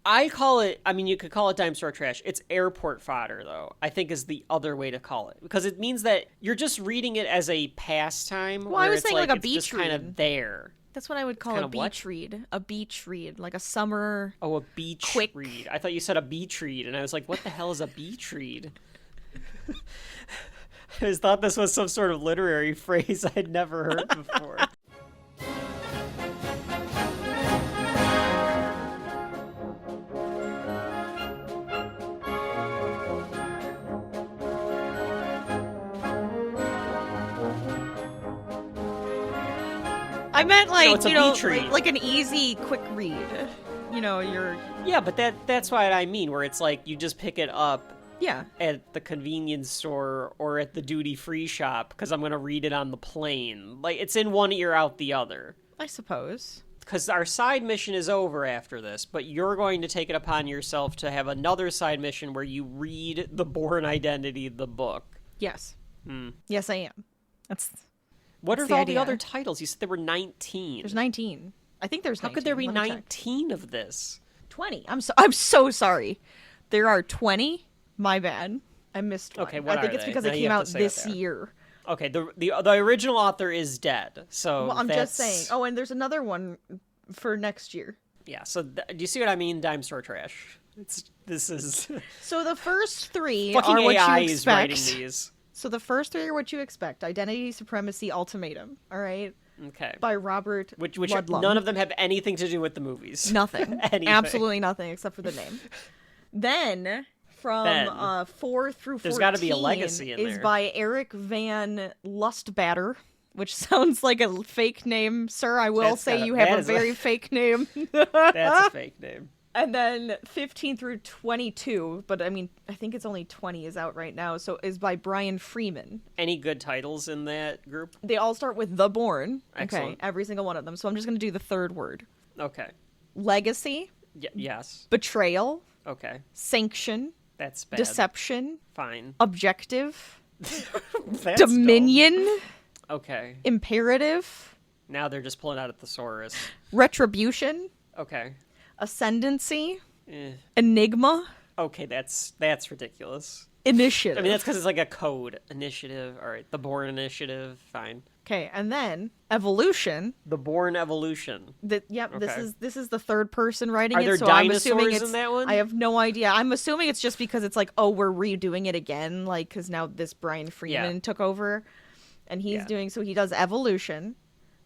I call it, I mean, you could call it dime store trash. It's airport fodder, though, I think is the other way to call it. Because it means that you're just reading it as a pastime. Well, I was saying like a it's beach just read. kind of there. That's what I would call a beach read. A beach read, like a summer. Oh, a beach read. I thought you said a beach read, and I was like, what the hell is a beach read? I just thought this was some sort of literary phrase I'd never heard before. I meant like, no, like an easy, quick read. You're... Yeah, but that's what I mean, where it's like you just pick it up at the convenience store or at the duty-free shop because I'm going to read it on the plane. Like, it's in one ear, out the other. I suppose. Because our side mission is over after this, but you're going to take it upon yourself to have another side mission where you read the Bourne Identity, the book. Yes. Yes, I am. What are all the other titles? You said there were 19. There's 19. I think there's 19. How could there be 19 of this? 20. I'm so sorry. There are 20. My bad. I missed one. Okay, what I think it's because it came out this year. Okay, the original author is dead. So I'm just saying. Oh, and there's another one for next year. Yeah. So do you see what I mean? Dime store trash. This is. So the first three fucking are what AI you expect. is writing these. So the first three are what you expect. Identity, Supremacy, Ultimatum. All right. Okay. By Robert which Ludlum. None of them have anything to do with the movies. Nothing. Absolutely nothing except for the name. Then from 4 through 14 there's got to be a legacy in is by Eric Van Lustbader, which sounds like a fake name, sir. I will say you have a very fake name. That's a fake name. And then 15 through 22, but I mean, I think it's only 20 is out right now, so is by Brian Freeman. Any good titles in that group? They all start with The Bourne. Excellent. Okay, every single one of them. So I'm just going to do the third word. Okay. Legacy. Yes. Betrayal. Okay. Sanction. That's bad. Deception. Fine. Objective. That's Dominion. Dumb. Okay. Imperative. Now they're just pulling out a thesaurus. Retribution. Okay. Ascendancy. Enigma. Okay, that's ridiculous. Initiative. I mean, that's because it's like a code. Initiative. All right. The Bourne Initiative. Fine. Okay, and then Evolution. The Bourne Evolution. Yep, okay. This is the third person writing Are it. there so dinosaurs I'm assuming it's, in that one? I have no idea. I'm assuming it's just because it's like, oh, we're redoing it again, like because now this Brian Freeman took over, and he's doing so. He does Evolution,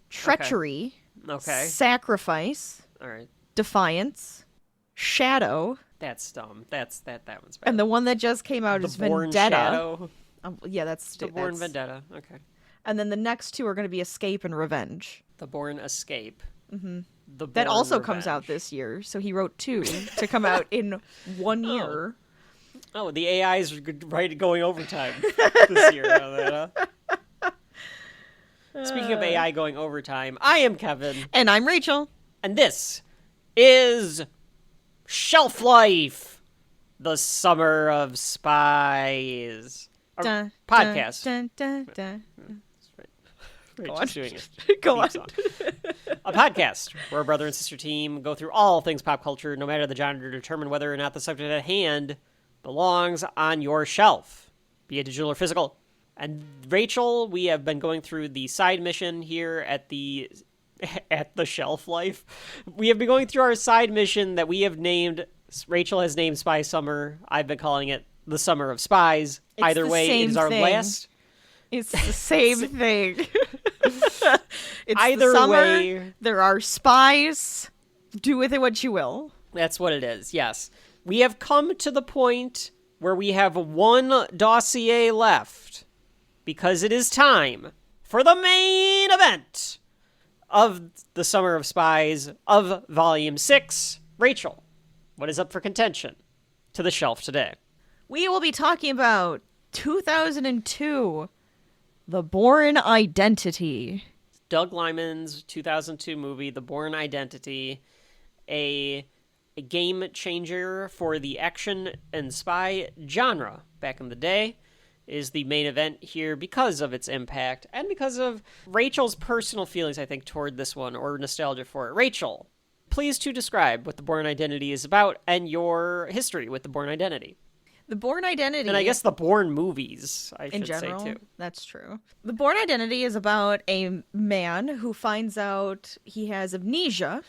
Treachery, okay. Sacrifice, all right, Defiance, Shadow. That's dumb. That one's bad. And the one that just came out is Bourne Vendetta. Shadow. Yeah, that's the Bourne Vendetta. Okay. And then the next two are going to be Escape and Revenge. The Bourne Escape. Mm-hmm. That also comes out this year. So he wrote two to come out in 1 year. Oh, the AI is going overtime this year. Speaking of AI going overtime, I am Kevin. And I'm Rachel. And this is Shelf Life, the Summer of Spies. Podcast. Dun, dun, dun. Go on. Doing it. Go on. A podcast where a brother and sister team go through all things pop culture, no matter the genre, to determine whether or not the subject at hand belongs on your shelf, be it digital or physical. And Rachel, we have been going through the side mission here at the Shelf Life. We have been going through our side mission that we have named. Rachel has named Spy Summer. I've been calling it the Summer of Spies. Either way, it is our last. It's the same thing. It's either the summer, way, there are spies. Do with it what you will. That's what it is, yes. We have come to the point where we have one dossier left because it is time for the main event of the Summer of Spies of Volume 6. Rachel, what is up for contention to the shelf today? We will be talking about 2002, The Bourne Identity. Doug Liman's 2002 movie, The Bourne Identity, a game changer for the action and spy genre back in the day, is the main event here because of its impact and because of Rachel's personal feelings, I think, toward this one, or nostalgia for it. Rachel, please to describe what the Bourne Identity is about and your history with the Bourne Identity. The Bourne Identity... And I guess the Bourne movies, I should say, too. That's true. The Bourne Identity is about a man who finds out he has amnesia.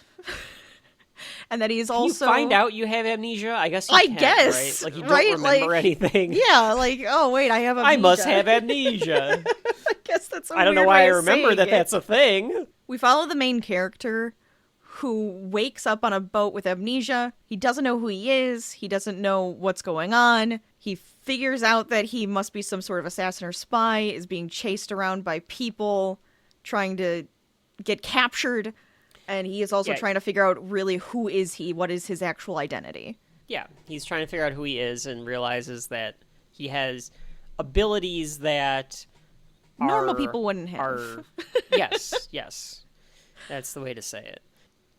And that he's also... You find out you have amnesia? I guess you can, guess, right? Like, you don't remember anything. Yeah, like, oh, wait, I have amnesia. I must have amnesia. I guess that's a I don't know weird why way I of remember saying that it. that's a thing. We follow the main character who wakes up on a boat with amnesia. He doesn't know who he is. He doesn't know what's going on. He figures out that he must be some sort of assassin or spy, is being chased around by people trying to get captured. And he is also trying to figure out really who is he, what is his actual identity. Yeah, he's trying to figure out who he is and realizes that he has abilities that normal people wouldn't have. Yes. That's the way to say it.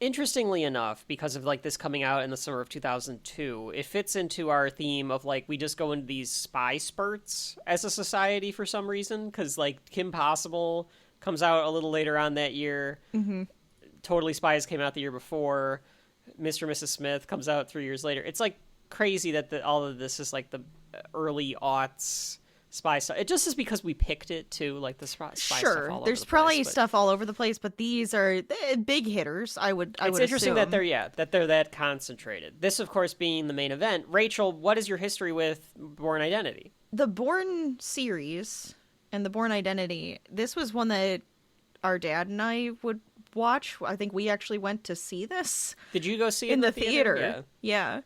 Interestingly enough, because of like this coming out in the summer of 2002, it fits into our theme of like we just go into these spy spurts as a society for some reason. Because like Kim Possible comes out a little later on that year. Mm-hmm. Totally Spies came out the year before. Mr. and Mrs. Smith comes out 3 years later. It's like crazy that all of this is like the early aughts spy stuff. It just is because we picked it too, like the spy stuff all over there's the probably place, stuff all over the place, but these are big hitters. It's interesting assume. that they're that concentrated. This, of course, being the main event. Rachel, what is your history with Bourne Identity? The Bourne series and the Bourne Identity. This was one that our dad and I would watch. I think we actually went to see this. Did you go see it in the theater? Yeah.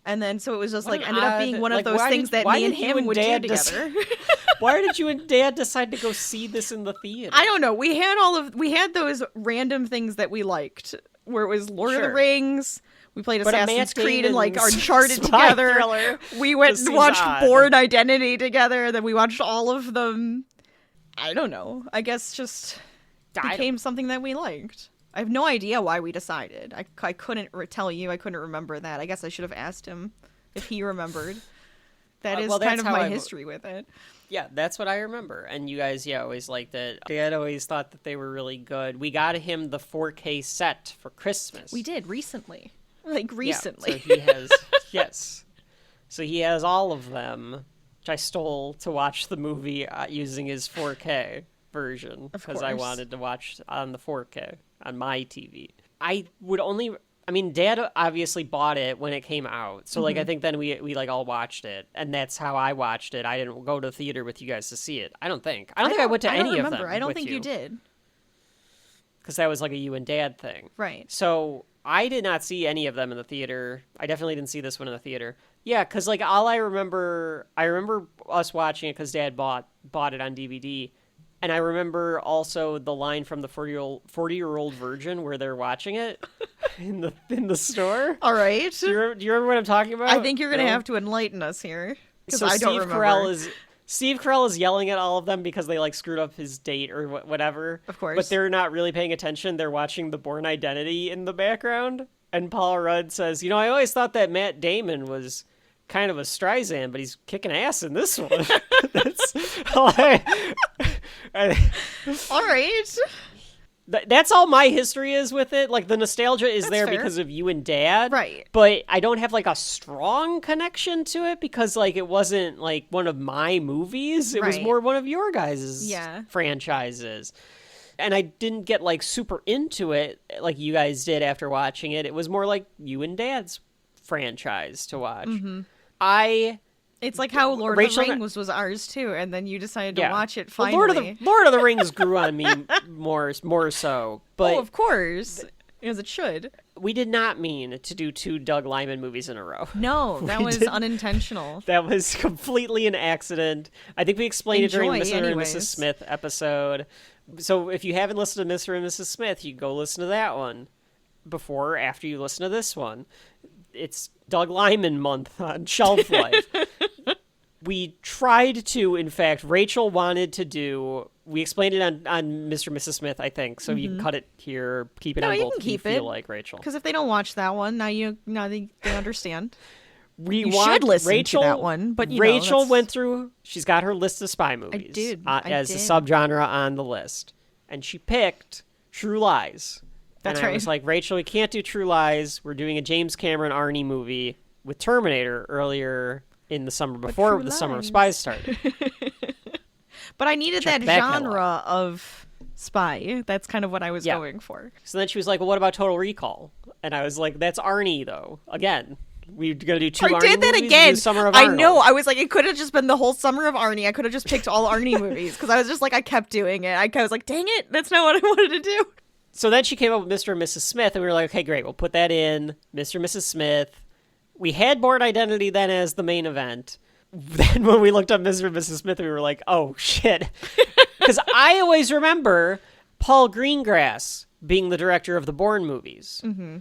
And then so it was just ended up being one of those things that me and him would do together. Why did you and Dad decide to go see this in the theater? I don't know. We had those random things that we liked, where it was Lord of the Rings. We played Assassin's Creed and like Uncharted together. Thriller. We went and watched Bourne Identity together. Then we watched all of them. I don't know. I guess just became something that we liked. I have no idea why we decided. I couldn't tell you. I couldn't remember that. I guess I should have asked him if he remembered. That is kind of my history with it. Yeah, that's what I remember. And you guys, always liked it. Dad always thought that they were really good. We got him the 4K set for Christmas. We did recently. Recently. Yeah, so he has, yes. So he has all of them, which I stole to watch the movie using his 4K version. Because I wanted to watch on the 4K on my TV. Dad obviously bought it when it came out. So, I think then we all watched it. And that's how I watched it. I didn't go to the theater with you guys to see it. I don't think I went to any of them. I don't think you did. Because that was like a you and Dad thing. Right. So, I did not see any of them in the theater. I definitely didn't see this one in the theater. Yeah, because, all I remember us watching it because Dad bought it on DVD. And I remember also the line from the 40-year-old virgin where they're watching it in the store. All right. Do you remember what I'm talking about? I think you're going to have to enlighten us here. So I don't remember. Steve Carell is yelling at all of them because they screwed up his date or whatever. Of course. But they're not really paying attention. They're watching the Bourne Identity in the background. And Paul Rudd says, I always thought that Matt Damon was kind of a Streisand, but he's kicking ass in this one. That's all all right. That's all my history is with it. The nostalgia is there fair. because of you and Dad. Right. But I don't have a strong connection to it because it wasn't one of my movies. It was more one of your guys' franchises. And I didn't get super into it like you guys did after watching it. It was more like you and Dad's franchise to watch. Mm-hmm. It's like how Lord of the Rings was ours too, and then you decided to watch it finally. Well, Lord of the Rings grew on me more so. But of course, as it should. We did not mean to do 2 Doug Liman movies in a row. No, that was unintentional. That was completely an accident. I think we explained it during the Mr. and Mrs. Smith episode. So if you haven't listened to Mr. and Mrs. Smith, you can go listen to that one before or after you listen to this one. It's Doug Liman month on Shelf Life. We tried to, in fact, Rachel wanted to do, we explained it on Mr. and Mrs. Smith, I think, so you can cut it here, keep it on both if you feel like, Rachel. Because if they don't watch that one, now they understand. You should listen to that one, but Rachel went through, she's got her list of spy movies. I did. As a subgenre on the list. And she picked True Lies. That's and I right. was like, Rachel, we can't do True Lies. We're doing a James Cameron Arnie movie with Terminator earlier in the summer before the Summer of Spies started. But I needed Check that back genre of spy. That's kind of what I was going for. So then she was like, well, what about Total Recall? And I was like, that's Arnie, though. Again, we're going to do two I Arnie did that movies, again. do Summer of I Arnold. know. I was like, it could have just been the whole summer of Arnie. I could have just picked all Arnie movies because I was just like, I kept doing it. I was like, dang it, that's not what I wanted to do. So then she came up with Mr. and Mrs. Smith, and we were like, okay, great, we'll put that in. Mr. and Mrs. Smith. We had Bourne Identity then as the main event. Then when we looked up Mr. and Mrs. Smith, we were like, oh, shit. Because I always remember Paul Greengrass being the director of the Bourne movies. Mm-hmm.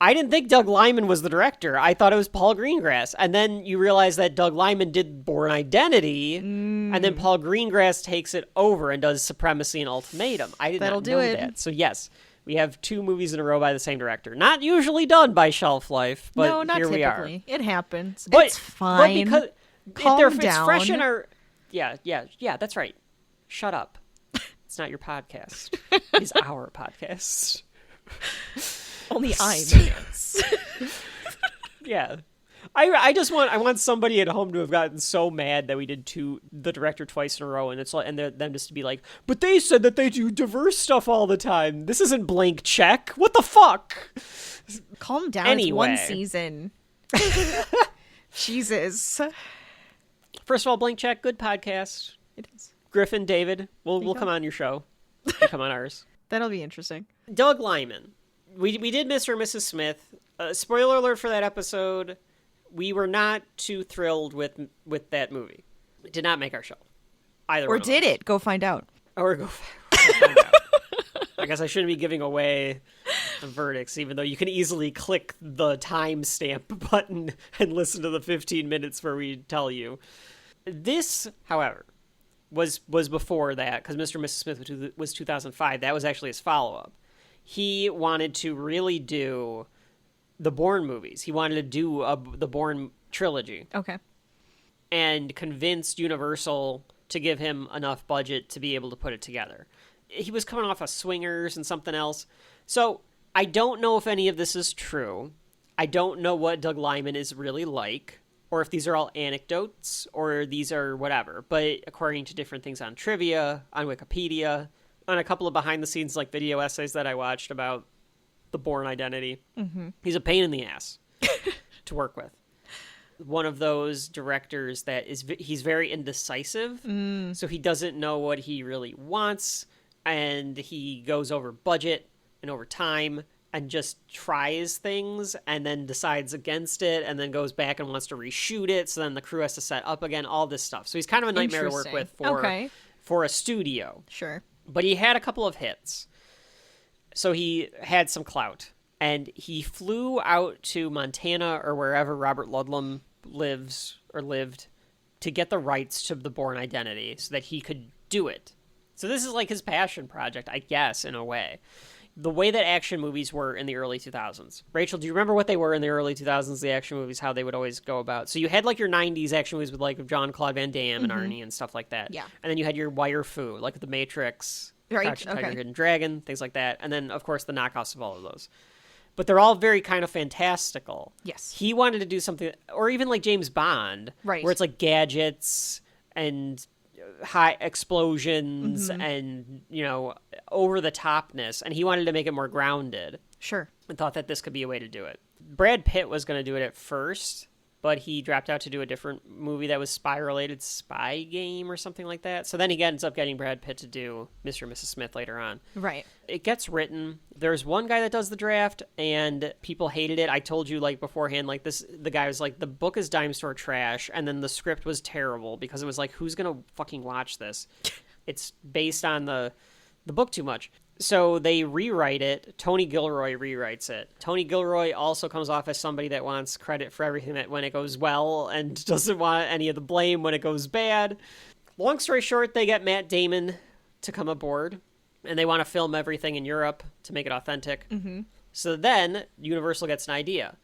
I didn't think Doug Liman was the director. I thought it was Paul Greengrass. And then you realize that Doug Liman did Bourne Identity, and then Paul Greengrass takes it over and does Supremacy and Ultimatum. I did not know that. So yes, we have two movies in a row by the same director. Not usually done by Shelf Life, but no, not here typically. we are. It happens. But, it's fine. But Calm because down. it's fresh in our... Yeah, that's right. Shut up. It's not your podcast. It's our podcast. Only I dance. Yeah. I want somebody at home to have gotten so mad that we did the director twice in a row, and it's like, and them just to be like, but they said that they do diverse stuff all the time. This isn't Blank Check. What the fuck? Calm down. Anyway. It's one season. Jesus. First of all, Blank Check, good podcast. It is. Griffin, David, we'll come on your show. You come on ours. That'll be interesting. Doug Liman. We did Mr. and Mrs. Smith. Spoiler alert for that episode. We were not too thrilled with that movie. It did not make our show. Either Or did it? Go find out. Or go find out. I guess I shouldn't be giving away the verdicts, even though you can easily click the timestamp button and listen to the 15 minutes where we tell you. This, however, was before that, because Mr. and Mrs. Smith was 2005. That was actually his follow-up. He wanted to really do the Bourne movies. He wanted to do the Bourne trilogy. Okay. And convinced Universal to give him enough budget to be able to put it together. He was coming off of Swingers and something else. So I don't know if any of this is true. I don't know what Doug Liman is really like, or if these are all anecdotes, or these are whatever. But according to different things on trivia, on Wikipedia, on a couple of behind-the-scenes like video essays that I watched about the Bourne Identity, he's a pain in the ass to work with. One of those directors that he's very indecisive, so he doesn't know what he really wants, and he goes over budget and over time and just tries things and then decides against it and then goes back and wants to reshoot it, so then the crew has to set up again, all this stuff. So he's kind of a nightmare to work with for a studio. Sure. But he had a couple of hits. So he had some clout. And he flew out to Montana or wherever Robert Ludlum lived to get the rights to the Bourne Identity so that he could do it. So this is like his passion project, I guess, in a way. The way that action movies were in the early 2000s. Rachel, do you remember what they were in the early 2000s, the action movies, how they would always go about? So you had like your 90s action movies with like Jean-Claude Van Damme and Arnie and stuff like that. Yeah. And then you had your wire fu, like The Matrix, Right, Crouching Tiger, okay. Hidden Dragon, things like that. And then, of course, the knockoffs of all of those. But they're all very kind of fantastical. Yes. He wanted to do something, or even like James Bond, Right. where it's like gadgets and high explosions and, over the topness. And he wanted to make it more grounded Sure. and thought that this could be a way to do it. Brad Pitt was going to do it at first, but he dropped out to do a different movie that was spy-related, Spy Game or something like that. So then he ends up getting Brad Pitt to do Mr. and Mrs. Smith later on. Right. It gets written. There's one guy that does the draft, and people hated it. I told you, like, beforehand, like, the guy was like, the book is dime store trash, and then the script was terrible, because it was like, who's gonna fucking watch this? It's based on the book too much. So they rewrite it. Tony Gilroy rewrites it. Tony Gilroy also comes off as somebody that wants credit for everything that when it goes well and doesn't want any of the blame when it goes bad. Long story short, they get Matt Damon to come aboard, and they want to film everything in Europe to make it authentic. Mm-hmm. So then Universal gets an idea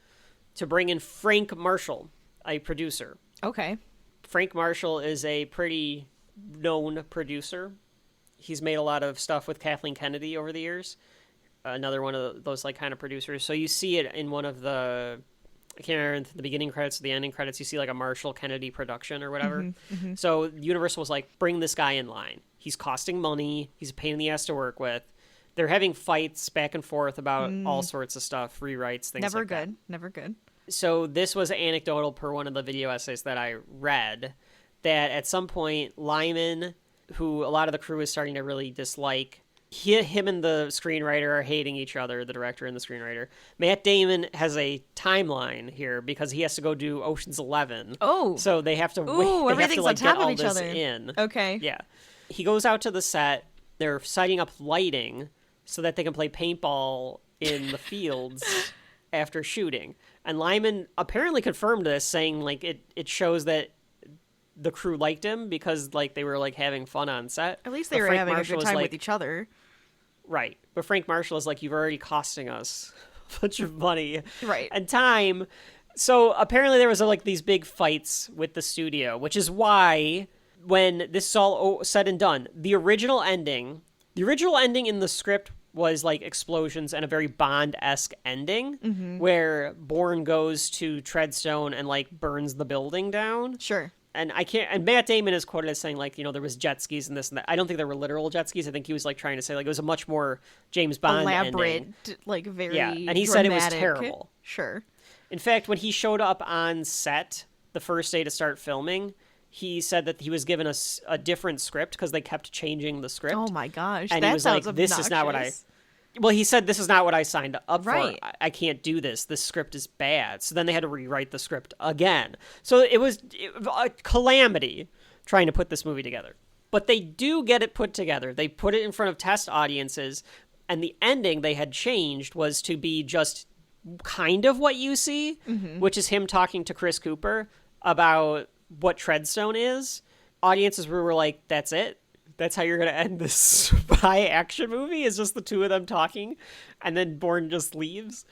to bring in Frank Marshall, a producer. Okay. Frank Marshall is a pretty known producer. He's made a lot of stuff with Kathleen Kennedy over the years. another one of those like kind of producers. So you see it in one of the, I can't remember, the beginning credits or the ending credits, you see like a Marshall Kennedy production or whatever. So Universal was like, bring this guy in line. He's costing money. He's a pain in the ass to work with. They're having fights back and forth about all sorts of stuff, rewrites, things Never like good. that. Never good. So this was anecdotal per one of the video essays that I read, that at some point Lyman, who a lot of the crew is starting to really dislike, him and the screenwriter are hating each other, the director and the screenwriter. Matt Damon has a timeline here because he has to go do Ocean's 11. Oh. So they have to wait. Ooh, They everything's have to, like, on top get all of each this other. in. Okay. Yeah. He goes out to the set. They're setting up lighting so that they can play paintball in the fields after shooting. And Lyman apparently confirmed this, saying like it shows that the crew liked him because like they were like having fun on set. At least they But were Frank having Marshall a good is time like, with each other. Right. But Frank Marshall is like, you've already costing us a bunch of money Right. and time. So apparently there was like these big fights with the studio, which is why when this is all said and done, the original ending in the script was like explosions and a very Bond-esque ending where Bourne goes to Treadstone and like burns the building down. Sure. And Matt Damon is quoted as saying like, you know, there was jet skis and this and that. I don't think there were literal jet skis. I think he was like trying to say like it was a much more James Bond Elaborate, ending. like very Yeah, and he said it was dramatic. terrible. Sure. In fact, when he showed up on set the first day to start filming, he said that he was given a different script because they kept changing the script. Oh my gosh, And that he was sounds like, this is not what I... obnoxious. Well, he said, this is not what I signed up Right. for. I can't do this. This script is bad. So then they had to rewrite the script again. So it was a calamity trying to put this movie together. But they do get it put together. They put it in front of test audiences, and the ending they had changed was to be just kind of what you see, which is him talking to Chris Cooper about what Treadstone is. Audiences were like, that's it? That's how you're going to end this spy action movie? Is just the two of them talking, and then Bourne just leaves?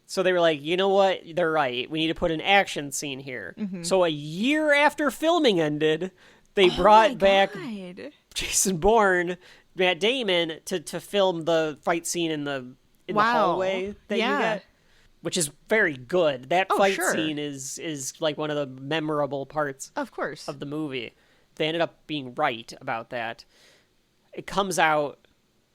So they were like, you know what? They're right. We need to put an action scene here. So a year after filming ended, they brought back Jason Bourne, Matt Damon, to film the fight scene in the hallway that you get, which is very good. That fight scene is like one of the memorable parts Of course. of the movie. They ended up being right about that. It comes out,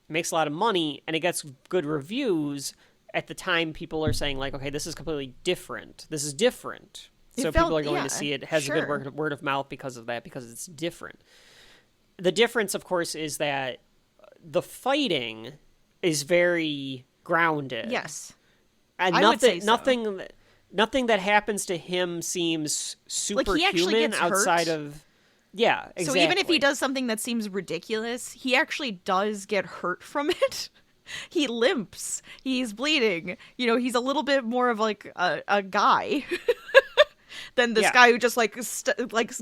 makes a lot of money, and it gets good reviews. At the time, people are saying, like, okay, this is completely different. This is different. So people are going to see it. It has a good word of mouth because of that, because it's different. The difference, of course, is that the fighting is very grounded. Yes. And I would say so. nothing that happens to him seems superhuman he actually gets outside hurt. of... Yeah, exactly. So even if he does something that seems ridiculous, he actually does get hurt from it. He limps. He's bleeding. You know, he's a little bit more of like a guy than this guy who just like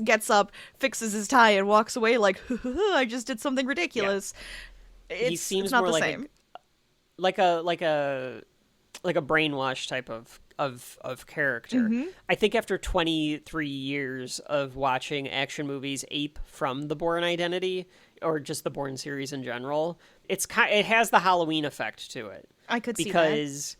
gets up, fixes his tie, and walks away like, I just did something ridiculous. Yeah. He seems not more the like same. like a brainwash type of character. I think after 23 years of watching action movies ape from the Bourne Identity, or just the Bourne series in general, it has the Halloween effect to it. I could see that. Because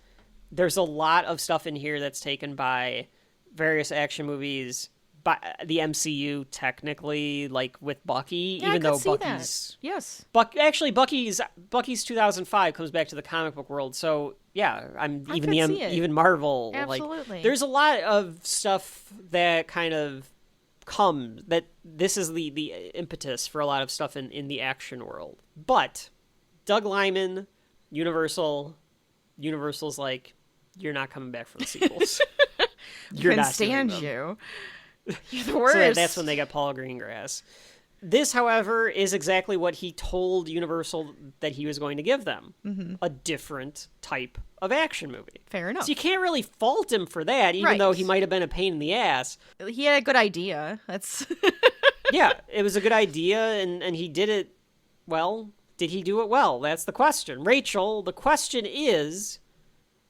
there's a lot of stuff in here that's taken by various action movies, by the MCU technically, like with Bucky, even though Bucky's... Yes. Actually, Bucky's 2005 comes back to the comic book world, so yeah, even Marvel. Absolutely. Like, there's a lot of stuff that kind of comes, that this is the impetus for a lot of stuff in the action world. But Doug Liman, Universal's like, you're not coming back for the sequels. You're not stand doing them. you. You're the worst. So that's when they got Paul Greengrass. This, however, is exactly what he told Universal that he was going to give them. A different type of action movie. Fair enough. So you can't really fault him for that, even though he might have been a pain in the ass. He had a good idea. That's Yeah, it was a good idea, and he did it well. Did he do it well? That's the question. Rachel, the question is,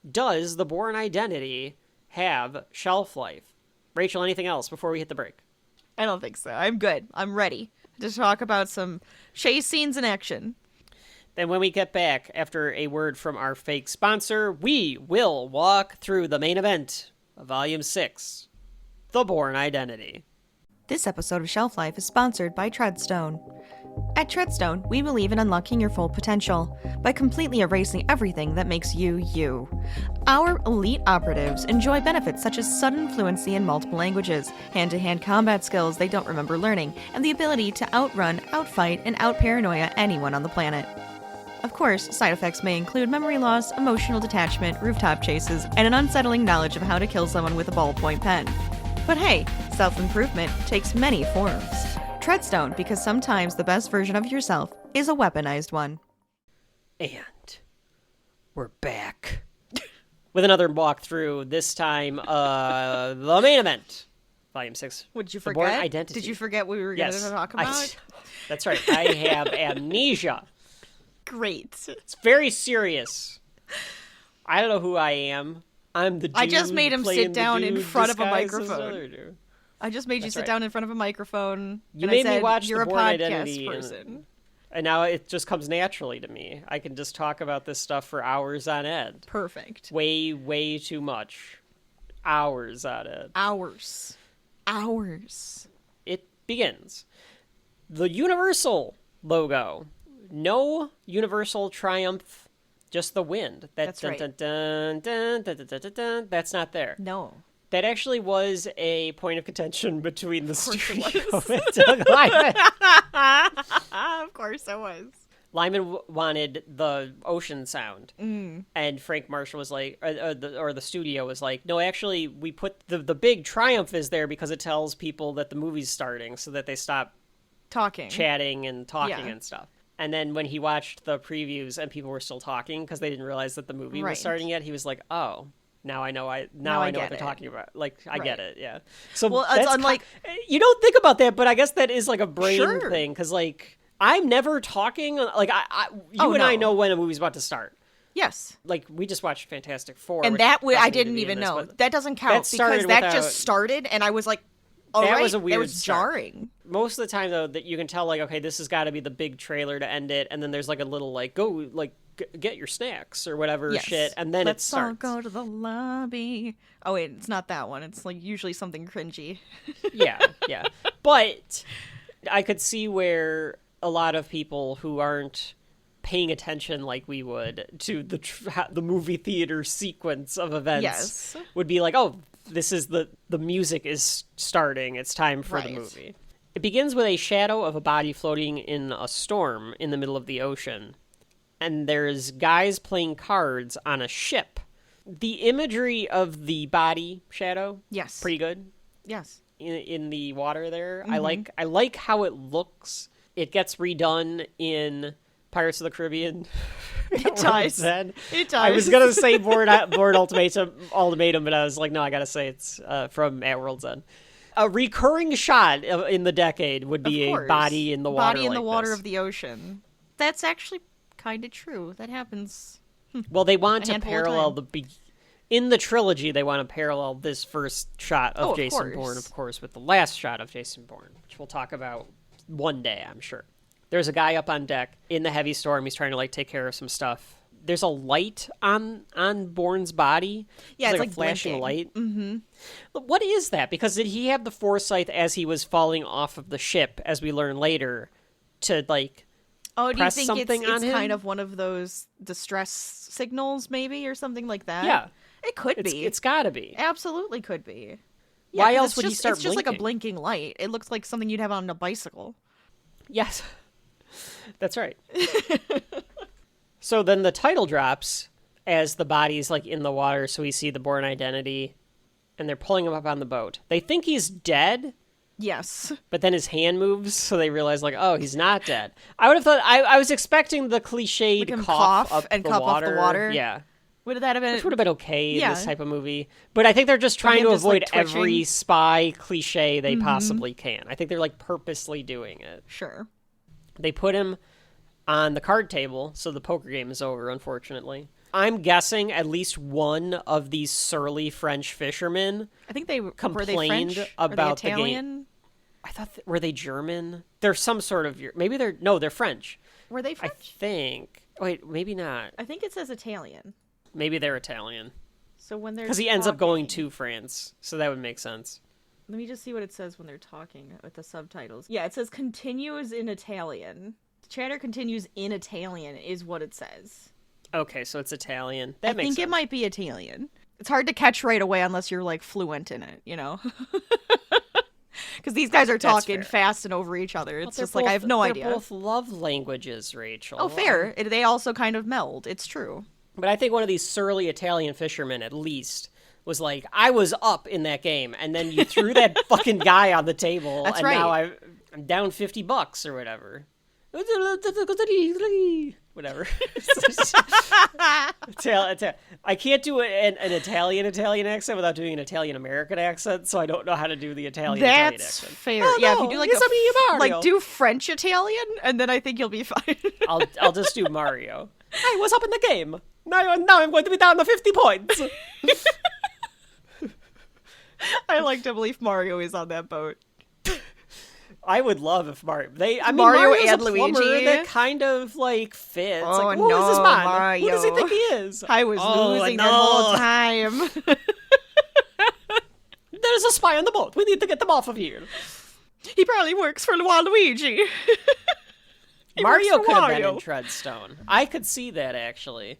does the Bourne Identity have shelf life? Rachel, anything else before we hit the break? I don't think so. I'm good. I'm ready to talk about some chase scenes in action. Then when we get back, after a word from our fake sponsor, we will walk through the main event of Volume 6, The Bourne Identity. This episode of Shelf Life is sponsored by Treadstone. At Treadstone, we believe in unlocking your full potential by completely erasing everything that makes you, you. Our elite operatives enjoy benefits such as sudden fluency in multiple languages, hand-to-hand combat skills they don't remember learning, and the ability to outrun, outfight, and outparanoia anyone on the planet. Of course, side effects may include memory loss, emotional detachment, rooftop chases, and an unsettling knowledge of how to kill someone with a ballpoint pen. But hey, self-improvement takes many forms. Treadstone, because sometimes the best version of yourself is a weaponized one. And we're back with another walkthrough, this time the main event, Volume 6. Would you The Bourne forget? Identity. Did you forget what we were going to talk about? That's right. I have amnesia. Great. It's very serious. I don't know who I am. I'm the dude I just made him sit down in front of a disguised as microphone. another dude. I just made you That's sit right. down in front of a microphone. You and made I said, me watch You're the a Bourne podcast Identity, person. and now it just comes naturally to me. I can just talk about this stuff for hours on end. Perfect. Way, way too much. Hours on end. Hours. It begins. The Universal logo. No Universal Triumph, just the wind. That's right. That's not there. No. That actually was a point of contention between the studio was. and Doug Lyman. Of course it was. Lyman wanted the ocean sound, and Frank Marshall was like, or the studio was like, no, actually, we put the big triumph is there because it tells people that the movie's starting, so that they stop Talking. chatting and talking Yeah. and stuff. And then when he watched the previews and people were still talking because they didn't realize that the movie Right. was starting yet, he was like, oh. Now I know. Now I know get what they're it. talking about. Like I Right. get it. Yeah. So Well, it's that's unlike- you don't think about that, but I guess that is like a brain Sure. thing because like I'm never talking. Like you and I know when a movie's about to start. Yes. Like we just watched Fantastic Four, And which that doesn't I need to didn't be in even this, know. but That doesn't count started because that without- just started and I was like, all That right, was a weird It was start. jarring. Most of the time though, that you can tell like okay, this has got to be the big trailer to end it, and then there's like a little like go like get your snacks or whatever Yes. shit, and then Let's it starts. all go to the lobby. Oh wait, it's not that one. It's like usually something cringy. yeah. But I could see where a lot of people who aren't paying attention like we would to the movie theater sequence of events Yes. would be like, oh, this is the music is starting. It's time for the Right. movie. It begins with a shadow of a body floating in a storm in the middle of the ocean. And there's guys playing cards on a ship. The imagery of the body shadow, Yes. pretty good. Yes. In the water there. Mm-hmm. I like how it looks. It gets redone in Pirates of the Caribbean. It does. It does. I was gonna say Bourne Ultimatum, but I was like, no, I gotta say it's from At World's End. A recurring shot in the decade would be Of a course. body in the water. Body in the like water this. of the ocean. That's actually kind of true. That happens. Well, they want a to handful of parallel time. in the trilogy. They want to parallel this first shot of Of Jason course. Bourne, of course, with the last shot of Jason Bourne, which we'll talk about one day, I'm sure. There's a guy up on deck in the heavy storm. He's trying to like take care of some stuff. There's a light on Bourne's body. Yeah, it's a like flashing blinking. light. Mm-hmm. What is that? Because did he have the foresight as he was falling off of the ship, as we learn later, to like? Oh, do you press think something it's on him? kind of one of those distress signals, maybe, or something like that? Yeah, It could be. it's got to be. Absolutely could be. Why 'cause else it's would he just- start It's just like a blinking? blinking light. It looks like something you'd have on a bicycle. Yes, that's right. So then the title drops as the body's like in the water, so we see the Bourne Identity, and they're pulling him up on the boat. They think he's dead, Yes. but then his hand moves, so they realize like, oh, he's not dead. I would have thought I was expecting the cliched Like him cough cough up and the cough water. off the water? Yeah. Would that have been? Which would have been okay in Yeah. this type of movie. But I think they're just trying him to just, like, avoid every twitching. spy cliche they possibly can. I think they're like purposely doing it. Sure. They put him on the card table, so the poker game is over, unfortunately. I'm guessing at least one of these surly French fishermen I think they were they complained French? about Are the they game. Italian? I thought, were they German? They're some sort of, maybe they're, no, they're French. Were they I French? think. Wait, maybe not. I think it says Italian. Maybe they're Italian. So when they're Because he ends up going talking- to France, so that would make sense. Let me just see what it says when they're talking with the subtitles. Yeah, it says continues in Italian. Chatter continues in Italian is what it says. Okay, so it's Italian. That makes I think sense. it might be Italian. It's hard to catch right away unless you're like fluent in it, you know? Because these guys are talking fair. fast and over each other. Well, It's they're just like, I have no they're idea. both love languages, Rachel. Oh, fair. They also kind of meld. It's true. But I think one of these surly Italian fishermen, at least, was like, I was up in that game, and then you threw that fucking guy on the table, That's and right. now I'm down $50 or whatever. Whatever. I can't do an Italian accent without doing an Italian-American accent, so I don't know how to do the Italian That's accent. fair. Oh, yeah, no, if you do like yes, I'm Mario. like do French Italian, and then I think you'll be fine. I'll just do Mario. I was up in the game. Now I'm going to be down to 50 points. I like to believe Mario is on that boat. I would love if Mario. Mario Mario's and a plumber Luigi. that kind of like fits. Oh, like, who is this no, man? Mario. Who does he think he is? I was losing no. the whole time. There's a spy on the boat. We need to get them off of here. He probably works for Waluigi. He Mario works for could have been Wario. in Treadstone. I could see that actually.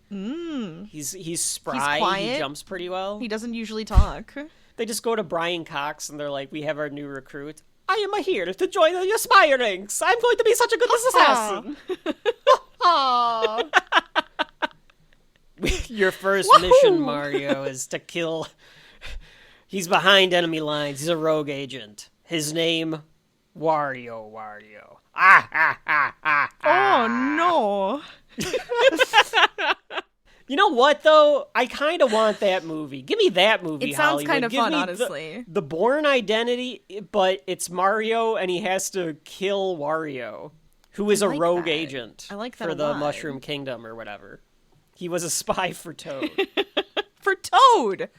He's spry. quiet. He jumps pretty well. He doesn't usually talk. They just go to Brian Cox and they're like, "We have our new recruit. I am here to join your spy ranks. I'm going to be such a good assassin." Aw. Your first mission, Wahoo! Mario, is to kill. He's behind enemy lines. He's a rogue agent. His name, Wario. Oh no. You know what, though? I kind of want that movie. Give me that movie, It sounds Hollywood. kind of Give fun, me honestly. The Bourne Identity, but it's Mario, and he has to kill Wario, who is I a like rogue that. agent I like that for a the lot. Mushroom Kingdom or whatever. He was a spy for Toad. For Toad.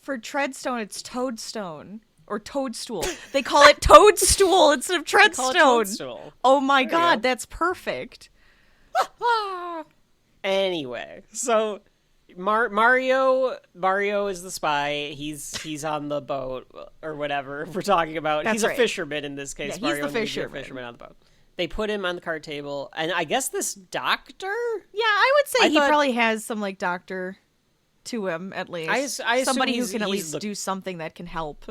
For Treadstone, it's Toadstone. Or Toadstool. They call it Toadstool instead of Call it Treadstone. Toadstool. Oh my There you god, go. that's perfect. Anyway, so Mario is the spy. He's on the boat or whatever we're talking about. That's he's right. a fisherman in this case. Yeah, he's Mario the and Luigi are fisherman. fisherman on the boat. They put him on the card table, and I guess this doctor. Yeah, I would say I he thought- probably has some like doctor to him at least. I assume Somebody who he's- can at he's least the- do something that can help.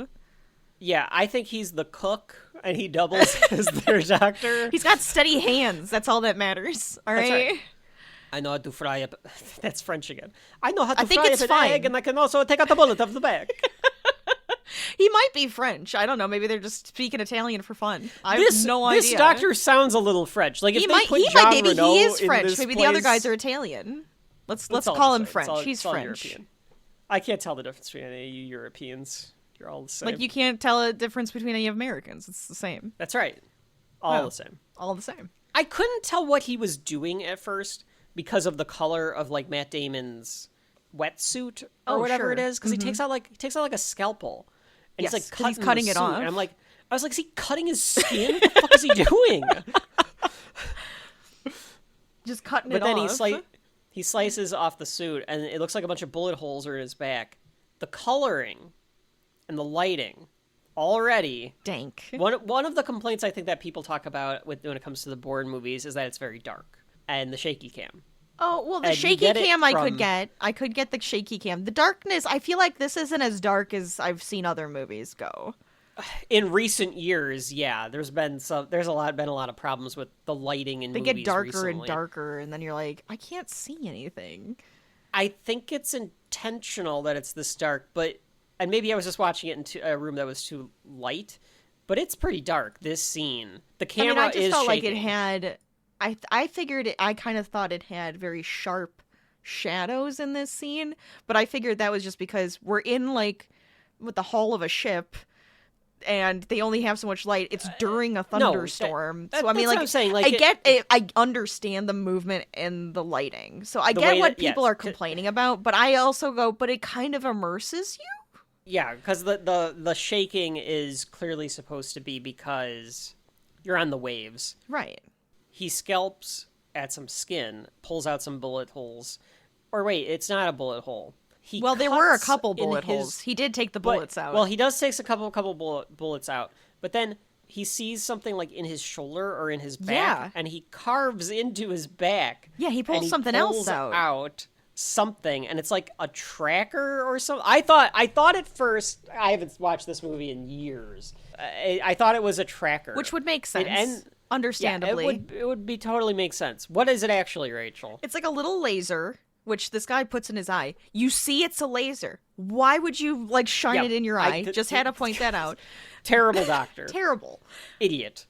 Yeah, I think he's the cook, and he doubles as their doctor. He's got steady hands. That's all that matters. All That's right. right. I know how to fry up. That's French again. I know how to I think fry it's up an fine. egg, and I can also take out the bullet of the back. He might be French. I don't know. Maybe they're just speaking Italian for fun. I This have no idea. This doctor sounds a little French. Like if He they might. put He Jean might. Maybe Reno he is in French. this Maybe the other place- guys are Italian. Let's It's all call the him same. French. It's all- He's it's all French. European. I can't tell the difference between any of you Europeans. You're all the same. Like you can't tell a difference between any Americans. It's the same. That's right. All Oh. the same. All the same. I couldn't tell what he was doing at first because of the color of like Matt Damon's wetsuit or Oh, whatever sure. it is. Because he takes out like a scalpel, and Yes, he's 'cause like he's cutting the it suit. off. And I was like, is he cutting his skin? What the fuck is he doing? Just cutting But it then off. he slices off the suit, and it looks like a bunch of bullet holes are in his back. The coloring and the lighting already. Dank. One of the complaints I think that people talk about when it comes to the Bourne movies is that it's very dark and the shaky cam. Oh, well, the And you shaky get it cam I from- could get. I could get the shaky cam. The darkness, I feel like this isn't as dark as I've seen other movies go. In recent years, yeah, there's been a lot of problems with the lighting in They movies get darker recently. and darker, and then you're like, I can't see anything. I think it's intentional that it's this dark, and maybe I was just watching it in a room that was too light, but it's pretty dark, this scene. The camera I just is felt shaking. like it had. I figured it. I kind of thought it had very sharp shadows in this scene, but I figured that was just because we're in like with the hull of a ship, and they only have so much light. It's during a thunderstorm, so I mean, that's like what I'm saying. Like, I get it. I understand the movement and the lighting, so I The get way what that- yes. people are complaining about. But I also go, but it kind of immerses you. Yeah, because the shaking is clearly supposed to be because you're on the waves. Right. he scalps at some skin, pulls out some bullet holes. Or wait, it's not a bullet hole. Well, there were a couple bullet holes. He did take the bullets out. Well, he does take a couple bullets out. But then he sees something like in his shoulder or in his back, and he carves into his back. Yeah, he pulls something else out. Something, and it's like a tracker or something. I thought at first, I haven't watched this movie in years. I thought it was a tracker, which would make sense. Understandably, it would be totally make sense. What is it actually, Rachel? It's like a little laser, which this guy puts in his eye. You see, it's a laser. Why would you like shine it in your eye? Just had to point that out. Terrible doctor. Terrible. Idiot.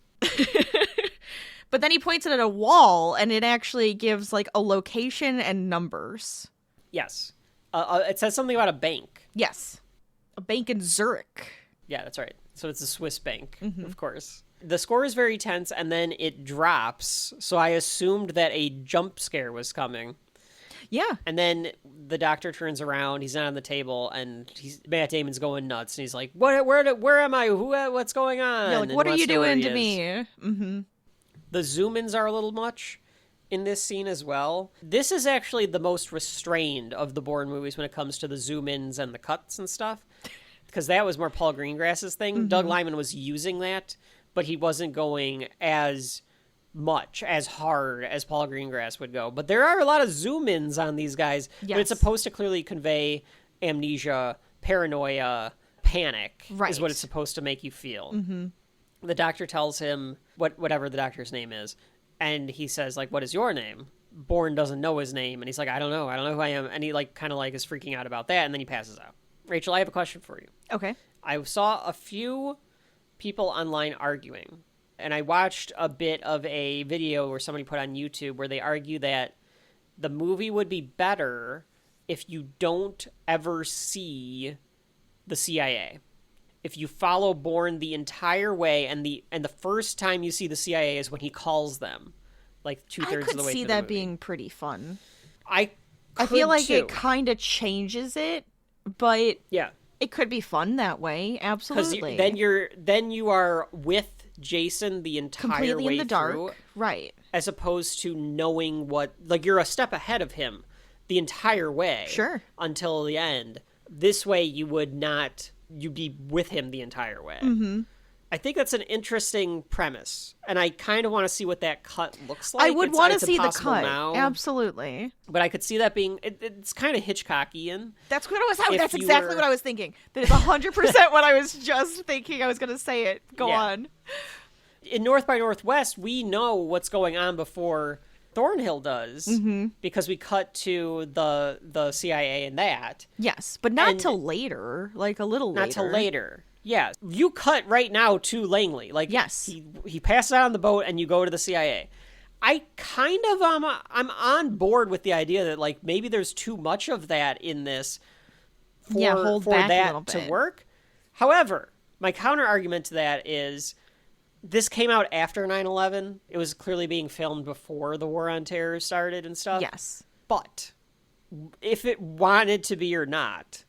But then he points it at a wall, and it actually gives like a location and numbers. Yes. It says something about a bank. Yes. A bank in Zurich. Yeah, that's right. So it's a Swiss bank, of course. The score is very tense, and then it drops. So I assumed that a jump scare was coming. Yeah. And then the doctor turns around. He's not on the table, and Matt Damon's going nuts. And he's like, where am I? What's going on? Yeah, like, what are you doing to me? Mm-hmm. The zoom-ins are a little much in this scene as well. This is actually the most restrained of the Bourne movies when it comes to the zoom-ins and the cuts and stuff. Because that was more Paul Greengrass's thing. Mm-hmm. Doug Liman was using that, but he wasn't going as much, as hard as Paul Greengrass would go. But there are a lot of zoom-ins on these guys. Yes. But it's supposed to clearly convey amnesia, paranoia, panic, is what it's supposed to make you feel. Mm-hmm. The doctor tells him whatever the doctor's name is, and he says, like, what is your name? Bourne doesn't know his name, and he's like, I don't know who I am. And he like kind of like is freaking out about that, and then he passes out. Rachel, I have a question for you. Okay. I saw a few people online arguing, and I watched a bit of a video where somebody put on YouTube where they argue that the movie would be better if you don't ever see the CIA. If you follow Bourne the entire way, and the first time you see the CIA is when he calls them, like 2/3 of the way through the movie. I could see that being pretty fun. I feel like it kind of changes it, but yeah, it could be fun that way. Absolutely. Because then you are with Jason the entire completely way in the dark, through, right? As opposed to knowing you're a step ahead of him the entire way, sure, until the end. This way, you would not. You'd be with him the entire way. Mm-hmm. I think that's an interesting premise, and I kind of want to see what that cut looks like. I would want to see the cut, now, absolutely. But I could see that being it's kind of Hitchcockian. That's what I was. That's exactly what I was thinking. That is 100% what I was just thinking. I was going to say it. Go on. In North by Northwest, we know what's going on before Thornhill does, because we cut to the CIA and that. Yes, but not till later, like a little later. Not till later. Yeah, you cut right now to Langley. Like, yes, he passes out on the boat, and you go to the CIA. I kind of I'm on board with the idea that like maybe there's too much of that in this for that to work. However, my counter argument to that is, this came out after 9/11. It was clearly being filmed before the War on Terror started and stuff. Yes. But if it wanted to be or not,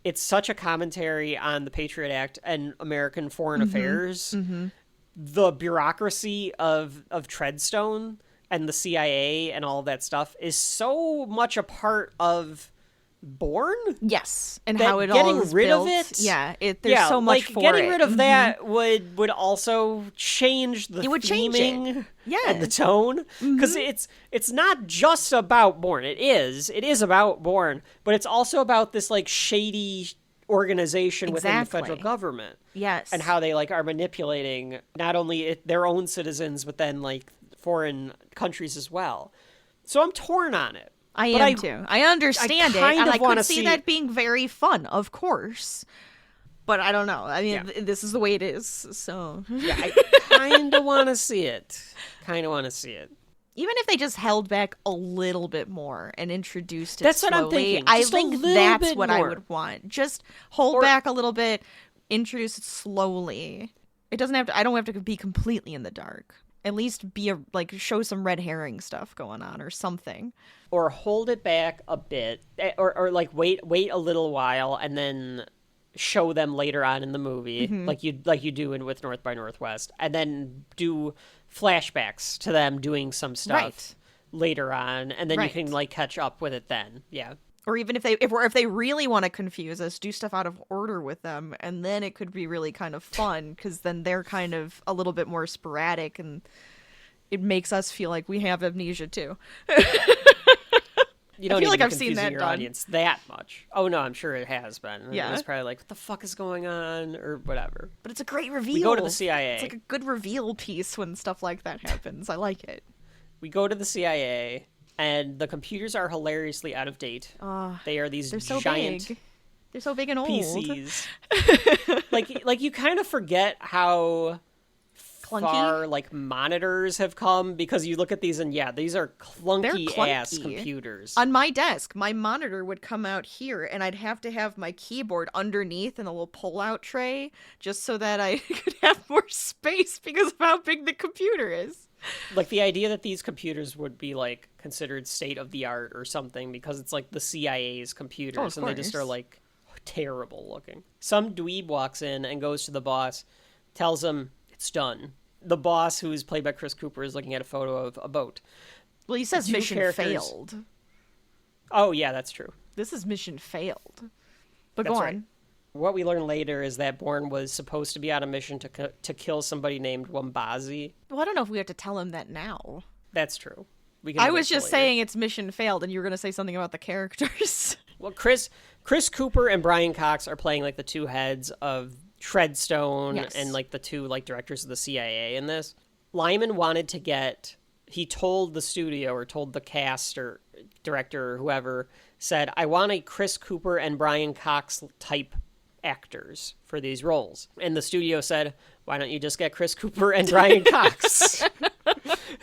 it's such a commentary on the Patriot Act and American foreign affairs. Mm-hmm. The bureaucracy of Treadstone and the CIA and all of that stuff is so much a part of Bourne. Yes, and how it all is rid built. Of it. Yeah, there's so much for getting rid of that would also change the theming and the tone, because it's not just about Bourne. It is about Bourne, but it's also about this like shady organization within the federal government. Yes, and how they like are manipulating not only their own citizens but then like foreign countries as well. So I'm torn on it. I am too. I understand it, and I could see that being very fun, of course. But I don't know. I mean, this is the way it is, so... Yeah, I kind of want to see it. Even if they just held back a little bit more and introduced it That's slowly, what I'm thinking. I think that's what I would want. Just hold back a little bit, introduce it slowly. It doesn't have to... I don't have to be completely in the dark. At least show some red herring stuff going on or something. Or hold it back a bit, or like wait a little while and then show them later on in the movie, Mm-hmm. like you do with North by Northwest, and then do flashbacks to them doing some stuff Right. later on, and then Right. you can like catch up with it then. Yeah. Or even if they really want to confuse us, do stuff out of order with them, and then it could be really kind of fun because then they're kind of a little bit more sporadic, and it makes us feel like we have amnesia too. You don't feel need like to be I've seen confusing that your done. audience that much. Oh no, I'm sure it has been. Yeah. It was probably like, what the fuck is going on, or whatever. But it's a great reveal. We go to the CIA. It's like a good reveal piece when stuff like that happens. I like it. We go to the CIA, and the computers are hilariously out of date. They are these They're so giant big. They're so big and old. PCs. like you kind of forget how Clunky. far like monitors have come, because you look at these and these are clunky ass computers. On my desk, my monitor would come out here, and I'd have to have my keyboard underneath in a little pull-out tray just so that I could have more space because of how big the computer is. Like the idea that these computers would be like considered state of the art or something because it's like the CIA's computers, of and they just course. are like terrible looking. Some dweeb walks in and goes to the boss, tells him it's done. The boss, who is played by Chris Cooper, is looking at a photo of a boat. Well, he says Two mission characters- failed. Oh yeah, that's true. This is mission failed. But That's go right. on. What we learn later is that Bourne was supposed to be on a mission to kill somebody named Wambazi. Well, I don't know if we have to tell him that now. That's true. We can I wait was till just later. saying it's mission failed, and you were going to say something about the characters. Well, Chris Cooper and Brian Cox are playing like the two heads of Treadstone Yes. and like the two like directors of the CIA in this. Lyman wanted to get, he told the studio or told the cast or director or whoever, said, I want a Chris Cooper and Brian Cox type actors for these roles. And the studio said, why don't you just get Chris Cooper and Brian Cox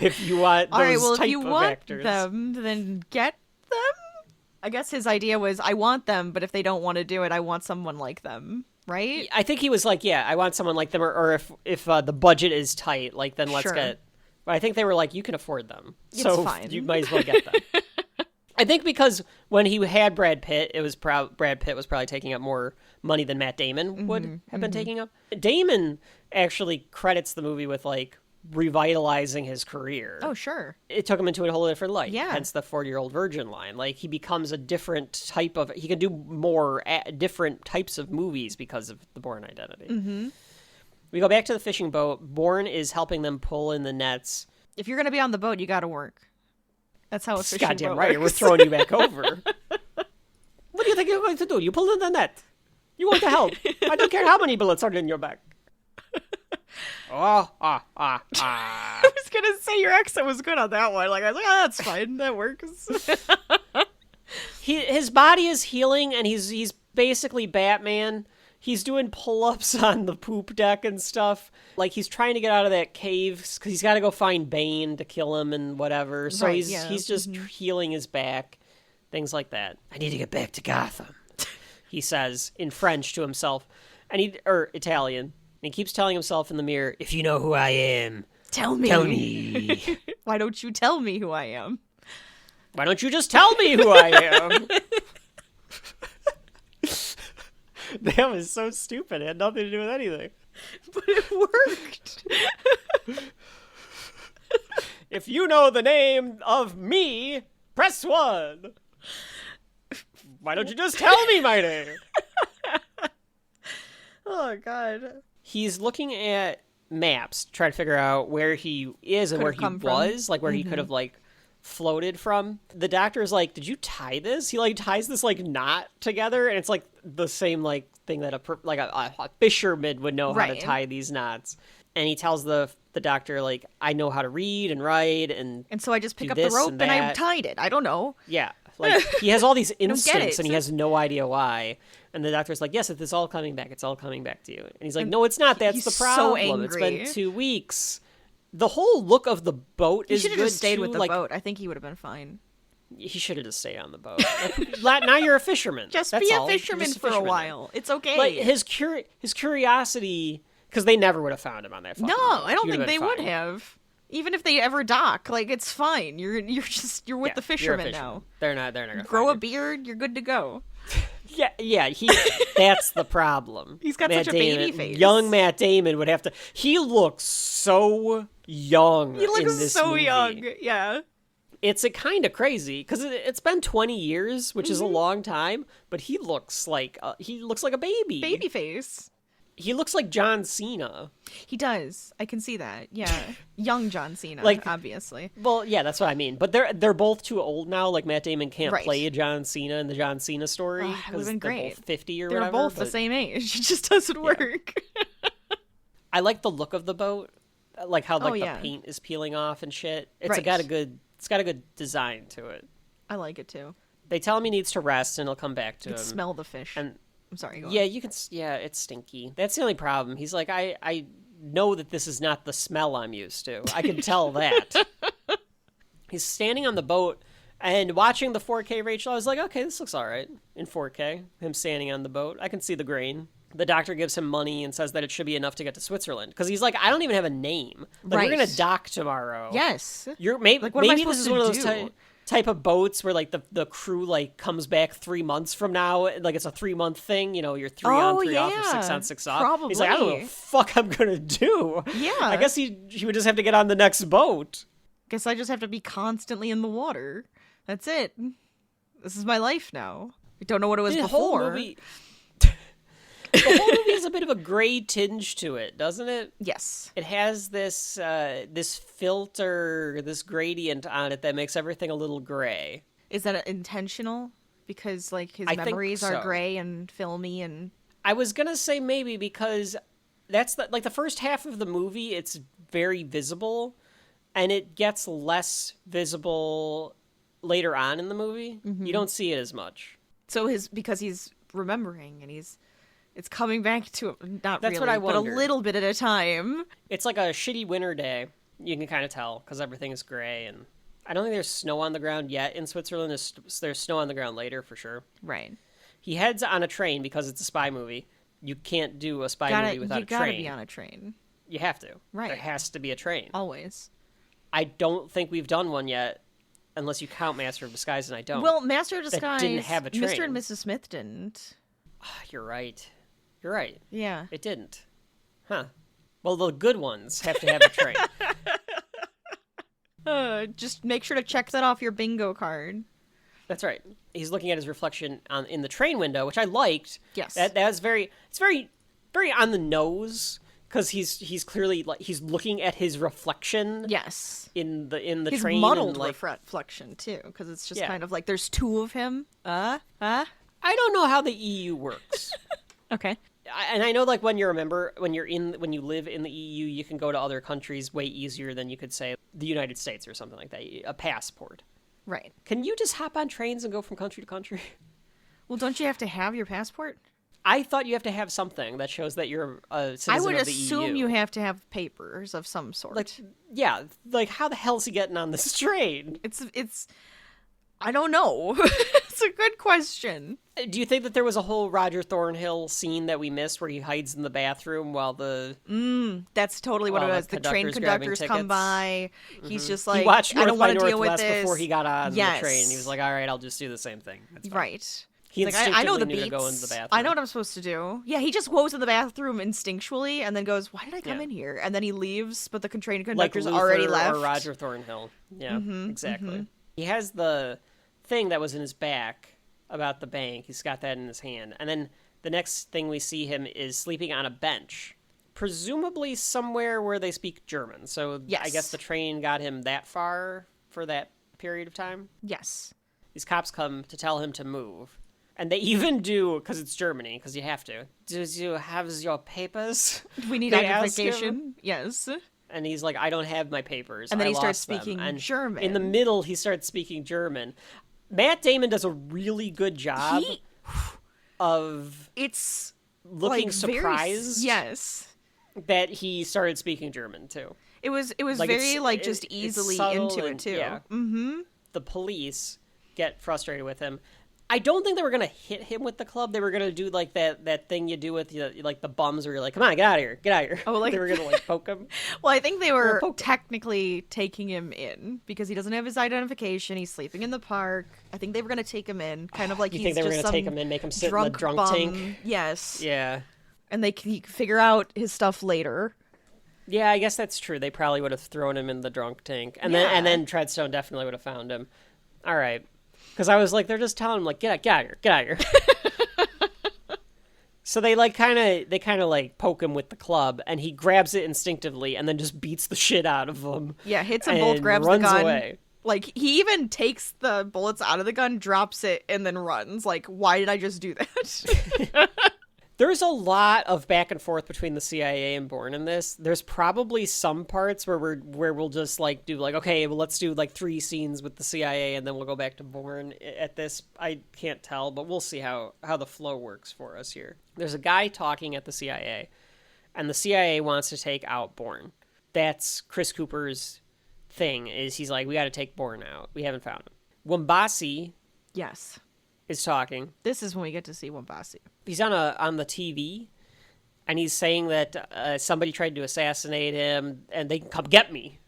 if you want those All right, well, type if you of want actors. them, then get them? I guess his idea was, I want them, but if they don't want to do it, I want someone like them, right? I think he was like, yeah, I want someone like them, or if the budget is tight, like then let's Sure. get. But I think they were like, you can afford them, It's so fine. you might as well get them. I think because when he had Brad Pitt, it was Brad Pitt was probably taking up more money than Matt Damon would have been taking up. Damon actually credits the movie with like revitalizing his career. Oh, sure. It took him into a whole different light. Yeah. Hence the 40-year-old virgin line. Like he becomes a different type of. He can do more different types of movies because of the Bourne Identity. Mm-hmm. We go back to the fishing boat. Bourne is helping them pull in the nets. If you're going to be on the boat, you got to work. That's how a fishing Goddamn boat right, we're works. throwing you back over. What do you think you're going to do? You pull in the net. You want to help. I don't care how many bullets are in your back. I was going to say your accent was good on that one. Like, I was like, that's fine. That works. His body is healing, and he's basically Batman. He's doing pull-ups on the poop deck and stuff. Like, he's trying to get out of that cave because he's got to go find Bane to kill him and whatever. So Right, he's yeah. just healing his back, things like that. I need to get back to Gotham, he says in French to himself, or Italian. And he keeps telling himself in the mirror, if you know who I am, Tell me. tell me. Why don't you tell me who I am? Why don't you just tell me who I am? That was so stupid. It had nothing to do with anything. But it worked. If you know the name of me, press 1. Why don't you just tell me my name? Oh, God. He's looking at maps to try to figure out where he is and Could where have he come from. was, like where he could have like floated from. The doctor's like, did you tie this? He like ties this like knot together, and it's like the same like thing that a fisherman would know how to Right. tie these knots. And he tells the doctor, like, I know how to read and write, and And so I just pick do up the this rope and and I that. tied it. I don't know. yeah, like he has all these get instincts it. and he has no idea why. And the doctor's like, yes, it's all coming back. It's all coming back to you. And he's like, no, it's not. That's he's the so problem. It's been angry. 2 weeks. The whole look of the boat He is should good have just stayed too. with the Like, boat. I think he would have been fine. he should have just stayed on the boat. Like, now you're a fisherman. Just That's be a all. You're fisherman just for a fisherman now. while. It's okay. Like his curiosity, because they never would have found him on that. no, fucking boat. I don't He think would've they been would fine. have. Even if they ever dock, like it's fine. You're with Yeah, the you're a fishermen now. They're not gonna Grow a find beard, you're good to go. Yeah, that's the problem. He's got Matt such a baby Damon, face. Young Matt Damon would have to... He looks so young He looks in this so movie. young. Yeah. It's a kind of crazy, because it's been 20 years, which is a long time, but he looks like a baby. Baby face. He looks like John Cena. He does. I can see that. Yeah. Young John Cena, obviously. Well, yeah, that's what I mean. But they're both too old now. Like, Matt Damon can't Right. play John Cena in the John Cena story. It would have been great. They're both 50 or They're whatever. both the same age. It just doesn't work. I like the look of the boat. Like how the yeah. paint is peeling off and shit. It's Right. got a good design to it. I like it too. They tell him he needs to rest and he'll come back to You him. can smell the fish. And I'm sorry, go on. yeah, you can. Yeah, it's stinky. That's the only problem. He's like, I know that this is not the smell I'm used to. I can tell that. He's standing on the boat and watching the 4K Rachel. I was like, okay, this looks all right in 4K. Him standing on the boat. I can see the grain. The doctor gives him money and says that it should be enough to get to Switzerland. Because he's like, I don't even have a name. Like, Right. we're going to dock tomorrow. Yes. Maybe Like, what am I this is supposed one to of those do? type of boats where like the crew like comes back 3 months from now, like it's a 3-month thing, you know, you're 3 on 3 off or 6 on 6 off. He's like, I don't know what the fuck I'm gonna do. Yeah. I guess he would just have to get on the next boat. Guess I just have to be constantly in the water. That's it. This is my life now. I don't know what it was The before. whole movie has a bit of a gray tinge to it, doesn't it? Yes. It has this this filter, this gradient on it that makes everything a little gray. Is that intentional? Because like his I think memories so. are gray and filmy and I was gonna say maybe because that's the first half of the movie. It's very visible, and it gets less visible later on in the movie. You don't see it as much. so because he's remembering and it's coming back to him. Not That's really, what I but a wondered. little bit at a time. It's like a shitty winter day. You can kind of tell because everything is gray, and I don't think there's snow on the ground yet in Switzerland. There's snow on the ground later for sure. Right. He heads on a train because it's a spy movie. You can't do a spy movie without a train. You gotta be on a train. You have to. Right. There has to be a train. Always. I don't think we've done one yet, unless you count Master of Disguise, and I don't. Well, Master of Disguise didn't have a train. Mr. and Mrs. Smith didn't. You're right. You're right. Yeah. It didn't. Huh. Well, the good ones have to have a train. Just make sure to check that off your bingo card. That's right. He's looking at his reflection in the train window, which I liked. Yes. That was very on the nose because he's clearly like he's looking at his reflection. Yes. In the His train. muddled and, reflection too, because it's just Yeah. kind of like there's two of him. I don't know how the EU works. Okay. And I know, like, when you live in the EU, you can go to other countries way easier than you could say the United States or something like that. A passport. Right. Can you just hop on trains and go from country to country? Well, don't you have to have your passport? I thought you have to have something that shows that you're a citizen I would of the assume EU. you have to have papers of some sort. Like, yeah, like how the hell's he getting on this train? It's I don't know. It's a good question. Do you think that there was a whole Roger Thornhill scene that we missed where he hides in the bathroom while the That's totally what it While was. the The train conductor's grabbing conductors come tickets. by. He's just like, he watched I North don't by want to deal with Northwest this before he got on Yes. the train? He was like, all right, I'll just do the same thing. That's fine. Right. He Like, I know the instinctively knew beats. to go into the bathroom. I know what I'm supposed to do. Yeah, he just goes in the bathroom instinctually and then goes, "Why did I come Yeah. in here?" And then he leaves, but the train Like conductor's Luther already left. or Roger Thornhill. Yeah, exactly. He has the thing that was in his back about the bank. He's got that in his hand. And then the next thing we see him is sleeping on a bench, presumably somewhere where they speak German. So Yes. I guess the train got him that far for that period of time. Yes. These cops come to tell him to move. And they even do, because it's Germany, because you have to. Do you have your papers? We need They ask identification. Yes. And he's like, I don't have my papers. And then I he starts lost them." speaking And German. In the middle, he starts speaking German. Matt Damon does a really good job of It's looking like very surprised yes. that he started speaking German, too. It was Like, very it's- like just it's easily subtle into it and- too. yeah. Mm-hmm. The police get frustrated with him. I don't think they were going to hit him with the club. They were going to do like that thing you do with like the bums where you're like, come on, get out of here, get out of here. Oh, like they were going to like poke him. Well, I think they were technically taking him in because he doesn't have his identification. He's sleeping in the park. I think they were going to take him in, kind of like you he's think they were just going to take him in, make him sit in the drunk bum. tank? Yes. Yeah. And he could figure out his stuff later. Yeah, I guess that's true. They probably would have thrown him in the drunk tank, and then Treadstone definitely would have found him. All right, because I was like, they're just telling him like, get out of here, get out of here. So they kind of like poke him with the club, and he grabs it instinctively, and then just beats the shit out of them. Yeah, hits them both, grabs runs the gun. Away. Like he even takes the bullets out of the gun, drops it, and then runs. Like, why did I just do that? There's a lot of back and forth between the CIA and Bourne in this. There's probably some parts where we'll just like do like, okay, well, let's do like 3 scenes with the CIA and then we'll go back to Bourne at this. I can't tell, but we'll see how the flow works for us here. There's a guy talking at the CIA, and the CIA wants to take out Bourne. That's Chris Cooper's thing, is he's like, we got to take Bourne out. We haven't found him. Wombasi Yes. is talking. This is when we get to see Wombasi. He's on the TV, and he's saying that somebody tried to assassinate him, and they can come get me.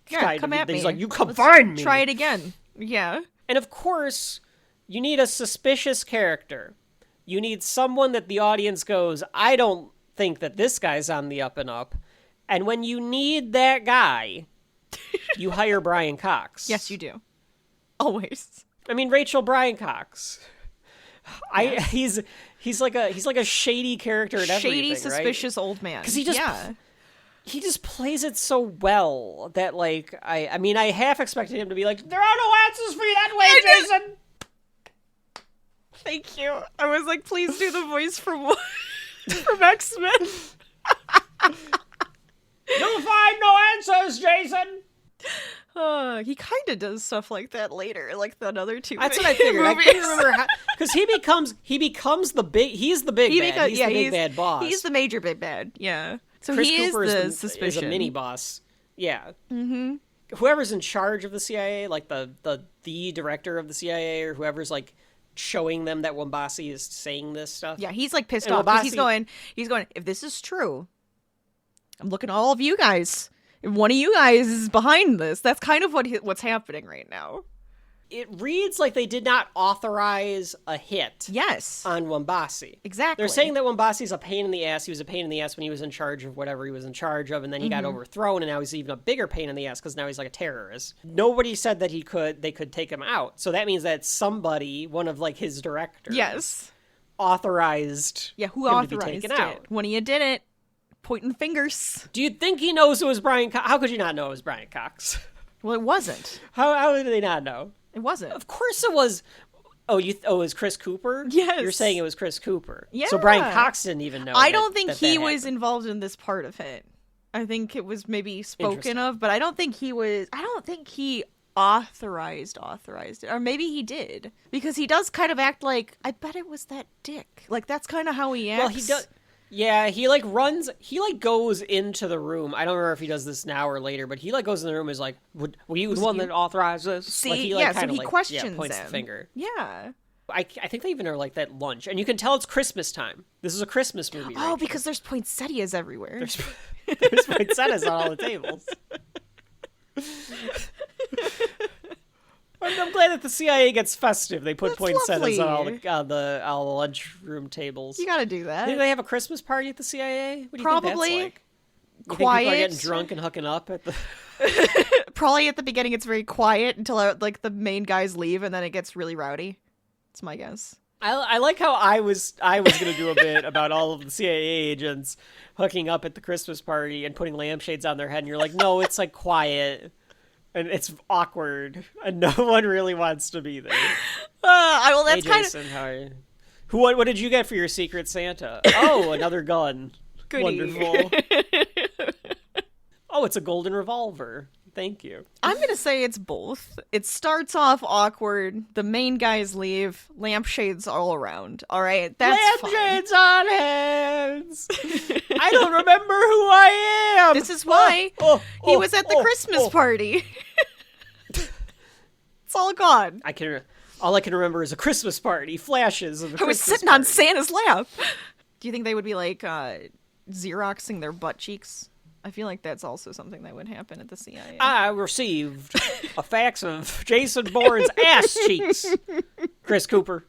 Yeah, come at me. He's like, you come find me. Try it again. Yeah. And of course, you need a suspicious character. You need someone that the audience goes, I don't think that this guy's on the up and up. And when you need that guy, you hire Brian Cox. Yes, you do. Always. I mean, Rachel Brian Cox. Yes. He's like a shady character in everything, shady, suspicious old man. Because he just plays it so well that like I mean I half expected him to be like, there are no answers for you that way, Jason. Thank you. I was like, please do the voice from X-Men. You'll find no answers, Jason. He kind of does stuff like that later, like the other two. That's what I figured. I couldn't remember how, because he becomes the big. He's the big bad. He's the big bad boss. He's the major big bad. Yeah. So Chris he Cooper is the suspicion. Is a mini boss. Yeah. Mm-hmm. Whoever's in charge of the CIA, like the director of the CIA, or whoever's like showing them that Wombasi is saying this stuff. Yeah, he's like pissed off because he's going. If this is true, I'm looking at all of you guys. If one of you guys is behind this, that's kind of what's happening right now. It reads like they did not authorize a hit. Yes. On Wombasi. Exactly. They're saying that Wombasi's a pain in the ass. He was a pain in the ass when he was in charge of whatever he was in charge of, and then he got overthrown, and now he's even a bigger pain in the ass because now he's like a terrorist. Nobody said that they could take him out. So that means that somebody, one of like his directors, yes, authorized. Yeah, who him authorized to be taken it? out. When you did it, pointing fingers. Do you think he knows it was Brian Cox? How could you not know it was Brian Cox? Well, it wasn't. How did they not know? It wasn't. Of course it was. It was Chris Cooper? Yes. You're saying it was Chris Cooper. Yeah. So Brian Cox didn't even know. I don't think he was happened. involved in this part of it. I think it was maybe spoken of, but I don't think he was. I don't think he authorized it, or maybe he did, because he does kind of act like, I bet it was that dick. Like that's kind of how he acts. Well, he does. Yeah, he like goes into the room. I don't remember if he does this now or later, but he like goes in the room and is like, were you the one that authorized this? See, like, he, so he questions points him. the finger. Yeah. I think they even are like that lunch, and you can tell it's Christmas time. This is a Christmas movie. Oh, because there's poinsettias everywhere. There's poinsettias on all the tables. I'm glad that the CIA gets festive. They put poinsettias on all the lunchroom tables. You gotta do that. Do they have a Christmas party at the CIA? What do you Probably. think that's like? You quiet. think people are getting drunk and hooking up at the... Probably at the beginning it's very quiet until like the main guys leave, and then it gets really rowdy. That's my guess. I like how I was going to do a bit about all of the CIA agents hooking up at the Christmas party and putting lampshades on their head, and you're like, no, it's like quiet. And it's awkward, and no one really wants to be there. Well, that's hey, Jason, how are you? What did you get for your Secret Santa? Oh, another gun. Goodie. Wonderful. Oh, it's a golden revolver. Thank you. I'm going to say it's both. It starts off awkward. The main guys leave. Lampshades all around. All right, that's lampshades on hands. I don't remember who I am. This is why he was at the Christmas party. It's all gone. All I can remember is a Christmas party, flashes of a I was Christmas sitting on party. Santa's lap. Do you think they would be like Xeroxing their butt cheeks? I feel like that's also something that would happen at the CIA. I received a fax of Jason Bourne's ass cheeks. Chris Cooper.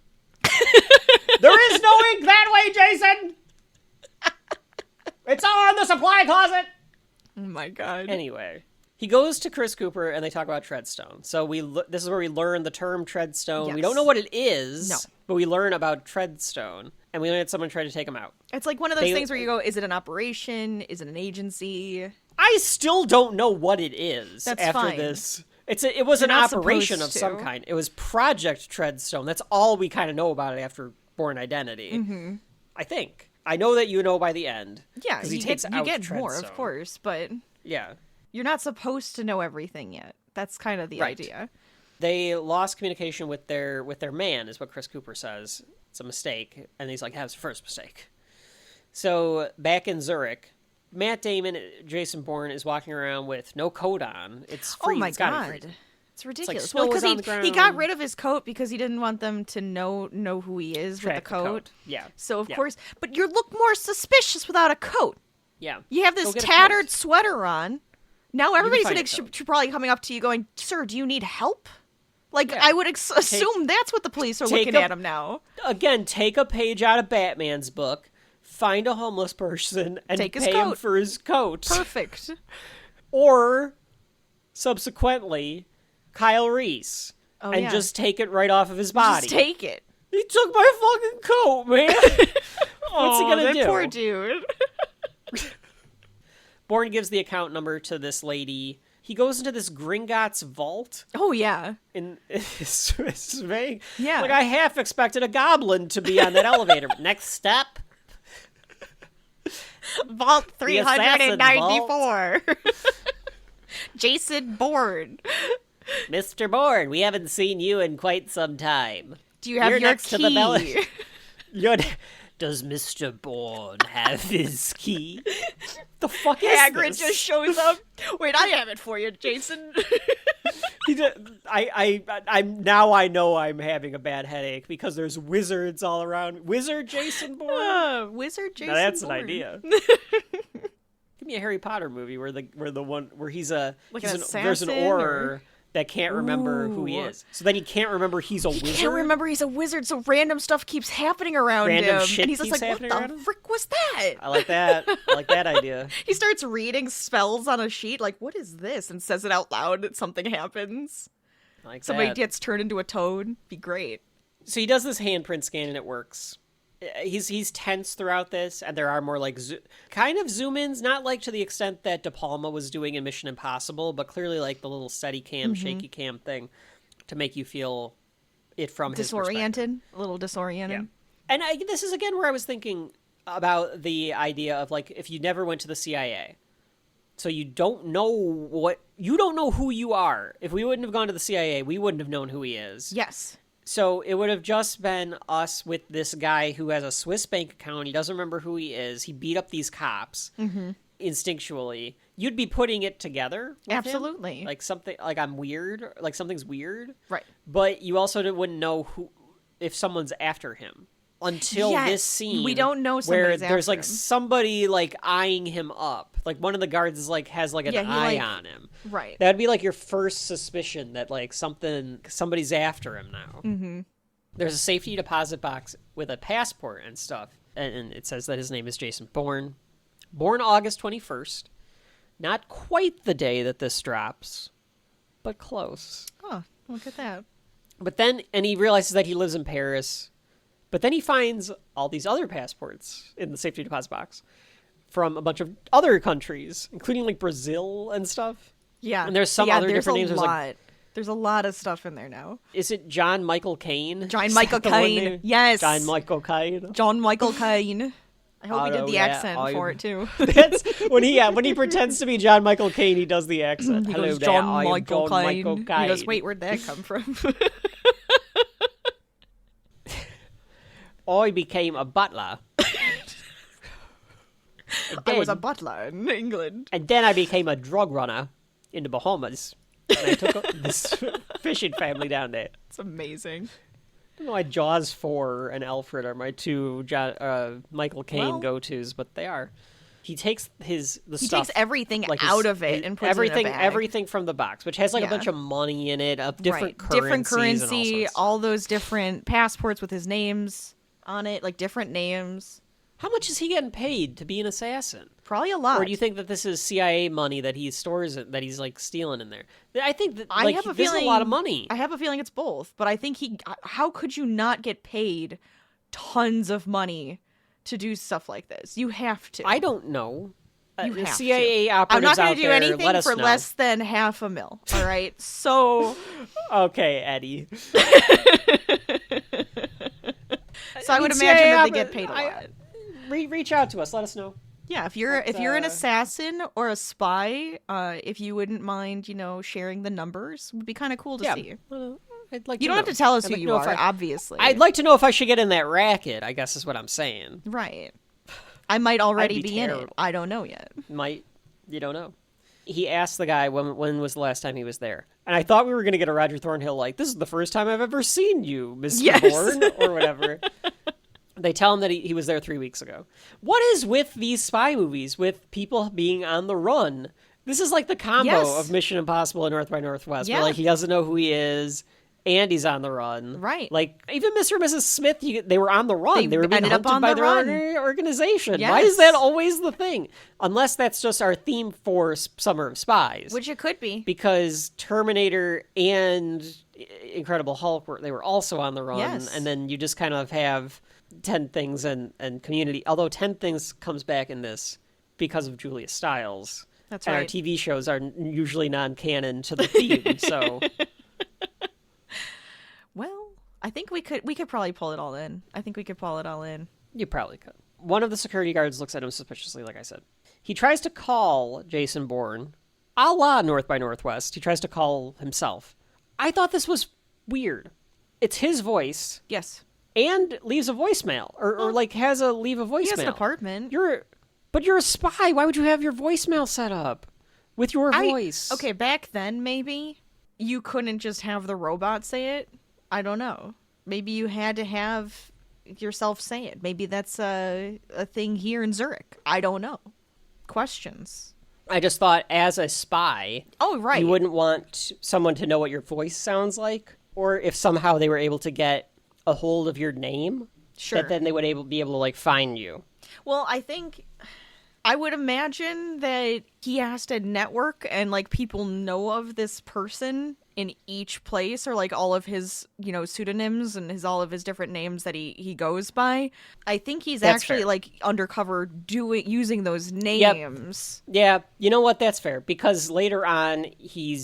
There is no ink that way, Jason! It's all in the supply closet! Oh my god. Anyway, he goes to Chris Cooper and they talk about treadstone. So this is where we learn the term treadstone. Yes. We don't know what it is, No. but we learn about treadstone. And we learn that someone tried to take him out. It's like one of those things where you go, is it an operation? Is it an agency? I still don't know what it is That's after fine. this. It was You're an not operation of supposed some to. kind. It was Project Treadstone. That's all we kind of know about it after Bourne Identity. Mm-hmm. I think. I know that you know by the end. Yeah, 'cause he you takes get out more, of Treadstone. course, but Yeah. you're not supposed to know everything yet. That's kind of the Right. idea. They lost communication with their man, is what Chris Cooper says. It's a mistake. And he's like, that's the first mistake. So back in Zurich, Matt Damon, Jason Bourne, is walking around with no coat on. It's free. Oh my It's gotta be god. freezing. It's ridiculous. snow Well, was because on the he got ground. rid of his coat because he didn't want them to know who he is Track with the coat. Yeah. So of Yeah. course, but you look more suspicious without a coat. Yeah. You have Go this get a tattered coat. sweater on. Now everybody's find gonna a coat. should probably coming up to you going, "Sir, do you need help?" Like Yeah. I would assume that's what the police are take looking a- at him now. Again, take a page out of Batman's book, find a homeless person, and Take his pay him coat. for his coat. Perfect. Or, subsequently, Kyle Reese. Oh, and yeah. just take it right off of his body. Just take it. He took my fucking coat, man. What's he gonna that do? Poor dude. Bourne gives the account number to this lady. He goes into this Gringotts vault. Oh yeah. And it's vague. Yeah. Like, I half expected a goblin to be on that elevator. Next step. Vault The assassin 394. Jason Bourne. Mr. Bourne, we haven't seen you in quite some time. Do you have You're your next key? to the bell. Does Mr. Bourne have his key? The fuck is Hagrid this? just shows up. Wait, I have it for you, Jason. I know I'm having a bad headache because there's wizards all around. Wizard Jason Bourne? Wizard Jason Now that's Bourne. an idea. Give me a Harry Potter movie where he's Like an there's an assassin, Auror that can't remember who he Ooh. is. So then he can't remember he's a wizard. He can't remember he's a wizard, so random stuff keeps happening around Random him. shit And he's just keeps like, what happening around the him? frick was that? I like that. I like that idea. He starts reading spells on a sheet, like, what is this? And says it out loud and something happens. I like Somebody that. gets turned into a toad. Be great. So he does this handprint scan and it works. He's tense throughout this, and there are more like kind of zoom ins, not like to the extent that De Palma was doing in Mission Impossible, but clearly like the little steady cam, shaky cam thing to make you feel it from his perspective. Disoriented. A little disoriented. Yeah. And this is again where I was thinking about the idea of like if you never went to the CIA, so you don't know who you are. If we wouldn't have gone to the CIA, we wouldn't have known who he is. Yes. So it would have just been us with this guy who has a Swiss bank account. He doesn't remember who he is. He beat up these cops instinctually. You'd be putting it together with him. Absolutely. Like something like I'm weird, like something's weird. Right. But you also wouldn't know who if someone's after him until Yes, this scene. we don't know where somebody's there's after like him. somebody like eyeing him up. Like one of the guards is like has like an Yeah, he, eye like- on him. Right. That'd be like your first suspicion that like somebody's after him now. Mm-hmm. There's a safety deposit box with a passport and stuff, and it says that his name is Jason Bourne. Born August 21st. Not quite the day that this drops, but close. Oh, look at that. But then, and he realizes that he lives in Paris, but then he finds all these other passports in the safety deposit box from a bunch of other countries, including like Brazil and stuff. Yeah. And there's some other different names. There's There's a like- lot. There's a lot of stuff in there now. Is it John Michael Caine? John Is Michael that the one Caine. name? Yes. John Michael Caine. John Michael Caine. I hope he did Oh, the yeah, accent for it too. That's when he pretends to be John Michael Caine, he does the accent. He Hello goes, there, John I am Michael John Caine. Michael Caine. He goes, wait, where'd that come from? I became a butler. I was a butler in England. And then I became a drug runner in the Bahamas. And I took this fishing family down there. It's amazing. I don't know why Jaws 4 and Alfred are my two Michael Caine go-tos, but they are. He takes stuff. He takes everything out of it and puts everything, it in a bag. everything from the box, which has like a bunch of money in it, of different currency, all those different passports with his names on it, like different names. How much is he getting paid to be an assassin? Probably a lot. Or do you think that this is CIA money that he stores that he's like stealing in there? I think that this is a lot of money. I have a feeling it's both, but I think how could you not get paid tons of money to do stuff like this? You have to. I don't know. You have CIA to. operatives I'm not going to do anything for less than $500,000. All right, so okay, Eddie. So I would imagine that they get paid a lot. Reach out to us. Let us know. Yeah, if you're an assassin or a spy, if you wouldn't mind, sharing the numbers, would be kind of cool to see. I'd like you don't have to tell us who you are, obviously. I'd like to know if I should get in that racket, I guess is what I'm saying. Right. I might already be in it. I don't know yet. You don't know. He asked the guy when was the last time he was there. And I thought we were going to get a Roger Thornhill this is the first time I've ever seen you, Mr. Bourne, or whatever. They tell him that he was there 3 weeks ago. What is with these spy movies, with people being on the run? This is like the combo of Mission Impossible and North by Northwest, where he doesn't know who he is, and he's on the run. Right. Like, even Mr. and Mrs. Smith, they were on the run. They were being hunted by their own organization. Yes. Why is that always the thing? Unless that's just our theme for Summer of Spies. Which it could be. Because Terminator and Incredible Hulk, they were also on the run. Yes. And then you just kind of have 10 Things and Community. Although 10 Things comes back in this because of Julia Stiles. That's right. And our TV shows are usually non-canon to the theme, so... Well, I think we could probably pull it all in. You probably could. One of the security guards looks at him suspiciously, like I said. He tries to call Jason Bourne, a la North by Northwest. He tries to call himself. I thought this was weird. It's his voice. Yes. And leaves a voicemail, or has a leave a voicemail. He has an apartment. But you're a spy. Why would you have your voicemail set up with your voice? Okay, back then maybe you couldn't just have the robot say it. I don't know. Maybe you had to have yourself say it. Maybe that's a thing here in Zurich. I don't know. Questions. I just thought as a spy, you wouldn't want someone to know what your voice sounds like, or if somehow they were able to get a hold of your name, that then they would be able to find you. Well, I would imagine that he has to network and people know of this person in each place, or all of his pseudonyms and all of his different names that he goes by. I think he's undercover using those names. Yep. Yeah, you know what? That's fair, because later on he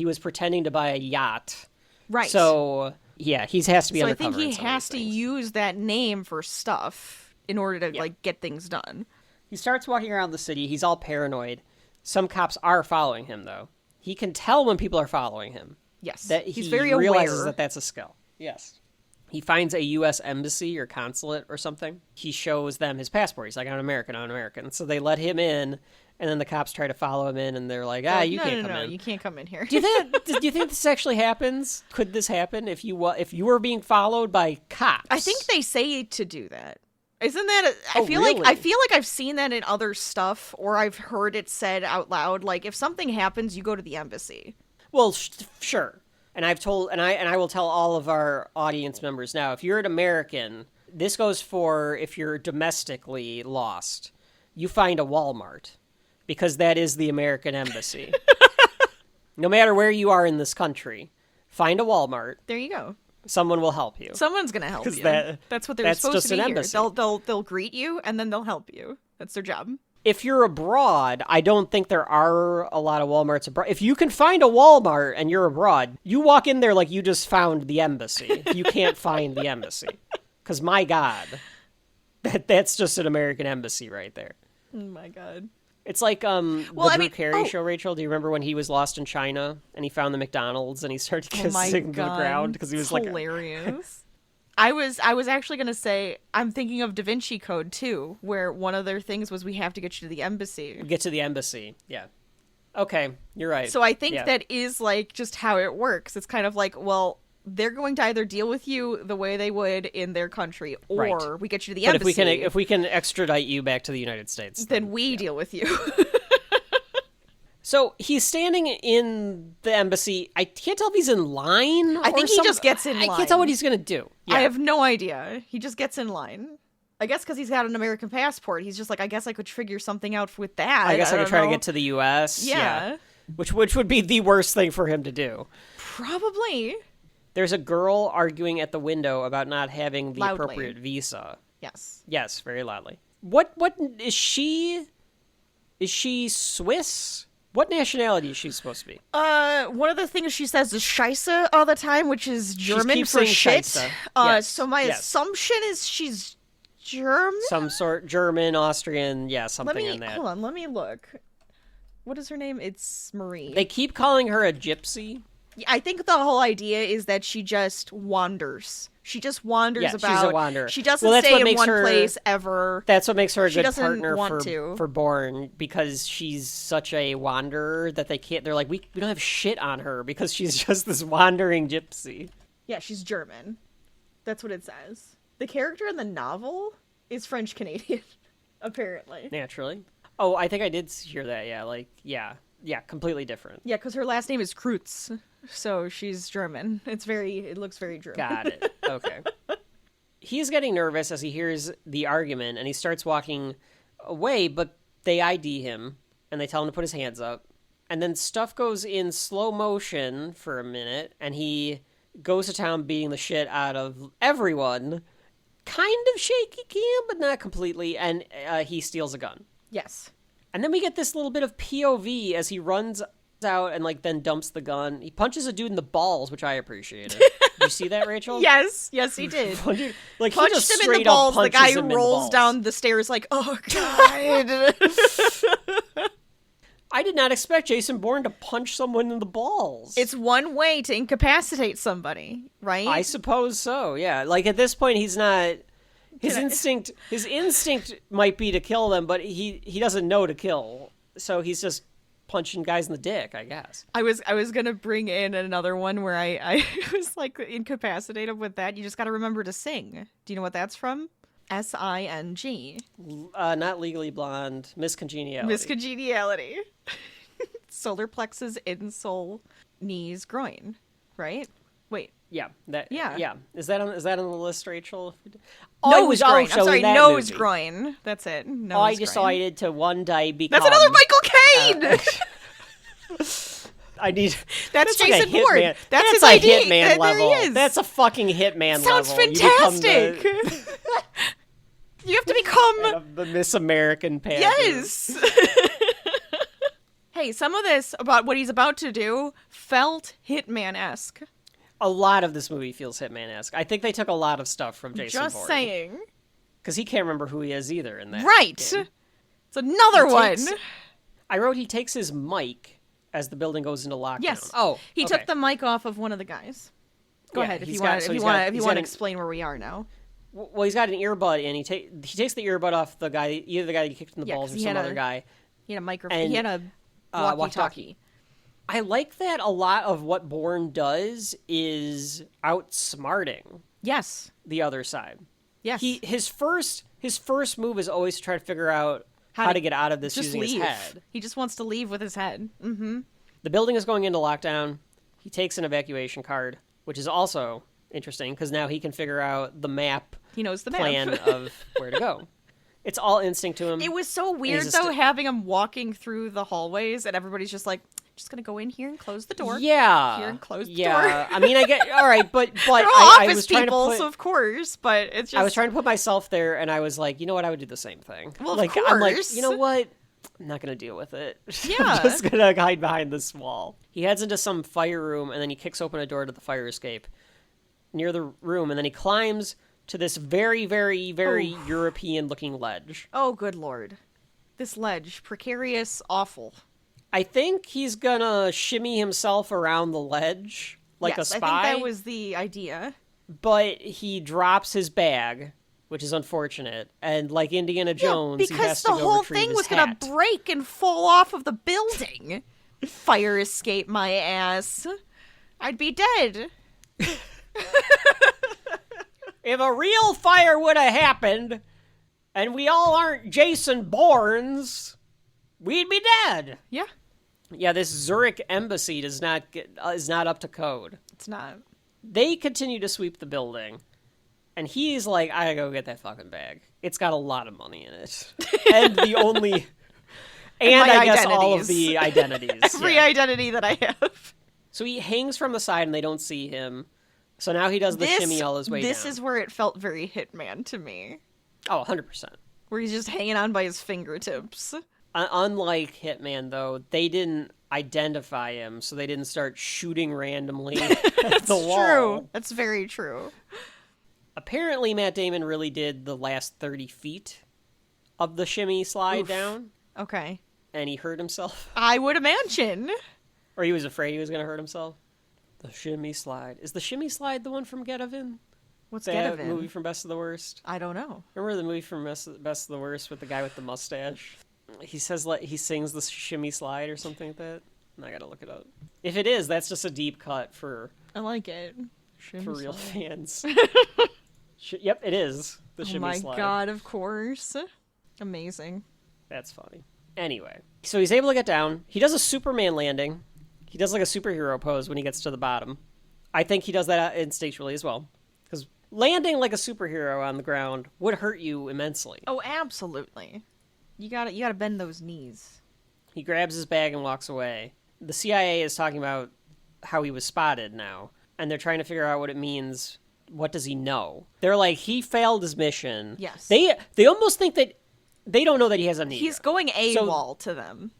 was pretending to buy a yacht. Right. So yeah, he has to be undercover. So I think he has to use that name for stuff in order to get things done. He starts walking around the city. He's all paranoid. Some cops are following him, though. He can tell when people are following him. Yes. That he's very aware. He realizes that that's a skill. Yes. He finds a U.S. embassy or consulate or something. He shows them his passport. He's like, I'm American. So they let him in, and then the cops try to follow him in, and they're like, you can't come in. You can't come in here. Do you think this actually happens? Could this happen if you were being followed by cops? I think they say to do that. Isn't that I feel like I've seen that in other stuff, or I've heard it said out loud. If something happens, you go to the embassy. Well, sure. And I will tell all of our audience members now, if you're an American, this goes for if you're domestically lost, you find a Walmart, because that is the American embassy. No matter where you are in this country, find a Walmart. There you go. Someone will help you. Someone going to help you. That's what they're supposed to be here. They'll greet you, and then they'll help you. That's their job. If you're abroad, I don't think there are a lot of Walmarts abroad. If you can find a Walmart and you're abroad, you walk in there like you just found the embassy. If you can't find the embassy. Because, my God, that's just an American embassy right there. Oh, my God. It's like the Drew Carey show, Rachel. Do you remember when he was lost in China and he found the McDonald's and he started kissing the ground because he was hilarious. I was actually going to say, I'm thinking of Da Vinci Code, too, where one of their things was we have to get you to the embassy. Get to the embassy, yeah. Okay, you're right. So I think that is, just how it works. It's kind of like, well, they're going to either deal with you the way they would in their country, or Right. we get you to the But embassy. if we can extradite you back to the United States, then we deal with you. So he's standing in the embassy. I can't tell if he's in line. I think he just gets in I line. can't tell what he's gonna do. Yeah. I have no idea. He just gets in line. I guess because he's got an American passport. He's just like, I guess I could figure something out with that. I guess I could don't try to know. get to the U.S. Yeah. Which would be the worst thing for him to do. Probably. There's a girl arguing at the window about not having the Loudly. appropriate visa. Yes. Yes, very loudly. What is she? Is she Swiss? What nationality is she supposed to be? One of the things she says is Scheisse all the time, which is German keeps for saying shit. Scheisse. Yes. So my Yes. assumption is she's German? Some sort German, Austrian, something in that. Hold on, let me look. What is her name? It's Marie. They keep calling her a gypsy. I think the whole idea is that she just wanders. She just wanders Yeah, about. she's a wanderer. She doesn't Well, that's stay what in makes one her- place ever. That's what makes her a She good doesn't partner want to. for Bourne, because she's such a wanderer that they can't. They're like, we don't have shit on her because she's just this wandering gypsy. Yeah, she's German. That's what it says. The character in the novel is French Canadian, apparently. Naturally. Oh, I think I did hear that. Yeah, completely different. Yeah, because her last name is Kreutz, so she's German. It looks very German. Got it. Okay. He's getting nervous as he hears the argument, and he starts walking away, but they ID him, and they tell him to put his hands up. And then stuff goes in slow motion for a minute, and he goes to town beating the shit out of everyone. Kind of shaky cam, but not completely, and he steals a gun. Yes. And then we get this little bit of POV as he runs out and then dumps the gun. He punches a dude in the balls, which I appreciated. Did you see that, Rachel? Yes, he did. He Punched just him in the straight up balls. The punches guy him in the rolls balls. down the stairs like, oh, God. I did not expect Jason Bourne to punch someone in the balls. It's one way to incapacitate somebody, right? I suppose so, yeah. At this point, he's not... His instinct might be to kill them, but he doesn't know to kill. So he's just punching guys in the dick, I guess. I was going to bring in another one where I was incapacitated with that. You just got to remember to sing. Do you know what that's from? SING. Not Legally Blonde. Miscongeniality. Miscongeniality. Solar plexus, insole, knees, groin. Right? Wait. Yeah. Yeah. Is that on the list, Rachel? Nose groin. I'm sorry, nose movie. groin. That's it. Nose I groin. decided to one day become... That's another Michael Caine! I need... That's like a Jason Bourne. Hitman. That's his a ID. Hitman There level. he is. That's a fucking Hitman Sounds level. You become fantastic! You have to become... the Miss American pageant. Yes! Hey, some of this about what he's about to do felt Hitman-esque. A lot of this movie feels Hitman-esque. I think they took a lot of stuff from Jason Bourne. Just saying. Because he can't remember who he is either in that Right! game. It's another one! I wrote he takes his mic as the building goes into lockdown. Yes. Oh, He okay. took the mic off of one of the guys. Go Yeah, ahead if he's you got- want so if he's you got- want if he's you want got to an- explain where we are now. Well, he's got an earbud, and he takes the earbud off the guy, either the guy he kicked in the Yeah, balls 'cause or he some had other a- guy. He had a microphone. And, He had a walkie-talkie. walkie-talkie. I like that a lot of what Bourne does is outsmarting Yes. the other side. Yes. His first move is always to try to figure out how to get out of this just using leave. his head. He just wants to leave with his head. Mm-hmm. The building is going into lockdown. He takes an evacuation card, which is also interesting because now he can figure out the map He knows the plan map. of where to go. It's all instinct to him. It was so weird, he's though, having him walking through the hallways, and everybody's just like, just gonna go in here and close the door. Yeah. Here and close the yeah. door. I mean, I get all right, but They're all I office was trying people, to put, so of course, but it's just... I was trying to put myself there, and I was like, you know what? I would do the same thing. Well, of like, I'm like, course. you know what? I'm not gonna deal with it. Yeah. I'm just gonna hide behind this wall. He heads into some fire room, and then he kicks open a door to the fire escape near the room, and then he climbs to this very, very, very European-looking ledge. Oh, good lord. This ledge. Precarious, awful. I think he's gonna shimmy himself around the ledge like Yes, a spy. I think that was the idea. But he drops his bag, which is unfortunate. And like Indiana Jones, he because has to the go whole retrieve thing his was hat. gonna break and fall off of the building. Fire escape my ass. I'd be dead. If a real fire would have happened, and we all aren't Jason Bournes, we'd be dead. Yeah. Yeah, this Zurich embassy is not up to code. It's not. They continue to sweep the building, and he's like, I gotta go get that fucking bag. It's got a lot of money in it. And the only... And I guess all of the identities. Every identity that I have. So he hangs from the side, and they don't see him. So now he does the shimmy all his way down. This is where it felt very Hitman to me. Oh, 100%. Where he's just hanging on by his fingertips. Unlike Hitman, though, they didn't identify him, so they didn't start shooting randomly at the wall. That's true. That's very true. Apparently, Matt Damon really did the last 30 feet of the shimmy slide down. Okay. And he hurt himself. I would imagine. Or he was afraid he was going to hurt himself. The shimmy slide. Is the shimmy slide the one from Get of In? What's That Get of In? movie from Best of the Worst? I don't know. Remember the movie from Best of the Worst with the guy with the mustache? He says he sings the shimmy slide or something like that. I gotta look it up. If it is, that's just a deep cut for I like it. Shimmy for real slide. fans. Yep, it is the shimmy slide. Oh my god, of course. Amazing. That's funny. Anyway, so he's able to get down. He does a Superman landing. He does like a superhero pose when he gets to the bottom. I think he does that instinctually as well. Because landing like a superhero on the ground would hurt you immensely. Oh, absolutely. You gotta bend those knees. He grabs his bag and walks away. The CIA is talking about how he was spotted now, and they're trying to figure out what it means. What does he know? They're like, he failed his mission. Yes. They almost think that they don't know that he has amnesia. He's going AWOL to them.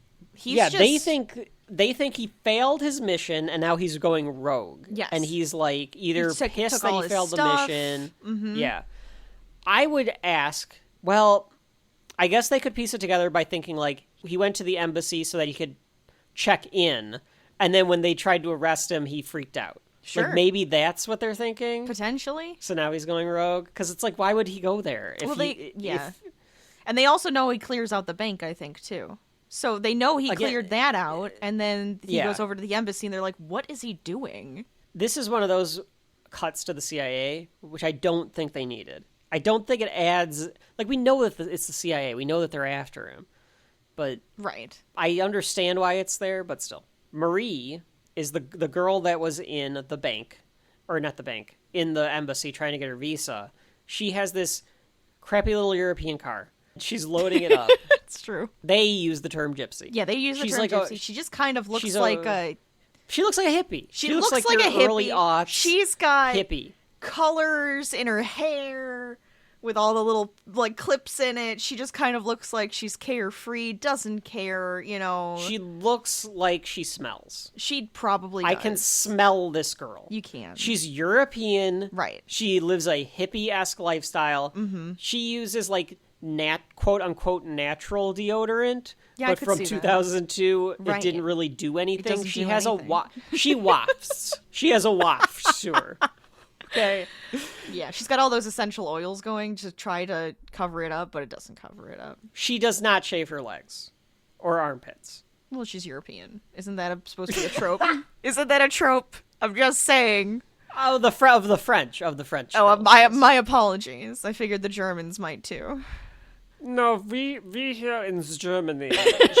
They think he failed his mission, and now he's going rogue. Yes. And he's like either pissed that he failed the mission. Mm-hmm. Yeah. I would ask, well, I guess they could piece it together by thinking like he went to the embassy so that he could check in, and then when they tried to arrest him, he freaked out. Sure. Like maybe that's what they're thinking. Potentially. So now he's going rogue because it's like, why would he go there? And they also know he clears out the bank, I think, too. So they know he cleared that out, and then he goes over to the embassy, and they're like, what is he doing? This is one of those cuts to the CIA, which I don't think they needed. I don't think it adds... Like, we know that it's the CIA. We know that they're after him. But right. I understand why it's there, but still. Marie is the girl that was in the bank, or not the bank, in the embassy trying to get her visa. She has this crappy little European car. She's loading it up. It's true. They use the term gypsy. Yeah, they use the term gypsy. She just kind of looks like a... She looks like a hippie. She looks like a hippie. Early aughts She's got hippie colors in her hair with all the little like clips in it. She just kind of looks like she's carefree, doesn't care, you know. She looks like she smells. She probably does. I can smell this girl. You can. She's European. Right. She lives a hippie-esque lifestyle. Mm-hmm. She uses like quote-unquote natural deodorant. Yeah, but I could from see 2002, that. it didn't really do anything. She has she wafts. She has a waft to her. Okay. Yeah, she's got all those essential oils going to try to cover it up, but it doesn't cover it up. She does not shave her legs or armpits. Well, she's European. Isn't that supposed to be a trope? Isn't that a trope? I'm just saying. Oh, the French. Oh, my apologies. I figured the Germans might too. No, we here in Germany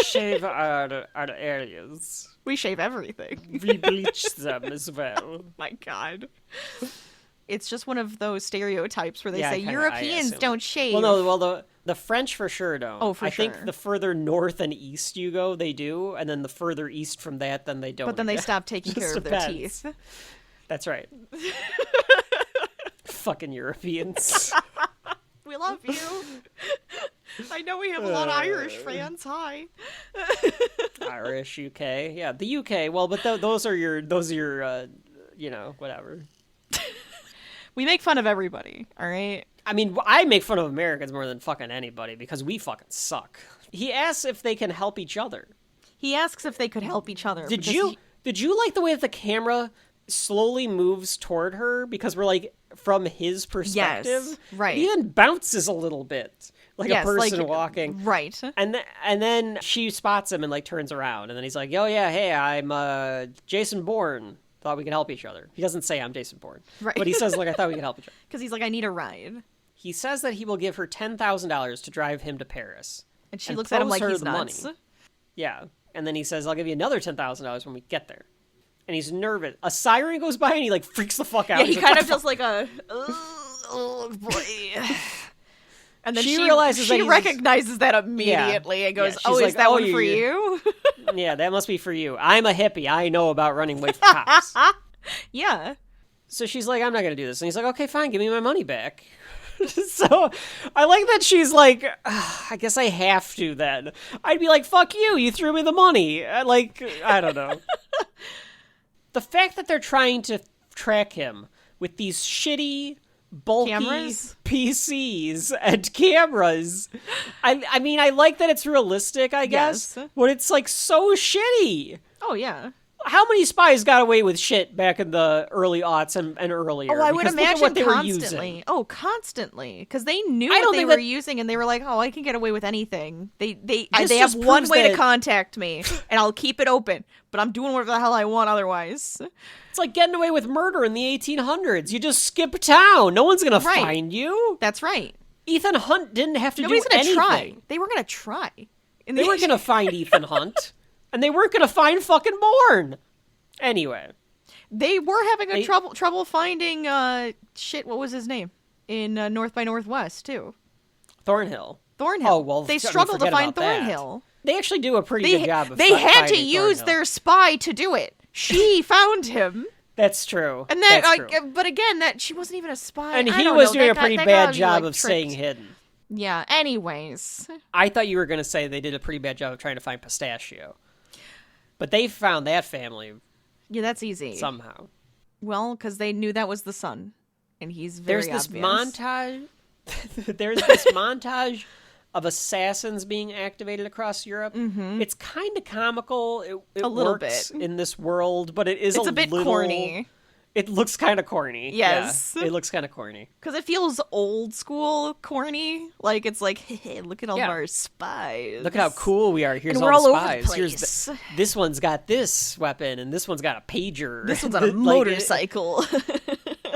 shave our areas. We shave everything. We bleach them as well. My God. It's just one of those stereotypes where they say I Europeans don't shave. The French for sure don't. Oh, for sure. I think the further north and east you go, they do, and then the further east from that, then they don't. But then they stop taking care of their teeth. That's right. Fucking Europeans. We love you. I know we have a lot of Irish fans. Hi. Irish, UK. Yeah, the UK. Well, but those are your whatever. We make fun of everybody, all right? I mean, I make fun of Americans more than fucking anybody because we fucking suck. He asks if they can help each other. He asks if they could help each other. Did you like the way that the camera slowly moves toward her because we're like from his perspective? Yes, right. He even bounces a little bit like a person walking. Right. And then she spots him and like turns around and then he's like, "Oh yeah, hey, I'm Jason Bourne, thought we could help each other. He doesn't say I'm Jason Bourne. Right. But he says, like, I thought we could help each other. Because he's like, I need a ride. He says that he will give her $10,000 to drive him to Paris. And she looks at him like throws her he's the nuts. money. Yeah. And then he says, I'll give you another $10,000 when we get there. And he's nervous. A siren goes by and he, like, freaks the fuck out. Yeah, he He's like, kind "What of the just like a, oh boy. And then She realizes that she he's- recognizes that immediately and goes, Yeah, she's oh, like, is that "Oh, one for you? Yeah, that must be for you. I'm a hippie. I know about running away from cops." Yeah. So she's like, I'm not going to do this. And he's like, okay, fine. Give me my money back. So I like that she's like, I guess I have to then. I'd be like, fuck you. You threw me the money. I don't know. The fact that they're trying to track him with these shitty, bulky Cameras? PCs and cameras. I mean, I like that it's realistic, I guess. Yes. But it's like so shitty. Oh, yeah. How many spies got away with shit back in the early aughts and earlier? Oh, I would Because look at imagine what they were constantly. using. Oh, constantly. Because they knew I don't what they think were that- using, and they were like, "Oh, I can get away with anything." They This have just one proves way to that- contact me, and I'll keep it open. But I'm doing whatever the hell I want otherwise. It's like getting away with murder in the 1800s. You just skip town. No one's gonna Right. find you. That's right. Ethan Hunt didn't have to Nobody's do gonna anything. try. They were gonna try. And They weren't gonna find Ethan Hunt, and they weren't gonna find fucking Bourne. Anyway, They were having They- trouble finding what was his name in North by Northwest too. Thornhill. Thornhill. Oh, well, they I mean, struggled to forget find about that. Thornhill. They actually do a pretty They good job of they had to finding use Thornhill. their spy to do it. She found him, That's true. and that That's true. but again, that she wasn't even a spy. And I he don't was know, doing that a guy- pretty that bad guy, job like, of tricked. staying hidden. Yeah. Anyways, I thought you were going to say they did a pretty bad job of trying to find Pistachio. But they found that family yeah, that's easy. somehow. Well, because they knew that was the son, and he's very There's this obvious. montage. There's this montage of assassins being activated across Europe. Mm-hmm. It's kind of comical. It A little works bit. in this world, but it is It's a bit little, corny. It looks kind of corny. Yes. Yeah, it looks kind of corny. Because it feels old school corny. Like, it's like, hey, look at all Yeah. of our spies. Look at how cool we are. Here's And all we're the all over the spies. Here's place. this one's got this weapon, and this one's got a pager. This one's on a Like, motorcycle.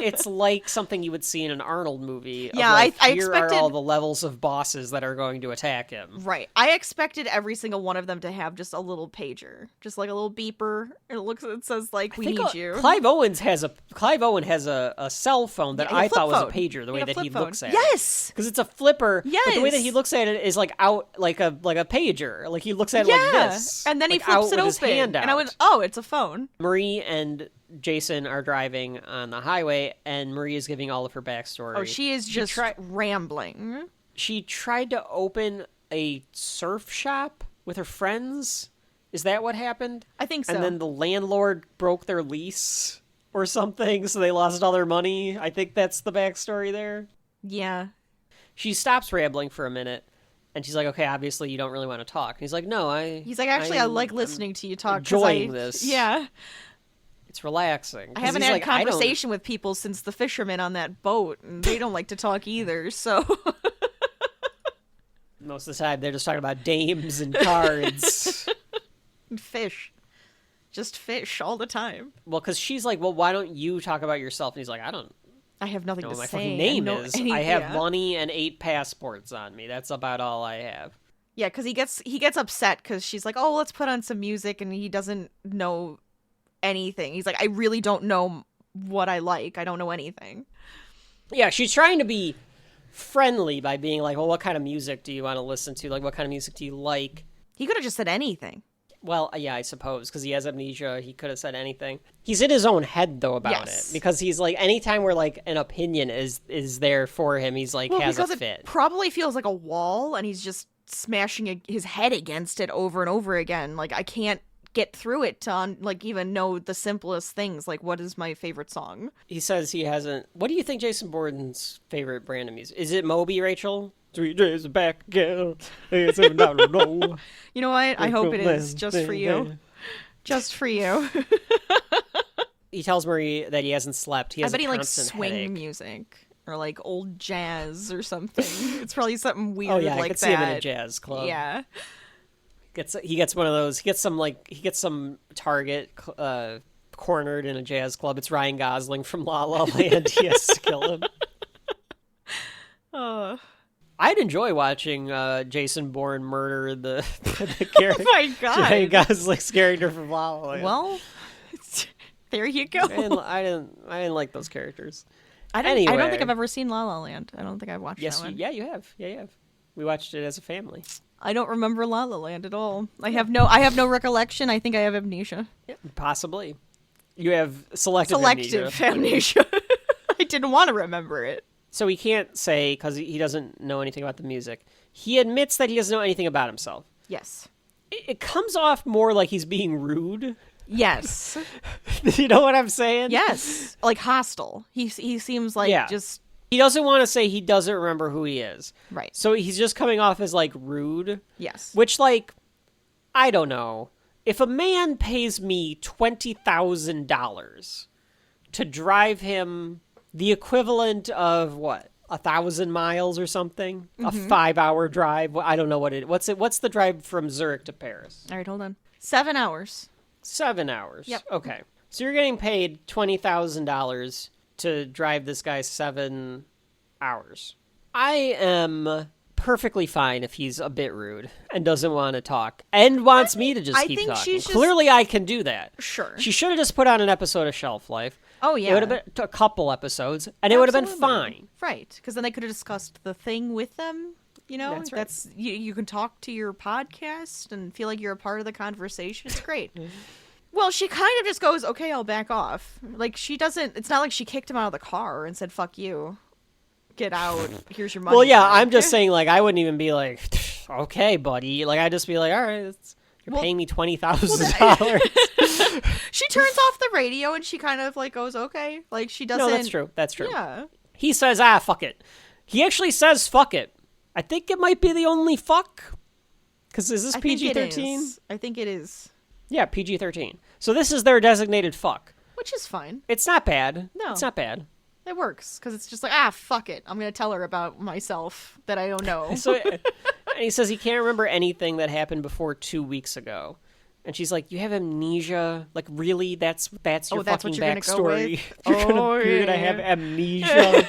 It's like something you would see in an Arnold movie. Of Yeah, like, I here expected- are all the levels of bosses that are going to attack him. Right. I expected every single one of them to have just a little pager. Just like a little beeper. And it says, like, we need you. Clive Owen has a cell phone that Yeah, a I flip thought was a phone. pager. The way Yeah, a that he flip phone. looks at it. Yes! Because it's a flipper. But the way that Yes. he looks at it is like out like a pager. Like he looks at it Yeah. like this. And then he like, flips out it with his open. hand And I out. went, oh, it's a phone. Marie and Jason are driving on the highway, and Marie is giving all of her backstory. Oh, she is just tri- rambling. She tried to open a surf shop with her friends. Is that what happened? I think so. And then the landlord broke their lease or something, so they lost all their money. I think that's the backstory there. Yeah. She stops rambling for a minute, and she's like, okay, obviously you don't really want to talk. And he's like, no, He's like, actually, I like listening to you talk. 'cause enjoying this. Yeah. It's relaxing. I 'Cause haven't he's had like, I don't- conversation with people since the fishermen on that boat, and they don't like to talk either, so... Most of the time, they're just talking about dames and cards. Fish. Just fish all the time. Well, because she's like, well, why don't you talk about yourself? And he's like, I don't I have nothing know to what my say. fucking name know is. any- I have yeah. money and 8 passports on me. That's about all I have. Yeah, because he gets upset because she's like, oh, let's put on some music, and he doesn't know anything. He's like, I really don't know what I like. I don't know anything. Yeah, she's trying to be friendly by being like, well, what kind of music do you want to listen to? Like, what kind of music do you like? He could have just said anything. Well, yeah, I suppose, because he has amnesia. He could have said anything. He's in his own head, though, about Yes. it. Because he's like, anytime where, like, an opinion is there for him, he's like, has a because fit. it probably feels like a wall, and he's just smashing his head against it over and over again. Like, I can't get through it to, like, even know the simplest things. Like, what is my favorite song? He says he hasn't... What do you think Jason Bourne's favorite brand of music? Is it Moby, Rachel? 3 days back again. It's a no. You know what? I hope it is just for you. Just for you. He tells Marie that he hasn't slept. He I has bet a he likes constant swing headache. music or like old jazz or something. It's probably something weird Oh yeah, I like could see him in a that. jazz club. Yeah. He gets one of those. He gets some Target cornered in a jazz club. It's Ryan Gosling from La La Land. He has to kill him. I'd enjoy watching Jason Bourne murder the character. Oh my God. Ryan Gosling's character from La La Land. Well, there you go. I didn't like those characters. I don't think I've ever seen La La Land. I don't think I've watched that one. Yeah, you have. Yeah, you have. We watched it as a family. I don't remember La La Land at all. I have no recollection. I think I have amnesia. Yeah, possibly. You have selective amnesia. I didn't want to remember it. So he can't say, because he doesn't know anything about the music. He admits that he doesn't know anything about himself. Yes. It comes off more like he's being rude. Yes. You know what I'm saying? Yes. Like hostile. He seems like just... He doesn't want to say he doesn't remember who he is. Right. So he's just coming off as, like, rude. Yes. Which, like, I don't know. If a man pays me $20,000 to drive him the equivalent of, what, 1,000 miles or something? Mm-hmm. A 5-hour drive? I don't know what it... What's the drive from Zurich to Paris? All right, hold on. 7 hours. 7 hours? Yep. Okay. So you're getting paid $20,000 to drive this guy 7 hours. I am perfectly fine if he's a bit rude and doesn't want to talk and wants me to just keep talking. Clearly I can do that. Sure. She should have just put on an episode of Shelf Life. Oh, yeah. It would have been a couple episodes, and it would have been fine. Right, because then they could have discussed the thing with them. You know, That's right. You can talk to your podcast and feel like you're a part of the conversation. It's great. Well, she kind of just goes, okay, I'll back off. Like, she doesn't... It's not like she kicked him out of the car and said, fuck you. Get out. Here's your money. Well, yeah, I'm just saying, like, I wouldn't even be like, okay, buddy. Like, I'd just be like, all right, you're paying me $20,000. She turns off the radio and she kind of, like, goes, okay. Like, she doesn't... No, that's true. That's true. Yeah. He says, fuck it. He actually says, fuck it. I think it might be the only fuck. Because is this PG-13? I think it is. Yeah, PG-13. So this is their designated fuck. Which is fine. It's not bad. No. It's not bad. It works, because it's just like, fuck it. I'm going to tell her about myself that I don't know. And he says he can't remember anything that happened before 2 weeks ago. And she's like, you have amnesia? Like, really? That's your fucking backstory? You're gonna have amnesia?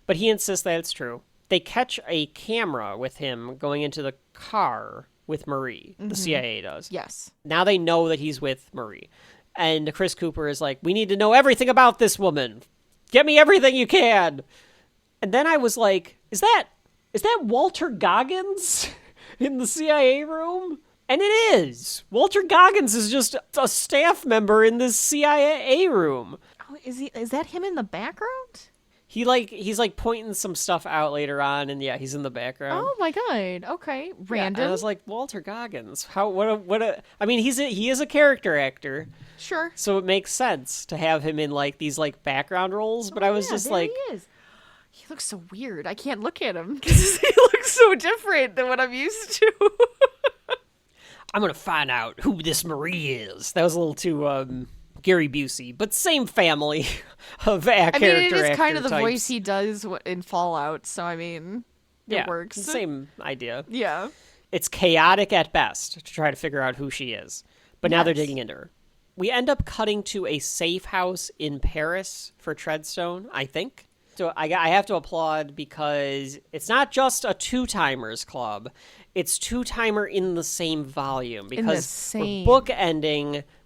But he insists that it's true. They catch a camera with him going into the car with Marie. The CIA does. Yes. Now they know that he's with Marie. And Chris Cooper is like, we need to know everything about this woman. Get me everything you can. And then I was like, is that Walter Goggins in the CIA room? And it is. Walter Goggins is just a staff member in this CIA room. Oh, is that him in the background? He's like pointing some stuff out later on, and yeah, he's in the background. Oh my god! Okay, random. Yeah, and I was like, Walter Goggins. I mean, he is a character actor. Sure. So it makes sense to have him in like these like background roles. But I was just like, he is. He looks so weird. I can't look at him because he looks so different than what I'm used to. I'm gonna find out who this Marie is. That was a little too Gary Busey, but same family of character actor. I mean, it is kind of the types. voice he does in Fallout, so I mean, it works. Same idea. Yeah. It's chaotic at best to try to figure out who she is, but now they're digging into her. We end up cutting to a safe house in Paris for Treadstone, I think. So I have to applaud because it's not just a two-timers club. It's two-timer in the same volume because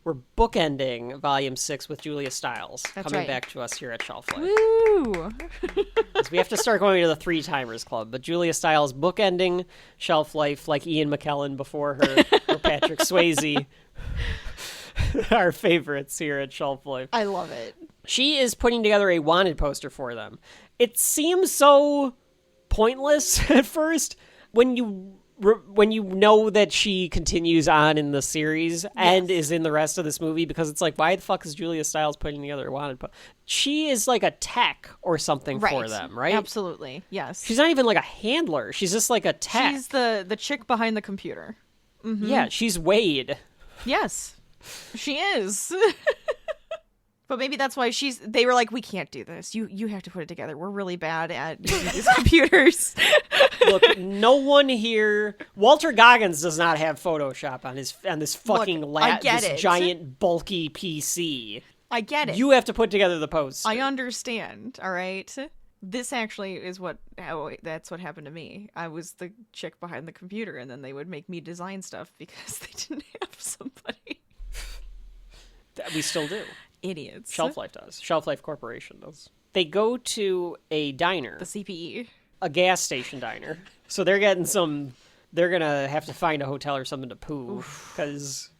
we're bookending Volume 6 with Julia Stiles coming back to us here at Shelf Life. Woo! So we have to start going to the three-timers club, but Julia Stiles bookending Shelf Life like Ian McKellen before her or Patrick Swayze. Our favorites here at Shelf Life. I love it. She is putting together a wanted poster for them. It seems so pointless at first when you know that she continues on in the series and is in the rest of this movie, because it's like, why the fuck is Julia Stiles putting together a wanted poster? She is like a tech or something for them, right? Absolutely, yes. She's not even like a handler. She's just like a tech. She's the chick behind the computer. Mm-hmm. Yeah, she's Wade. Yes, she is. But maybe that's why they were like, we can't do this. You have to put it together. We're really bad at using these computers. Look, no one here. Walter Goggins does not have Photoshop on this fucking giant bulky PC. I get it. You have to put together the post. I understand. All right. This actually is that's what happened to me. I was the chick behind the computer, and then they would make me design stuff because they didn't have somebody. We still do. Idiots. Shelf Life does. Shelf Life Corporation does. They go to a diner. The CPE. A gas station diner. So they're getting they're going to have to find a hotel or something to poo. Because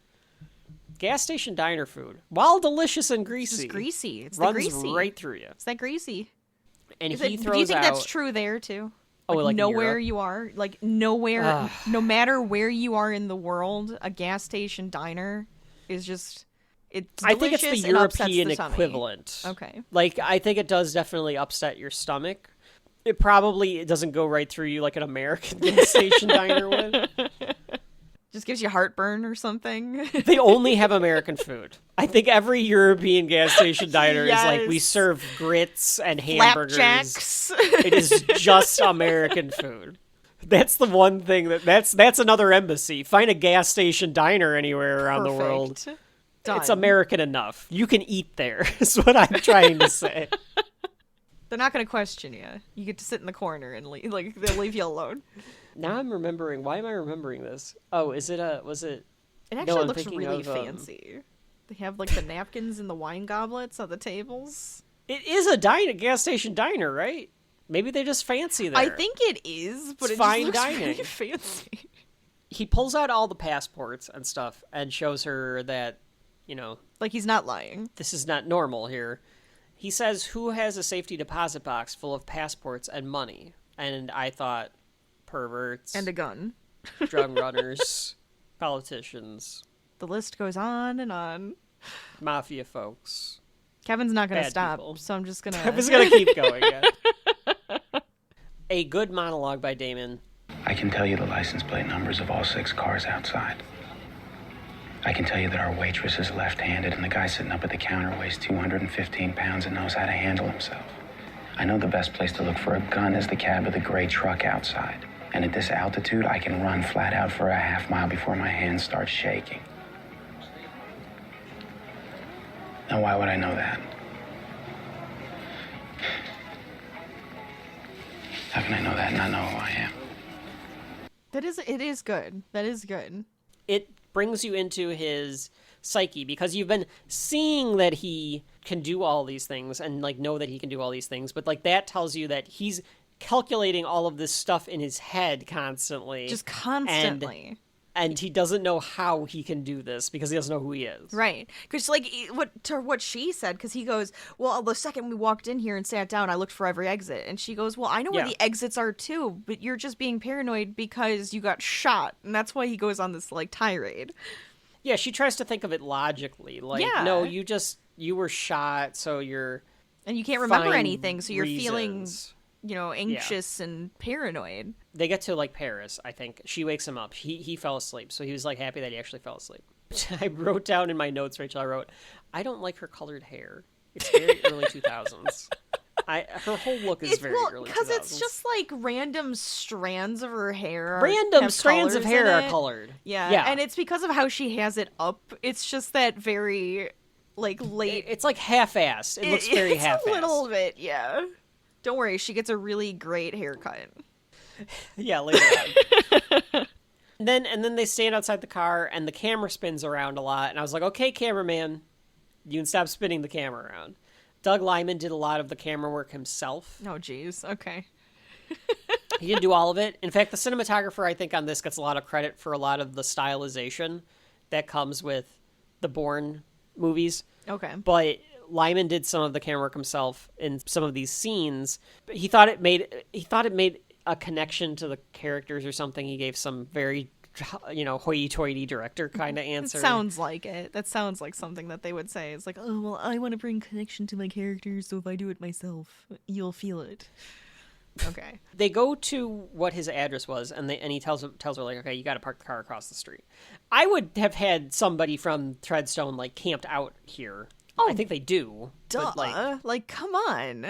gas station diner food, while delicious and greasy. It's greasy. It's runs the greasy. Right through you. It's that greasy. And do you think that's true there, too? Like nowhere you are, nowhere, no matter where you are in the world, a gas station diner is just... I think it's the European equivalent. Okay. I think it does definitely upset your stomach. It doesn't go right through you like an American gas station diner would. Just gives you heartburn or something. They only have American food. I think every European gas station diner is we serve grits and hamburgers. Flapjacks. It is just American food. That's the one thing that's another embassy. Find a gas station diner anywhere around the world. Done. It's American enough. You can eat there, is what I'm trying to say. They're not going to question you. You get to sit in the corner and they'll leave you alone. Now I'm remembering. Why am I remembering this? Oh, was it? It actually looks really fancy. They have the napkins and the wine goblets on the tables. It is a gas station diner, right? Maybe they just fancy there. I think it is, but it's it fine just looks dining. really fancy. He pulls out all the passports and stuff and shows her that, he's not lying. This is not normal here. He says, who has a safety deposit box full of passports and money? And I thought, perverts. And a gun. Drug runners. Politicians. The list goes on and on. Mafia folks. Kevin's not going to Bad stop, people. so I'm just going to... Kevin's going to keep going, yeah. A good monologue by Damon. I can tell you the license plate numbers of all 6 cars outside. I can tell you that our waitress is left-handed and the guy sitting up at the counter weighs 215 pounds and knows how to handle himself. I know the best place to look for a gun is the cab of the gray truck outside. And at this altitude, I can run flat out for a half mile before my hands start shaking. Now, why would I know that? How can I know that and not know who I am? It is good. That is good. It brings you into his psyche because you've been seeing that he can do all these things and know that he can do all these things, but that tells you that he's calculating all of this stuff in his head constantly. Just constantly. And he doesn't know how he can do this because he doesn't know who he is. Right. Because, what she said, because he goes, well, the second we walked in here and sat down, I looked for every exit. And she goes, well, I know where the exits are too, but you're just being paranoid because you got shot. And that's why he goes on this, tirade. Yeah, she tries to think of it logically. No, you were shot, so you're... And you can't remember anything, so you're reasons. feeling... anxious and paranoid. They get to Paris, I think. She wakes him up. He fell asleep, so he was happy that he actually fell asleep. I wrote down in my notes, Rachel, I don't like her colored hair. It's very early 2000s. Her whole look is very early 2000s. Because it's just random strands of her hair. Random strands of hair are colored. Yeah, and it's because of how she has it up. It's just that very late. It's half-assed. It looks very half-assed. It's a little bit, yeah. Don't worry, she gets a really great haircut. Yeah, later on. and then they stand outside the car, and the camera spins around a lot. And I was like, okay, cameraman, you can stop spinning the camera around. Doug Liman did a lot of the camera work himself. Oh, geez. Okay. He didn't do all of it. In fact, the cinematographer, I think, on this gets a lot of credit for a lot of the stylization that comes with the Bourne movies. Okay. But Lyman did some of the camera work himself in some of these scenes. But he thought it made a connection to the characters or something. He gave some very, hoity-toity director kind of answer. It sounds like it. That sounds like something that they would say. It's oh, well, I want to bring connection to my characters, so if I do it myself, you'll feel it. Okay. They go to what his address was, and he tells her okay, you got to park the car across the street. I would have had somebody from Treadstone camped out here. I think they do. Duh. But, like, come on.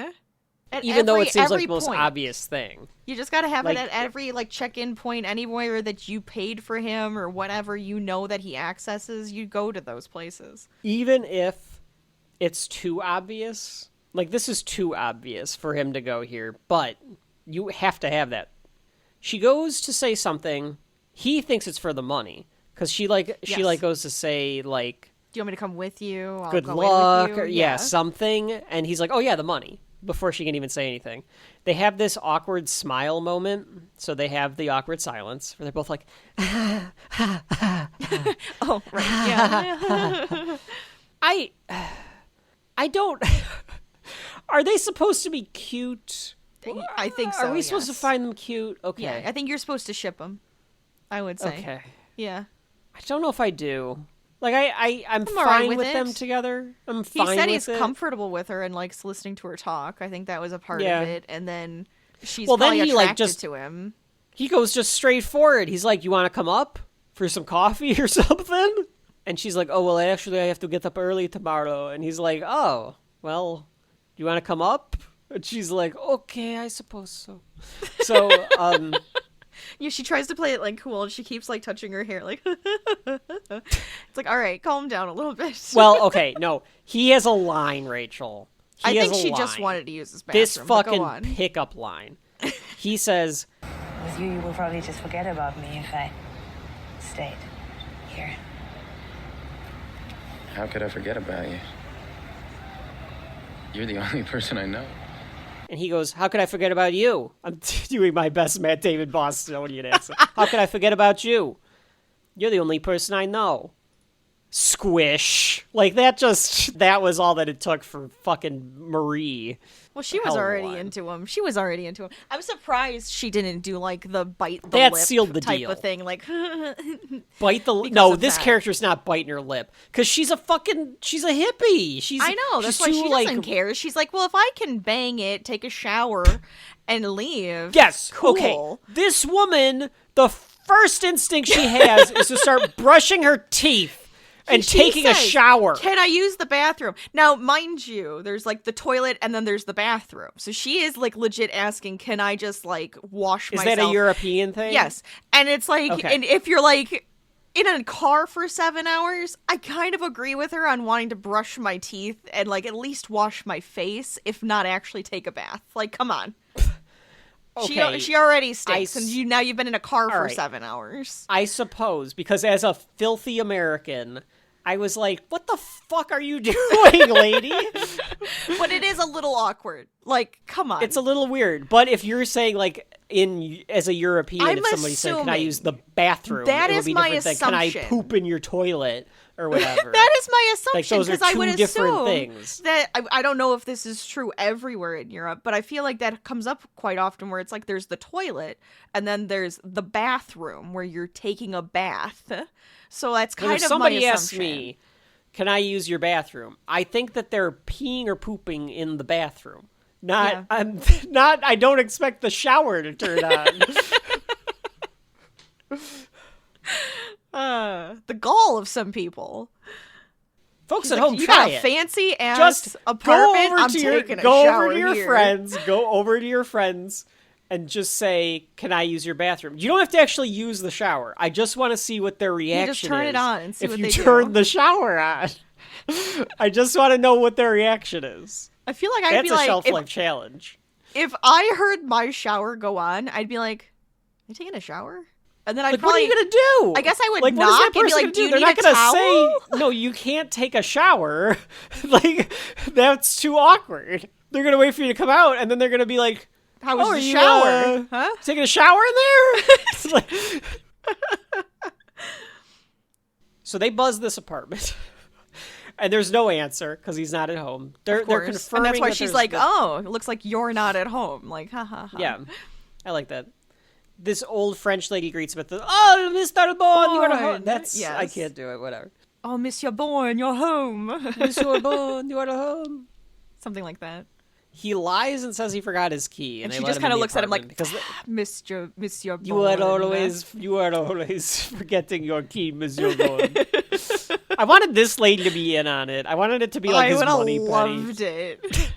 Even though it seems like the most point. obvious thing. You just gotta have Like, it at every, like, check-in point anywhere that you paid for him or whatever you know that he accesses, you go to those places. Even if it's too obvious, like, this is too obvious for him to go here, but you have to have that. She goes to say something. He thinks it's for the money. Because she goes to say, like... Do you want me to come with you? I'll good go luck, in with you. or something. And he's like, oh, yeah, the money. Before she can even say anything. They have this awkward smile moment. So they have the awkward silence where they're both like, Oh, right, yeah. I don't... Are they supposed to be cute? I think so, Are we supposed to yes. find them cute? Okay. Yeah, I think you're supposed to ship them, I would say. Okay. Yeah. I don't know if I do. Like, I'm all right fine with with it. them together. I'm He fine said with he's it. comfortable with her and likes listening to her talk. I think that was a part Yeah. of it. And then she's Well, then probably he, like, attracted just- to him. He goes just straight forward. He's like, you want to come up for some coffee or something? And she's like, oh, well, actually, I have to get up early tomorrow. And he's like, oh, well, do you want to come up? And she's like, okay, I suppose so. So, Yeah, she tries to play it, like, cool, and she keeps, like, touching her hair, like... It's like, all right, calm down a little bit. well, okay, no. He has a line, Rachel. I He has think a she just line. wanted to use this bathroom. This but go fucking on. pickup line. He says, With you will probably just forget about me if I stayed here. How could I forget about you? You're the only person I know. and he goes, how could I forget about you? I'm doing my best Matt David Bostonian accent. How could I forget about you? You're the only person I know. Squish. Like, that was all that it took for fucking Marie. Well, she was Hell of a already line. into him. She was already into him. I'm surprised she didn't do, like, the bite the That lip sealed the type deal. of thing. Like, Bite the lip. Because No, of this that. character's not biting her lip. Because she's a hippie. I know. That's why she doesn't care. She's like, well, if I can bang it, take a shower, and leave. Yes. Cool. Okay. This woman, the first instinct she has is to start brushing her teeth and She taking a says, shower. Can I use the bathroom? Now, mind you, there's like the toilet and then there's the bathroom. So she is like legit asking, can I just like wash Is myself? that a European thing? Yes. And it's like, Okay. and if you're like in a car for 7 hours, I kind of agree with her on wanting to brush my teeth and like at least wash my face, if not actually take a bath. Like, come on. Okay. She already stinks, I s- and now you've been in a car for right. 7 hours. I suppose, because as a filthy American, I was like, what the fuck are you doing, lady? But it is a little awkward. Like, come on. It's a little weird. But if you're saying, like, as a European, I'm if somebody said, can I assuming use the bathroom? that it would is be my different than, can I assumption. poop in your toilet? Or whatever. That is my assumption, those are because I two would different assume things. that I don't know if this is true everywhere in Europe, but I feel like that comes up quite often where it's like there's the toilet and then there's the bathroom where you're taking a bath. So that's Well, kind if of somebody my asks assumption. me, can I use your bathroom? I think that they're peeing or pooping in the bathroom. Yeah. I don't expect the shower to turn on. The gall of some people. Folks She's at like, home, you try got a it. fancy ass Just apartment. go over I'm to your taking a shower over to your here. friends. Go over to your friends and just say, "Can I use your bathroom?" You don't have to actually use the shower. I just want to see what their reaction is. just turn it on and see if what you they do. turn the shower on. I just want to know what their reaction is. I feel like I'd That's be a like, shelf life challenge. if I heard my shower go on, I'd be like, "Are you taking a shower?" And then I'd Like, probably, what are you gonna do? I guess I would like, what is knock that and be person like, gonna "Do you They're need not a gonna towel?" say, "No, you can't take a shower." Like, that's too awkward. They're gonna wait for you to come out, and then they're gonna be like, How was "Oh, the are you, shower? Huh? taking a shower in there?" It's like- So they buzz this apartment, and there's no answer because he's not at home. They're Of course. confirming, And that's why that she's there's like, the- "Oh, it looks like you're not at home." Like, ha ha ha. Yeah, I like that. This old French lady greets him with the, "Oh, Mr. Bourne, you are home." Bourne, That's yes. I can't do it. Whatever. Oh, Monsieur Bourne, you're home. Monsieur Bourne, you are home. Something like that. He lies and says he forgot his key, And they she let just him kind in of the looks at him like, apartment because Monsieur Bourne. you are always forgetting your key, Monsieur Bourne. I wanted this lady to be in on it. I wanted it to be like I his would have money loved penny. it.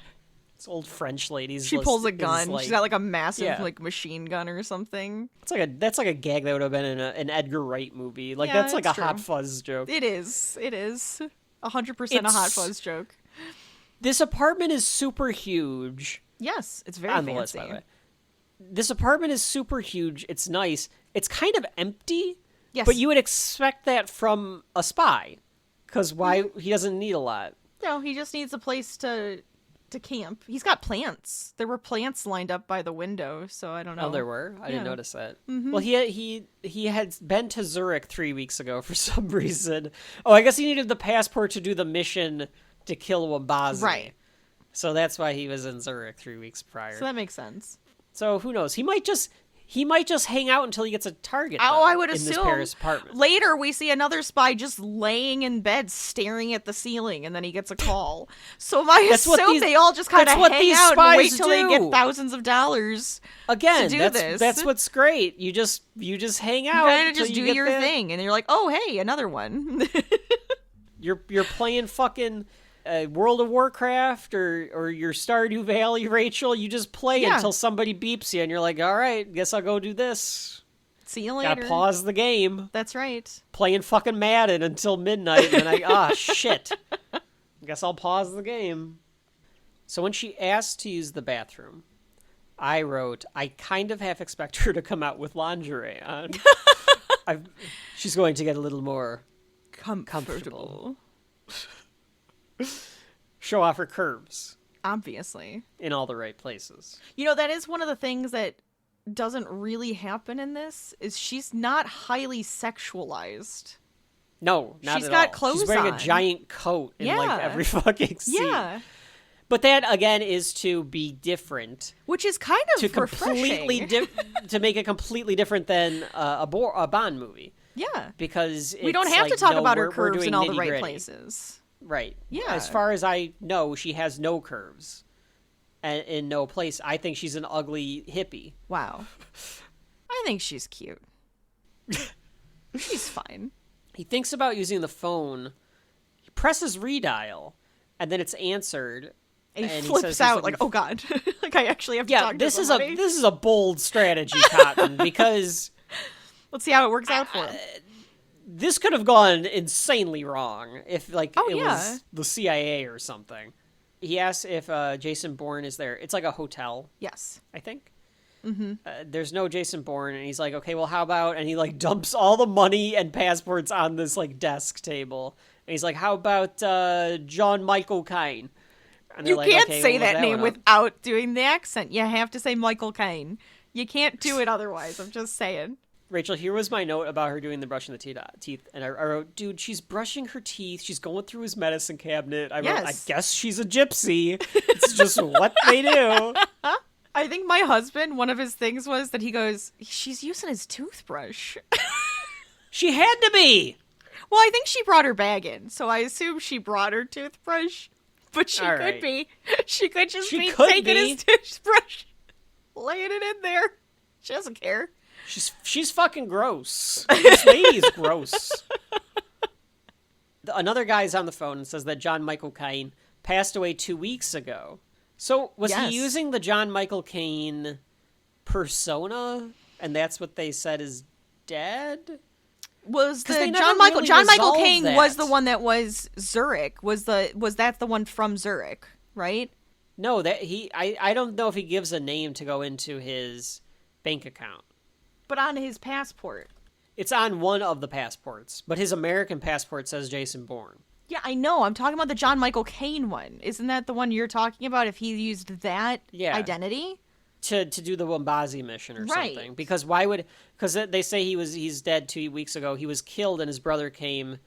This old French lady's She list pulls a is gun. like- She's got like a massive Yeah. like machine gun or something. that's like a gag that would have been in an Edgar Wright movie. Like Yeah, that's like a it's Hot true. Fuzz joke. It is. 100% a Hot It's- Fuzz joke. This apartment is super huge. Yes, it's very On the fancy. list, by the way. This apartment is super huge. It's nice. It's kind of empty. Yes. But you would expect that from a spy. Because why? Mm-hmm. He doesn't need a lot. No, he just needs a place to camp. He's got plants. There were plants lined up by the window, so I don't know. Oh, there were? I didn't Yeah. notice that. Well, he had been to Zurich 3 weeks ago for some reason. Oh, I guess he needed the passport to do the mission to kill Wambazi. Right. So that's why he was in Zurich 3 weeks prior. So that makes sense. So who knows? He might just hang out until he gets a target. Oh, though, I would in this assume. Paris apartment. Later, we see another spy just laying in bed, staring at the ceiling, and then he gets a call. So I That's what assume these- they all just kind of that's what hang these out and wait spies till they do. get thousands of dollars. Again, to do that's this. that's what's great. You just hang out. You kind of until just you do get your that- thing, and you're like, oh, hey, another one. You're playing fucking World of Warcraft or your Stardew Valley, Rachel. You just play Yeah. until somebody beeps you, and you're like, all right, guess I'll go do this. See you later. Gotta pause the game. That's right. Playing fucking Madden until midnight, and then shit. Guess I'll pause the game. So when she asked to use the bathroom, I wrote, I kind of half expect her to come out with lingerie on. She's going to get a little more comfortable. Show off her curves Obviously. in all the right places. You know, that is one of the things that doesn't really happen in this, is she's not highly sexualized. No, not She's at got all. clothes She's wearing on. a giant coat in like Yeah. every fucking scene. Yeah. But that again is to be different, Which is kind of to refreshing. to make it completely different than a Bond movie, Yeah. because We don't it's have to like, talk no, about her we're curves doing in all the right nitty-gritty. places. Right. Yeah. As far as I know, she has no curves, and in no place. I think she's an ugly hippie. Wow. I think she's cute. She's fine. He thinks about using the phone. He presses redial, and then it's answered. And he And he flips says he's out looking like, oh god. Like I actually have to Yeah, talk to this somebody. is a bold strategy, Cotton, because Let's see how it works out for him. this could have gone insanely wrong if it yeah. was the CIA or something. He asks if Jason Bourne is there. It's like a hotel, Yes. I think. There's no Jason Bourne, and he's like, okay, well, how about, and he like dumps all the money and passports on this like desk table, and he's like, how about John Michael Caine? And they're You like, can't okay, say we'll look that name one up. without doing the accent. You have to say Michael Caine. You can't do it otherwise. I'm just saying. Rachel, here was my note about her doing the brushing the teeth, and I wrote, dude, she's brushing her teeth, she's going through his medicine cabinet. I wrote, I Yes. guess she's a gypsy. It's just what they do. I think my husband, one of his things was that he goes, she's using his toothbrush. She had to be. Well, I think she brought her bag in, so I assume she brought her toothbrush. But she All could right. be. She could just She be could taking be. his toothbrush, laying it in there. She doesn't care. She's fucking gross. This lady's gross. Another guy's on the phone and says that John Michael Caine passed away 2 weeks ago. So was Yes. he using the John Michael Caine persona, and that's what they said is dead? Was 'Cause the they never John Michael really John Michael resolved Caine that. was the one that was Zurich? Was that the one from Zurich? Right? No, that I don't know if he gives a name to go into his bank account. But on his passport. It's on one of the passports, but his American passport says Jason Bourne. Yeah, I know. I'm talking about the John Michael Caine one. Isn't that the one you're talking about? If he used that identity? To do the Wambazi mission or Right. something. Because they say he's dead 2 weeks ago. He was killed and his brother came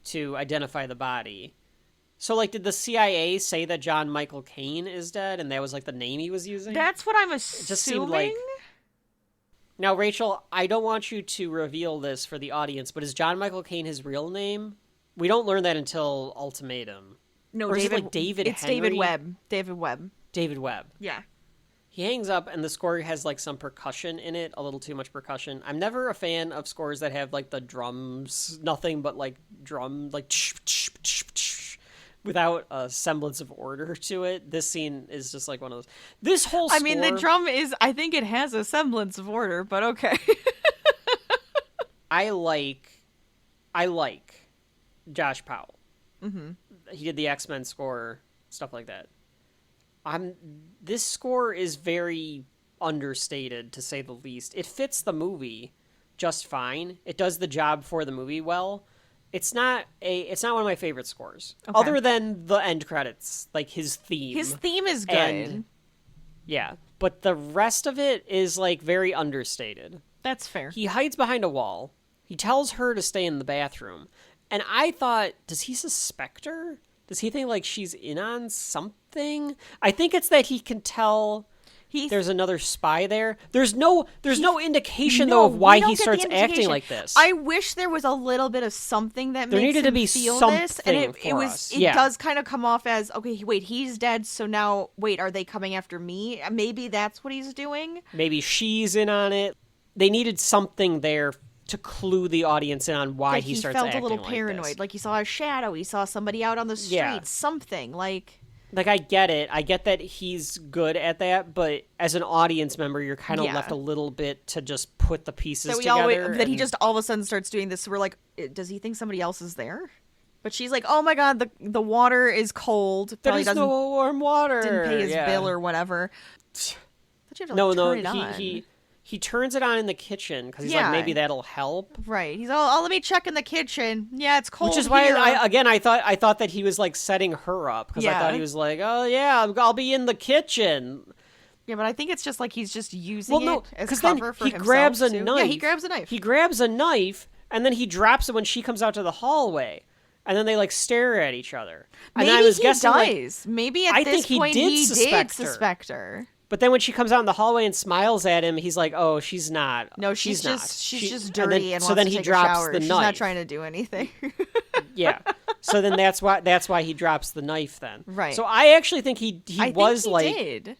to identify the body. So like, did the CIA say that John Michael Caine is dead and that was like the name he was using? That's what I'm assuming. It just seemed like. Now, Rachel, I don't want you to reveal this for the audience, but is John Michael Caine his real name? We don't learn that until Ultimatum. No, Or is it David. like David It's Henry? David Webb. David Webb. David Webb. Yeah. He hangs up, and the score has, like, some percussion in it, a little too much percussion. I'm never a fan of scores that have, like, the drums, nothing but, like, drum, like, without a semblance of order to it. This scene is just, like, one of those. This whole score... I mean, the drum is, I think it has a semblance of order, but okay. I like Josh Powell. Mm-hmm. He did the X-Men score, stuff like that. This score is very understated, to say the least. It fits the movie just fine. It does the job for the movie well. It's not one of my favorite scores, other than the end credits, like his theme. His theme is good. Yeah, but the rest of it is, like, very understated. That's fair. He hides behind a wall. He tells her to stay in the bathroom. And I thought, does he suspect her? Does he think, like, she's in on something? I think it's that he can tell there's another spy there. There's no indication, though, of why he starts acting like this. I wish there was a little bit of something that there makes needed him to be feel something this. And it yeah. does kind of come off as, okay, wait, he's dead, so now, wait, are they coming after me? Maybe that's what he's doing? Maybe she's in on it. They needed something there to clue the audience in on why he starts acting like this. He felt a little paranoid, like he saw a shadow, he saw somebody out on the street, something, like... Like, I get it. I get that he's good at that, but as an audience member, you're kind of left a little bit to just put the pieces together. That he just all of a sudden starts doing this, so we're like, does he think somebody else is there? But she's like, oh my god, the water is cold. There's no warm water. Didn't pay his bill or whatever. But you have to, no, turn it on. He turns it on in the kitchen because he's like, maybe that'll help. Right. He's oh, let me check in the kitchen. Yeah, it's cold. Which is why I thought that he was, like, setting her up, because I thought he was like, oh yeah, I'll be in the kitchen. Yeah, but I think it's just like he's just using it as cover for himself. Grabs a too. knife. Yeah, he grabs a knife. He grabs a knife, and then he drops it when she comes out to the hallway. And then they, like, stare at each other. And Maybe I was he guessing, does. Maybe at this point he did suspect her. But then when she comes out in the hallway and smiles at him, he's like, "Oh, she's not. No, she's just dirty and wants to take a shower. The she's knife. not trying to do anything." Yeah. So then that's why he drops the knife then. Right. So I actually think he was did.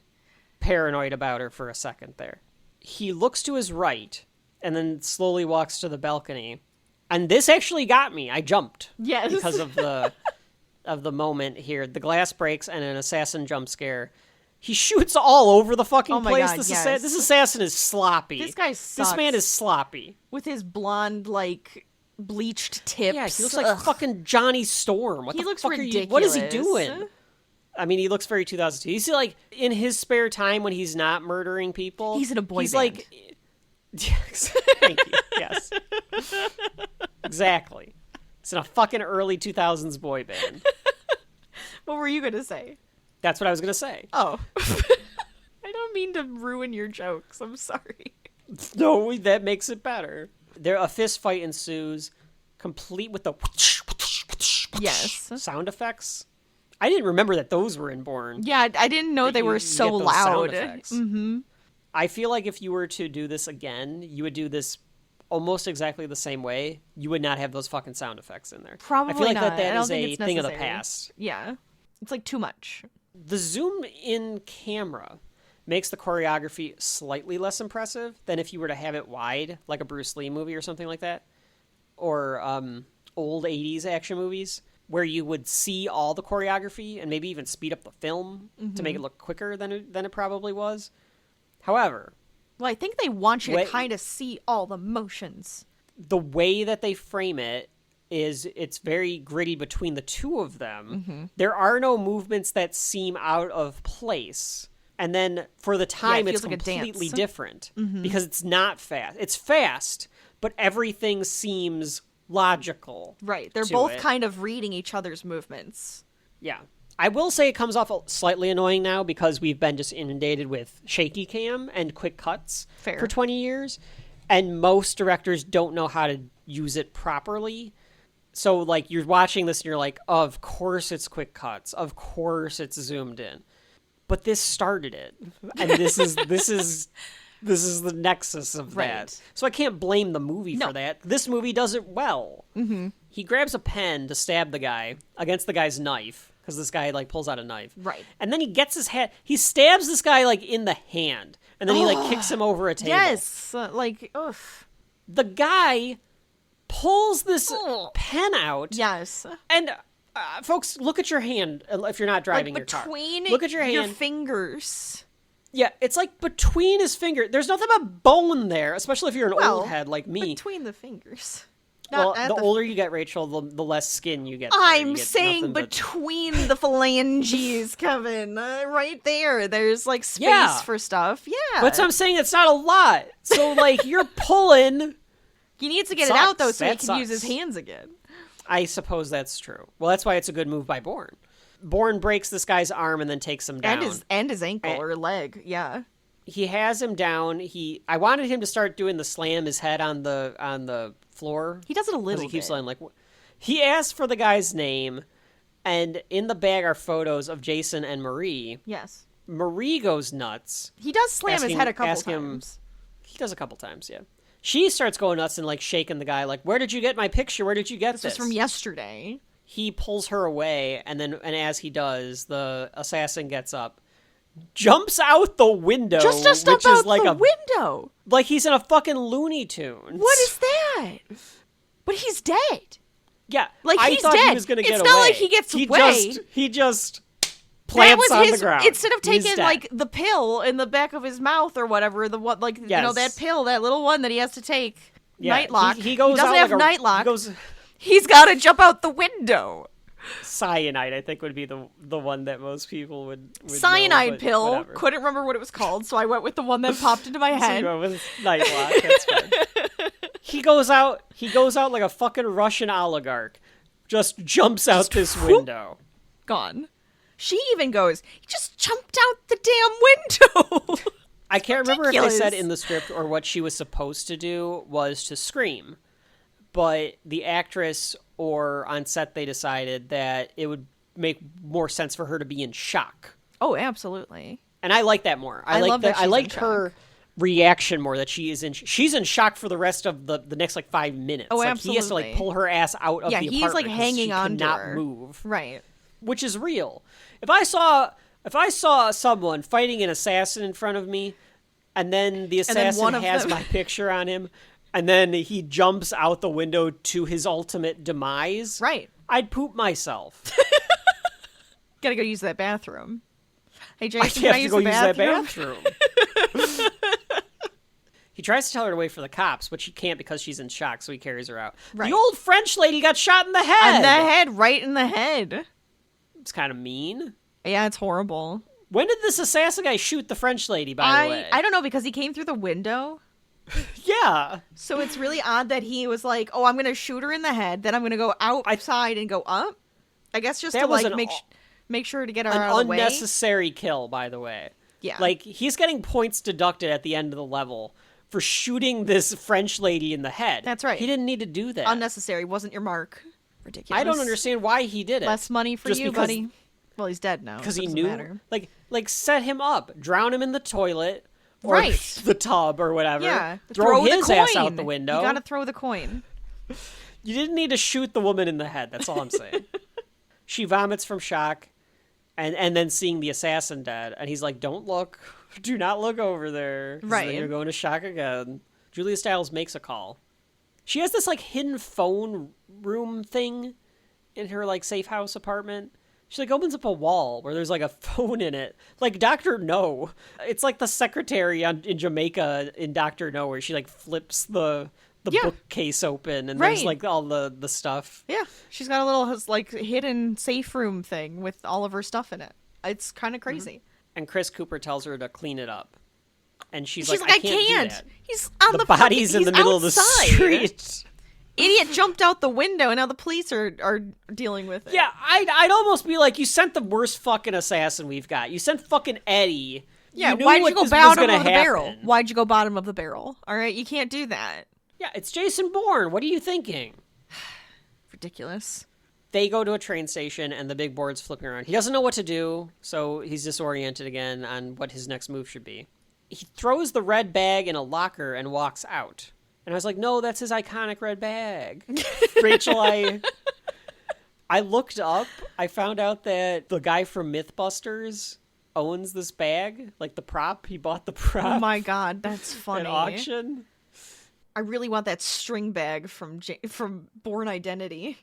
Paranoid about her for a second there. He looks to his right and then slowly walks to the balcony. And this actually got me. I jumped. Yes. Because of the moment here. The glass breaks and an assassin jump scare. He shoots all over the fucking place. God, This assassin is sloppy. This guy sucks. This man is sloppy. With his blonde, like, bleached tips. Yeah, he looks like fucking Johnny Storm. What he the looks fuck ridiculous. What is he doing? I mean, he looks very 2002. He's like, in his spare time when he's not murdering people. He's in a boy band. Like, thank you. Yes. Exactly. It's in a fucking early 2000s boy band. What were you going to say? That's what I was going to say. Oh. I don't mean to ruin your jokes. I'm sorry. No, that makes it better. A fist fight ensues, complete with the sound effects. I didn't remember that those were in Bourne. Yeah, I didn't know they were so loud. Mm-hmm. I feel like if you were to do this again, you would do this almost exactly the same way. You would not have those fucking sound effects in there. Probably I feel like not. that is a thing of the past. Yeah. It's like too much. The zoom in camera makes the choreography slightly less impressive than if you were to have it wide, like a Bruce Lee movie or something like that. Or old 80s action movies, where you would see all the choreography and maybe even speed up the film to make it look quicker than it probably was. However... Well, I think they want you to kind of see all the motions. The way that they frame it is it's very gritty between the two of them. Mm-hmm. There are no movements that seem out of place. And then for the time, it's like completely different because it's not fast. It's fast, but everything seems logical. Right. They're both kind of reading each other's movements. Yeah. I will say it comes off slightly annoying now because we've been just inundated with shaky cam and quick cuts for 20 years. And most directors don't know how to use it properly. So, like, you're watching this and you're like, oh, of course it's quick cuts. Of course it's zoomed in. But this started it. And this is the nexus of that. So I can't blame the movie for that. This movie does it well. Mm-hmm. He grabs a pen to stab the guy against the guy's knife. because this guy like pulls out a knife. Right. And then he gets his head. He stabs this guy like in the hand, and then he like kicks him over a table. Yes. Like, ugh. The guy pulls this pen out. Yes. And folks, look at your hand if you're not driving like your car. between Look at your hand. your fingers. Yeah, it's like between his fingers. There's nothing but bone there, especially if you're an old head like me. Between the fingers. Well, the older you get, Rachel, the less skin you get. I'm saying between the phalanges, Kevin. Right there. There's like space for stuff. Yeah. But I'm saying it's not a lot. So like you're pulling. He needs to get it out though, so he That can use his sucks. hands again. I suppose that's true. Well, that's why it's a good move by Bourne. Bourne breaks this guy's arm and then takes him down. And his ankle or leg. Yeah. He has him down. I wanted him to start doing the slam his head on the floor. He does it a little He keeps bit. saying like, he asks for the guy's name, and in the bag are photos of Jason and Marie. Yes. Marie goes nuts. He does slam his head a couple times. He does a couple times, yeah. She starts going nuts and like shaking the guy, like, "Where did you get my picture? Where did you get this?" This was from yesterday. He pulls her away, and as he does, the assassin gets up, jumps out the window, Just to step which out is like the window. like he's in a fucking Looney Tunes. What is that? But he's dead. Yeah, Like, I he's thought dead. he was gonna It's get not away. like he gets away. He just plants that on was the ground. Instead of He's taking dead. like the pill in the back of his mouth or whatever, the what like you know Yes. that pill, that little one that he has to take. Yeah, Nightlock. He goes doesn't out have like nightlock. He goes He's got to jump out the window. cyanide. I think would be the one that most people would Cyanide know, but pill. whatever. Couldn't remember what it was called, so I went with the one that popped into my So head. you go with Nightlock. That's fine. He goes out like a fucking Russian oligarch. Just jumps out this window. Gone. She even goes, he just jumped out the damn window. I can't remember if they said ridiculous. in the script or what she was supposed to do was to scream. But the actress or on set they decided that it would make more sense for her to be in shock. Oh, absolutely. And I like that more. I love that I she's liked in her reaction more, that she's in shock for the rest of the next like 5 minutes. Oh, like he has to like absolutely. pull her ass out of the He's apartment like 'cause hanging she on to cannot her. move. Right. Which is real. If I saw someone fighting an assassin in front of me, and then the then assassin one of has them- my picture on him, and then he jumps out the window to his ultimate demise, Right. I'd poop myself. Gotta go use that bathroom. Hey, I Jason, can have I to use go the use that bathroom? bathroom. He tries to tell her to wait for the cops, but she can't because she's in shock, so he carries her out. Right. The old French lady got shot in the head. On the head, right in the head. It's kind of mean. Yeah, it's horrible. When did this assassin guy shoot the French lady, by the way? I don't know, because he came through the window. Yeah. So it's really odd that he was like, oh, I'm going to shoot her in the head, then I'm going to go outside and go up. I guess just That to was like an make sure to get her An out of the way. unnecessary kill, by the way. Yeah. Like, he's getting points deducted at the end of the level for shooting this French lady in the head. That's right. He didn't need to do that. Unnecessary. Wasn't your mark. Ridiculous. I don't understand why he did it. Less money for Just you, because- buddy. Well, he's dead now. Because so he it doesn't knew, matter. like set him up, drown him in the toilet, or Right. the tub, or whatever. Yeah. throw the his coin. ass out the window. You gotta throw the coin. You didn't need to shoot the woman in the head. That's all I'm saying. She vomits from shock, and then seeing the assassin dead, and he's like, "Don't look, do not look over there. 'Cause Right. Then you're going to shock again." Julia Stiles makes a call. She has this like hidden phone room thing in her like safe house apartment. She like opens up a wall where there's like a phone in it, like Dr. No. It's like the secretary in Jamaica in Dr. No, where she like flips the Yeah. bookcase open and Right. there's like all the stuff. Yeah. She's got a little like hidden safe room thing with all of her stuff in it. It's kind of crazy. And Chris Cooper tells her to clean it up, and she's She's like, like, I can't. Do that. He's on the, The body's in the he's middle of the outside. street. Idiot jumped out the window, and now the police are dealing with it. Yeah, I'd almost be like, you sent the worst fucking assassin we've got. You sent fucking Eddie. Yeah, You knew why'd what you go this was bottom gonna of the barrel? happen. Why'd you go bottom of the barrel? All right, you can't do that. Yeah, it's Jason Bourne. What are you thinking? Ridiculous. They go to a train station, and the big board's flipping around. He doesn't know what to do, so he's disoriented again on what his next move should be. He throws the red bag in a locker and walks out. And I was like, no, that's his iconic red bag. Rachel, I looked up, I found out that the guy from Mythbusters owns this bag, like the prop. He bought the prop. Oh my god, that's funny. At auction. I really want that string bag from Bourne Identity.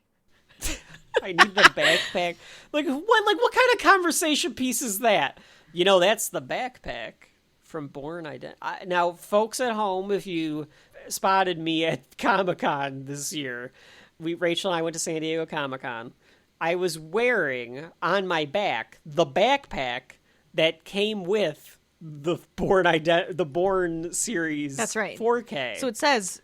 I need the backpack. Like what kind of conversation piece is that? You know, that's the backpack from Bourne Identity. Now, folks at home, if you spotted me at Comic-Con this year, Rachel and I went to San Diego Comic-Con. I was wearing on my back the backpack that came with the Bourne series. That's right. 4K. So it says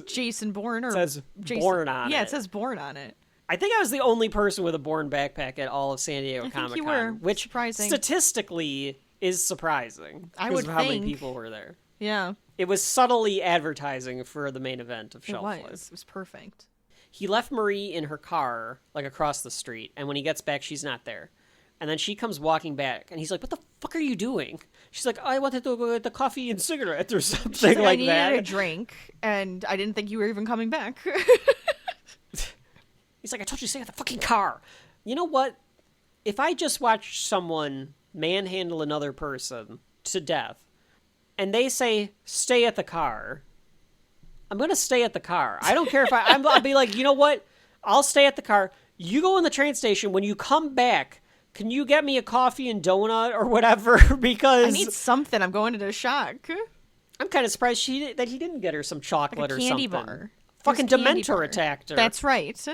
Jason Bourne, or it says Jason, Bourne on it. Yeah, it says Bourne on it. I think I was the only person with a Bourne backpack at all of San Diego Comic-Con. think you were. Which Surprising. Statistically is surprising. I because would of how many think. people were there. Yeah. It was subtly advertising for the main event of Shelf Life. It was perfect. He left Marie in her car, like across the street, and when he gets back, she's not there. And then she comes walking back, and he's like, "What the fuck are you doing?" She's like, "I wanted to go get the coffee and cigarette or something She's like I needed that." a drink, and I didn't think you were even coming back. He's like, "I told you to stay at the fucking car." You know what? If I just watch someone manhandle another person to death, and they say, "Stay at the car," I'm going to stay at the car. I don't care if I'll be like, you know what? I'll stay at the car. You go in the train station. When you come back, can you get me a coffee and donut or whatever? Because I need something. I'm going into shock. I'm kind of surprised that he didn't get her some chocolate Like a or candy something. bar. Fucking There's candy Dementor bar. attacked her. That's right.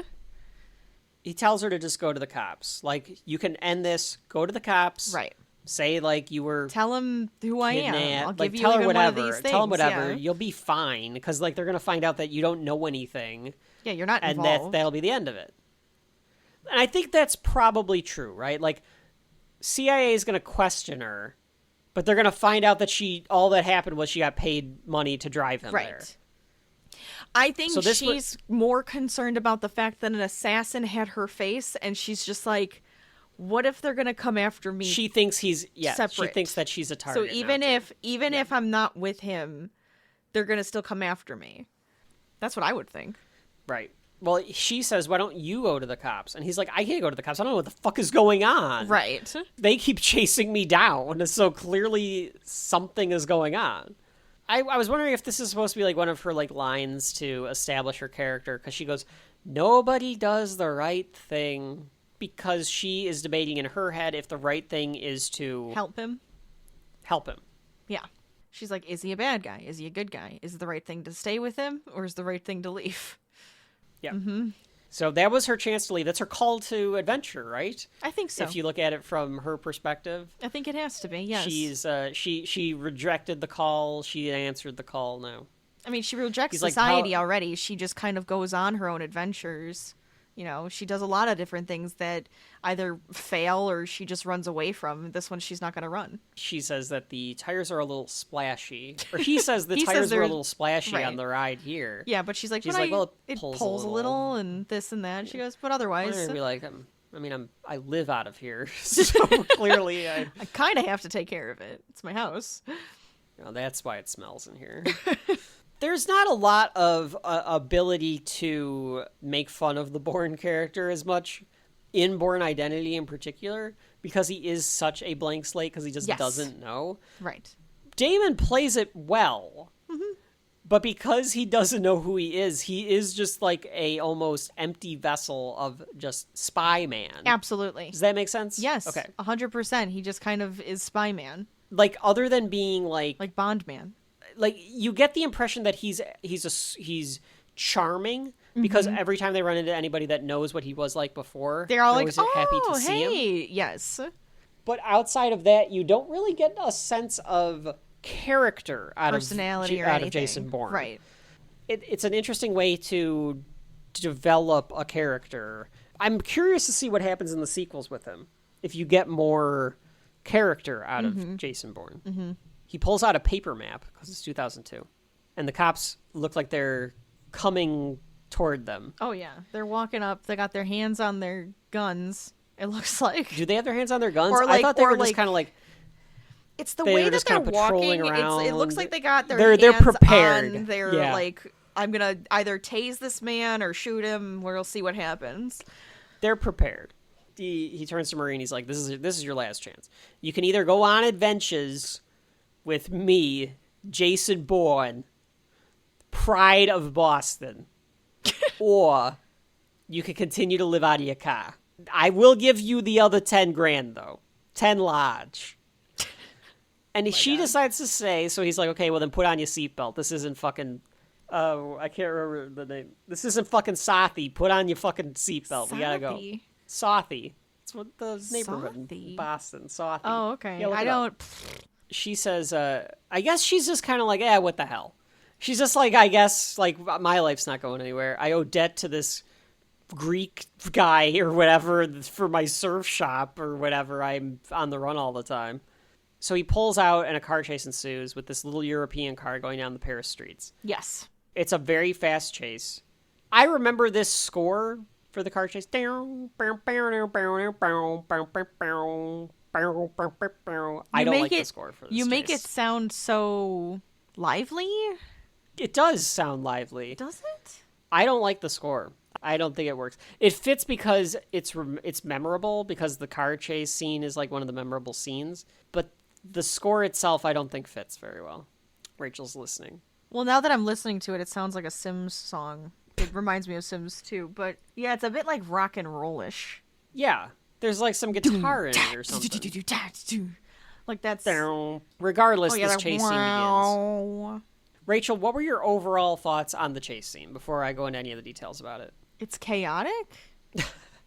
He tells her to just go to the cops. Like, you can end this. Go to the cops. Right. Say, like, you were Tell him who I am. kidnapped. I'll Like, give tell you her even whatever. one of these things. Tell him whatever. Yeah. You'll be fine. Because, like, they're going to find out that you don't know anything. Yeah, you're not And involved. that'll be the end of it. And I think that's probably true, right? Like, CIA is going to question her, but they're going to find out that all that happened was she got paid money to drive him there. I think So this she's more concerned about the fact that an assassin had her face, and she's just like, what if they're going to come after me? She thinks she separate. thinks that she's a So target. even if I'm not with him, they're going to still come after me. That's what I would think. Right. Well, she says, "Why don't you go to the cops?" And he's like, "I can't go to the cops. I don't know what the fuck is going on." Right. They keep chasing me down, so clearly something is going on. I was wondering if this is supposed to be like one of her like lines to establish her character, because she goes, "Nobody does the right thing," because she is debating in her head if the right thing is to Help him. help him. Yeah. She's like, is he a bad guy? Is he a good guy? Is it the right thing to stay with him, or is the right thing to leave? Yeah. So that was her chance to leave. That's her call to adventure, right? I think so. If you look at it from her perspective. I think it has to be, yes. She's she rejected the call. She answered the call now. I mean, she rejects He's like, society how- already. She just kind of goes on her own adventures. You know, she does a lot of different things that either fail or she just runs away from. This one, she's not going to run. She says that the tires are a little splashy. Or he says the He says tires were a they're- little splashy right. on the ride here. Yeah, but she's like, She's but like, well, it pulls pulls a a little. little and this and that. She goes, but otherwise, I'm gonna be like, I live out of here, so clearly, I kind of have to take care of it. It's my house. that's why it smells in here. There's not a lot of ability to make fun of the Bourne character as much in Bourne Identity in particular, because he is such a blank slate, because he just Yes. doesn't know. Right. Damon plays it well, but because he doesn't know who he is just like a almost empty vessel of just spy man. Absolutely. Does that make sense? Yes. Okay. 100%. He just kind of is spy man, Like, other than being like Bond man. like you get the impression that he's charming, because every time they run into anybody that knows what he was like before, They're all like, always happy oh, to see him. hey. Yes. But outside of that, you don't really get a sense of character out Personality of or out anything. of Jason Bourne. Right. It's an interesting way to develop a character. I'm curious to see what happens in the sequels with him, if you get more character out of Jason Bourne. Mm-hmm. He pulls out a paper map, because it's 2002, and the cops look like they're coming toward them. Oh, yeah. They're walking up. They got their hands on their guns, it looks like. Do they have their hands on their guns? Or I like- thought they or were just like- kind of like... It's the They way were that just they're kinda patrolling walking. It looks around. like they got their They're hands prepared. on their, Yeah. like, I'm going to either tase this man or shoot him. We'll see what happens. They're prepared. He turns to Marie and he's like, this is your last chance. You can either go on adventures with me, Jason Bourne, pride of Boston, or you can continue to live out of your car. I will give you the other 10 grand, though. 10 large. And she decides to stay, so he's like, okay, well then put on your seatbelt. This isn't fucking... I can't remember the name. This isn't fucking Southie. Put on your fucking seatbelt. We gotta go. Southie. It's what the neighborhood in Boston. Southie. Oh, okay. Yeah, I don't... She says, I guess she's just kind of like, what the hell? She's just like, I guess, like, my life's not going anywhere. I owe debt to this Greek guy or whatever for my surf shop or whatever. I'm on the run all the time. So he pulls out and a car chase ensues with this little European car going down the Paris streets. Yes. It's a very fast chase. I remember this score for the car chase. I don't like the score for this You make chase. it sound so lively? It does sound lively. Does it? I don't like the score. I don't think it works. It fits because it's memorable, because the car chase scene is like one of the memorable scenes. But the score itself, I don't think fits very well. Rachel's listening. Well, now that I'm listening to it, it sounds like a Sims song. It reminds me of Sims 2. But yeah, it's a bit like rock and roll-ish. Yeah. There's like some guitar in it or something. Like that's... Regardless, this chase scene begins. Wow. Rachel, what were your overall thoughts on the chase scene before I go into any of the details about it? It's chaotic?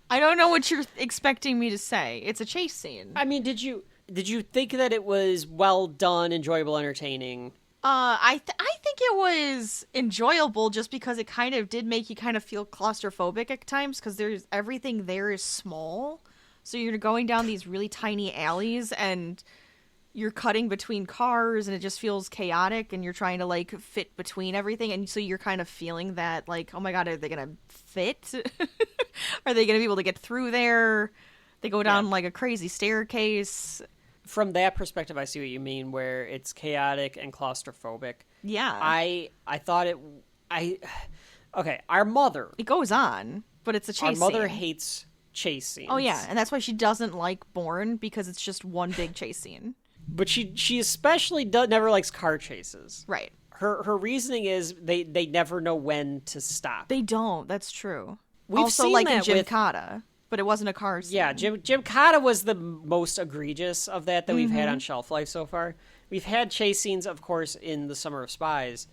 I don't know what you're expecting me to say. It's a chase scene. I mean, did you think that it was well done, enjoyable, entertaining? I think it was enjoyable just because it kind of did make you kind of feel claustrophobic at times because everything there is small. So you're going down these really tiny alleys and you're cutting between cars and it just feels chaotic and you're trying to like fit between everything. And so you're kind of feeling that like, oh my God, are they going to fit? Are they going to be able to get through there? They go down like a crazy staircase. From that perspective, I see what you mean, where it's chaotic and claustrophobic. Yeah. I thought it... Okay, our mother... It goes on, but it's a chase Our mother scene. hates chase scenes. Oh, yeah, and that's why she doesn't like Bourne, because it's just one big chase scene. But she especially never likes car chases. Right. Her reasoning is they never know when to stop. They don't, that's true. We've also, seen like that in with... Gymkata, but it wasn't a car scene. Yeah, Gymkata was the most egregious of that we've had on Shelf Life so far. We've had chase scenes, of course, in the Summer of Spies.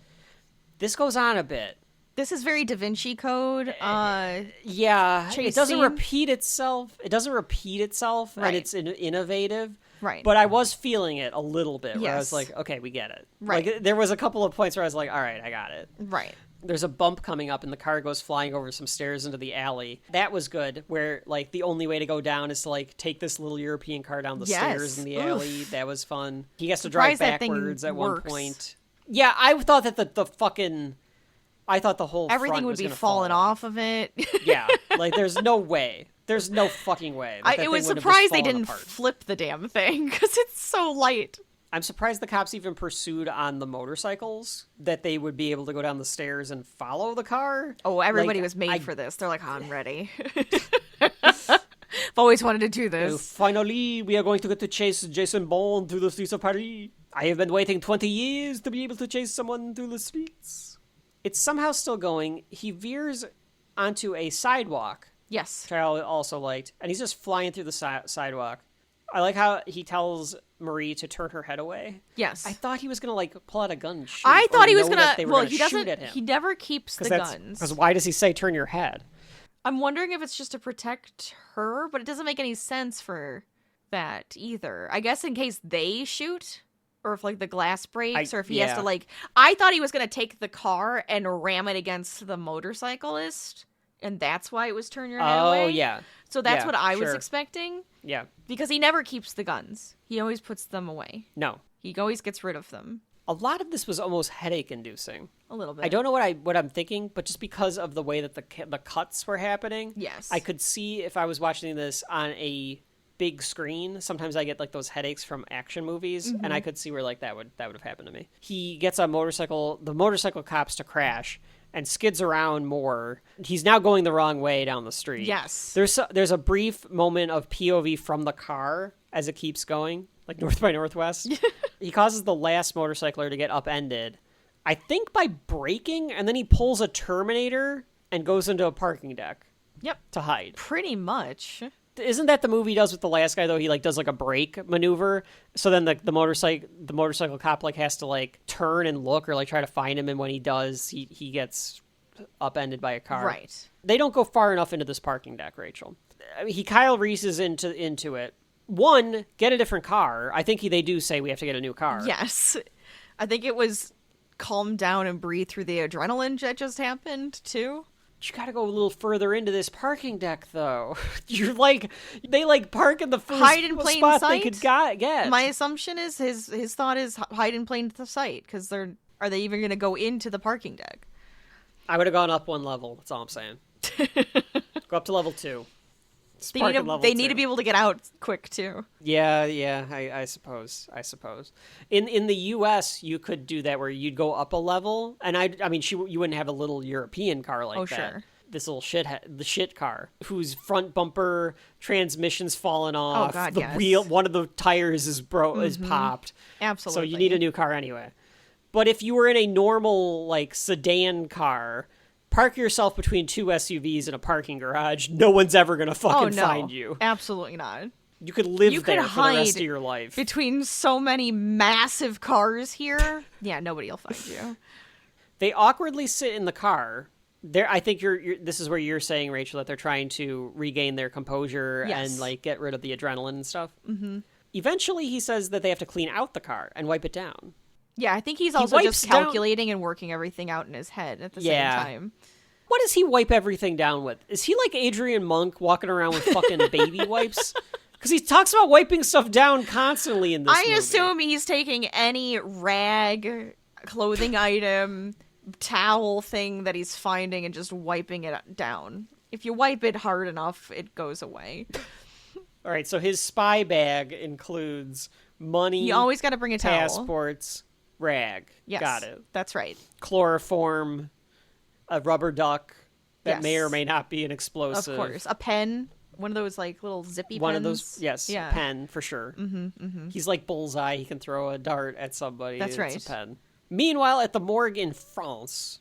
This goes on a bit. This is very Da Vinci Code. Yeah, it doesn't scene. repeat itself. Right. And it's innovative. Right. But I was feeling it a little bit, where I was Yes. like, okay, we get it. Right. Like, there was a couple of points where I was like, all right, I got it. Right. There's a bump coming up and the car goes flying over some stairs into the alley. That was good, where like the only way to go down is to like take this little European car down the stairs in the alley. That was fun. He has to drive Surprised that thing backwards at one works. point. Yeah, I thought that I thought the whole Everything front would was be gonna falling fall off of it. Yeah, like there's no way. There's no fucking way. I was surprised they didn't flip the damn thing, because it's so light. I'm surprised the cops even pursued on the motorcycles, that they would be able to go down the stairs and follow the car. Oh, everybody Like, was made for this. They're like, I'm ready. I've always wanted to do this. Finally, we are going to get to chase Jason Bourne through the streets of Paris. I have been waiting 20 years to be able to chase someone through the streets. It's somehow still going. He veers onto a sidewalk, Yes. which I also liked, and he's just flying through the sidewalk. I like how he tells Marie to turn her head away. Yes. I thought he was gonna like pull out a gun and shoot. I thought he was know gonna. that they were Well, gonna he shoot doesn't. at him. He never keeps the guns. Because why does he say turn your head? I'm wondering if it's just to protect her, but it doesn't make any sense for that either. I guess in case they shoot, or if like the glass breaks, or if he has to like. I thought he was gonna take the car and ram it against the motorcyclist, and that's why it was turn your head away. Oh yeah. So that's Yeah, what I was sure. expecting. Yeah. Because he never keeps the guns. He always puts them away. No. He always gets rid of them. A lot of this was almost headache inducing. A little bit. I don't know what I'm thinking, but just because of the way that the cuts were happening, Yes. I could see if I was watching this on a big screen. Sometimes I get like those headaches from action movies, and Mm-hmm. I could see where like that would have happened to me. He gets a motorcycle, the motorcycle cops to crash, and skids around more. He's now going the wrong way down the street. Yes. There's a brief moment of POV from the car as it keeps going, like North by Northwest. He causes the last motorcycler to get upended, I think by braking, and then he pulls a Terminator and goes into a parking deck. Yep. To hide. Pretty much. Isn't that the movie does with the last guy though? He like does like a brake maneuver, so then the motorcycle cop like has to like turn and look or like try to find him, and when he does, he gets upended by a car. Right. They don't go far enough into this parking deck, Rachel. I mean, Kyle Reese's into it. One, get a different car. I think they do say we have to get a new car. Yes. I think it was calm down and breathe through the adrenaline that just happened too. You gotta go a little further into this parking deck, though. You're like, they like park in the first hide in plain spot sight? they could get. My assumption is his thought is hide in plain sight, because are they even going to go into the parking deck? I would have gone up one level. That's all I'm saying. Go up to level 2. They need to be able to get out quick too. Yeah. I suppose. In the U.S., you could do that where you'd go up a level, and I mean, you wouldn't have a little European car like that. Sure. This little the shit car whose front bumper transmission's fallen off. Oh God, the yes. wheel, one of the tires is popped. Absolutely. So you need a new car anyway. But if you were in a normal like sedan car, park yourself between 2 SUVs in a parking garage. No one's ever going to fucking find you. Absolutely not. You could live You there could for the rest hide of your life. Between so many massive cars here, yeah, nobody will find you. They awkwardly sit in the car. I think this is where you're saying, Rachel, that they're trying to regain their composure and like get rid of the adrenaline and stuff. Mm-hmm. Eventually, he says that they have to clean out the car and wipe it down. Yeah, I think he's also just wipes calculating and working everything out in his head at the same time. What does he wipe everything down with? Is he like Adrian Monk walking around with fucking baby wipes? Because he talks about wiping stuff down constantly in this movie. I assume he's taking any rag, clothing item, towel thing that he's finding and just wiping it down. If you wipe it hard enough, it goes away. All right, so his spy bag includes money. You always got to bring a towel. Passports, rag. Yes, got it. That's right. Chloroform, a rubber duck that may Yes. or may not be an explosive. Of course. A pen. One of those, like, little zippy pens. One of those, yes, Yeah. a pen, for sure. He's like Bullseye. He can throw a dart at somebody. That's right. It's a pen. Meanwhile, at the morgue in France,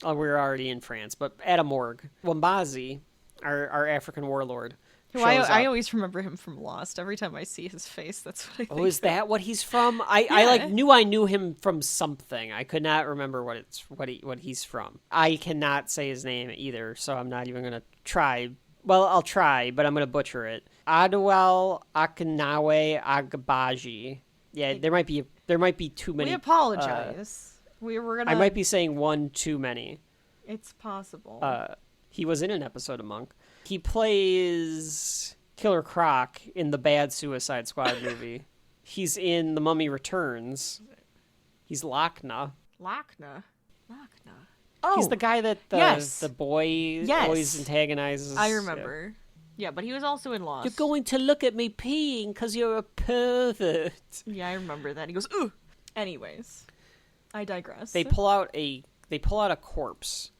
we're already in France, but at a morgue, Wambazi, our African warlord, Who shows I up. always remember him from Lost. Every time I see his face, that's what I think. Oh, is that what he's from? I knew him from something. I could not remember what he's from. I cannot say his name either, so I'm not even gonna try. Well, I'll try, but I'm gonna butcher it. Adwell Akinawe Agbaji. Yeah, there might be too many. We apologize. We're gonna. I might be saying one too many. It's possible. He was in an episode of Monk. He plays Killer Croc in the bad Suicide Squad movie. He's in The Mummy Returns. He's Lochna. Lochna. Oh, He's the guy that the boy always antagonizes. I remember. Yeah, but he was also in Lost. You're going to look at me peeing because you're a pervert. Yeah, I remember that. He goes, ooh. Anyways, I digress. They pull out a corpse,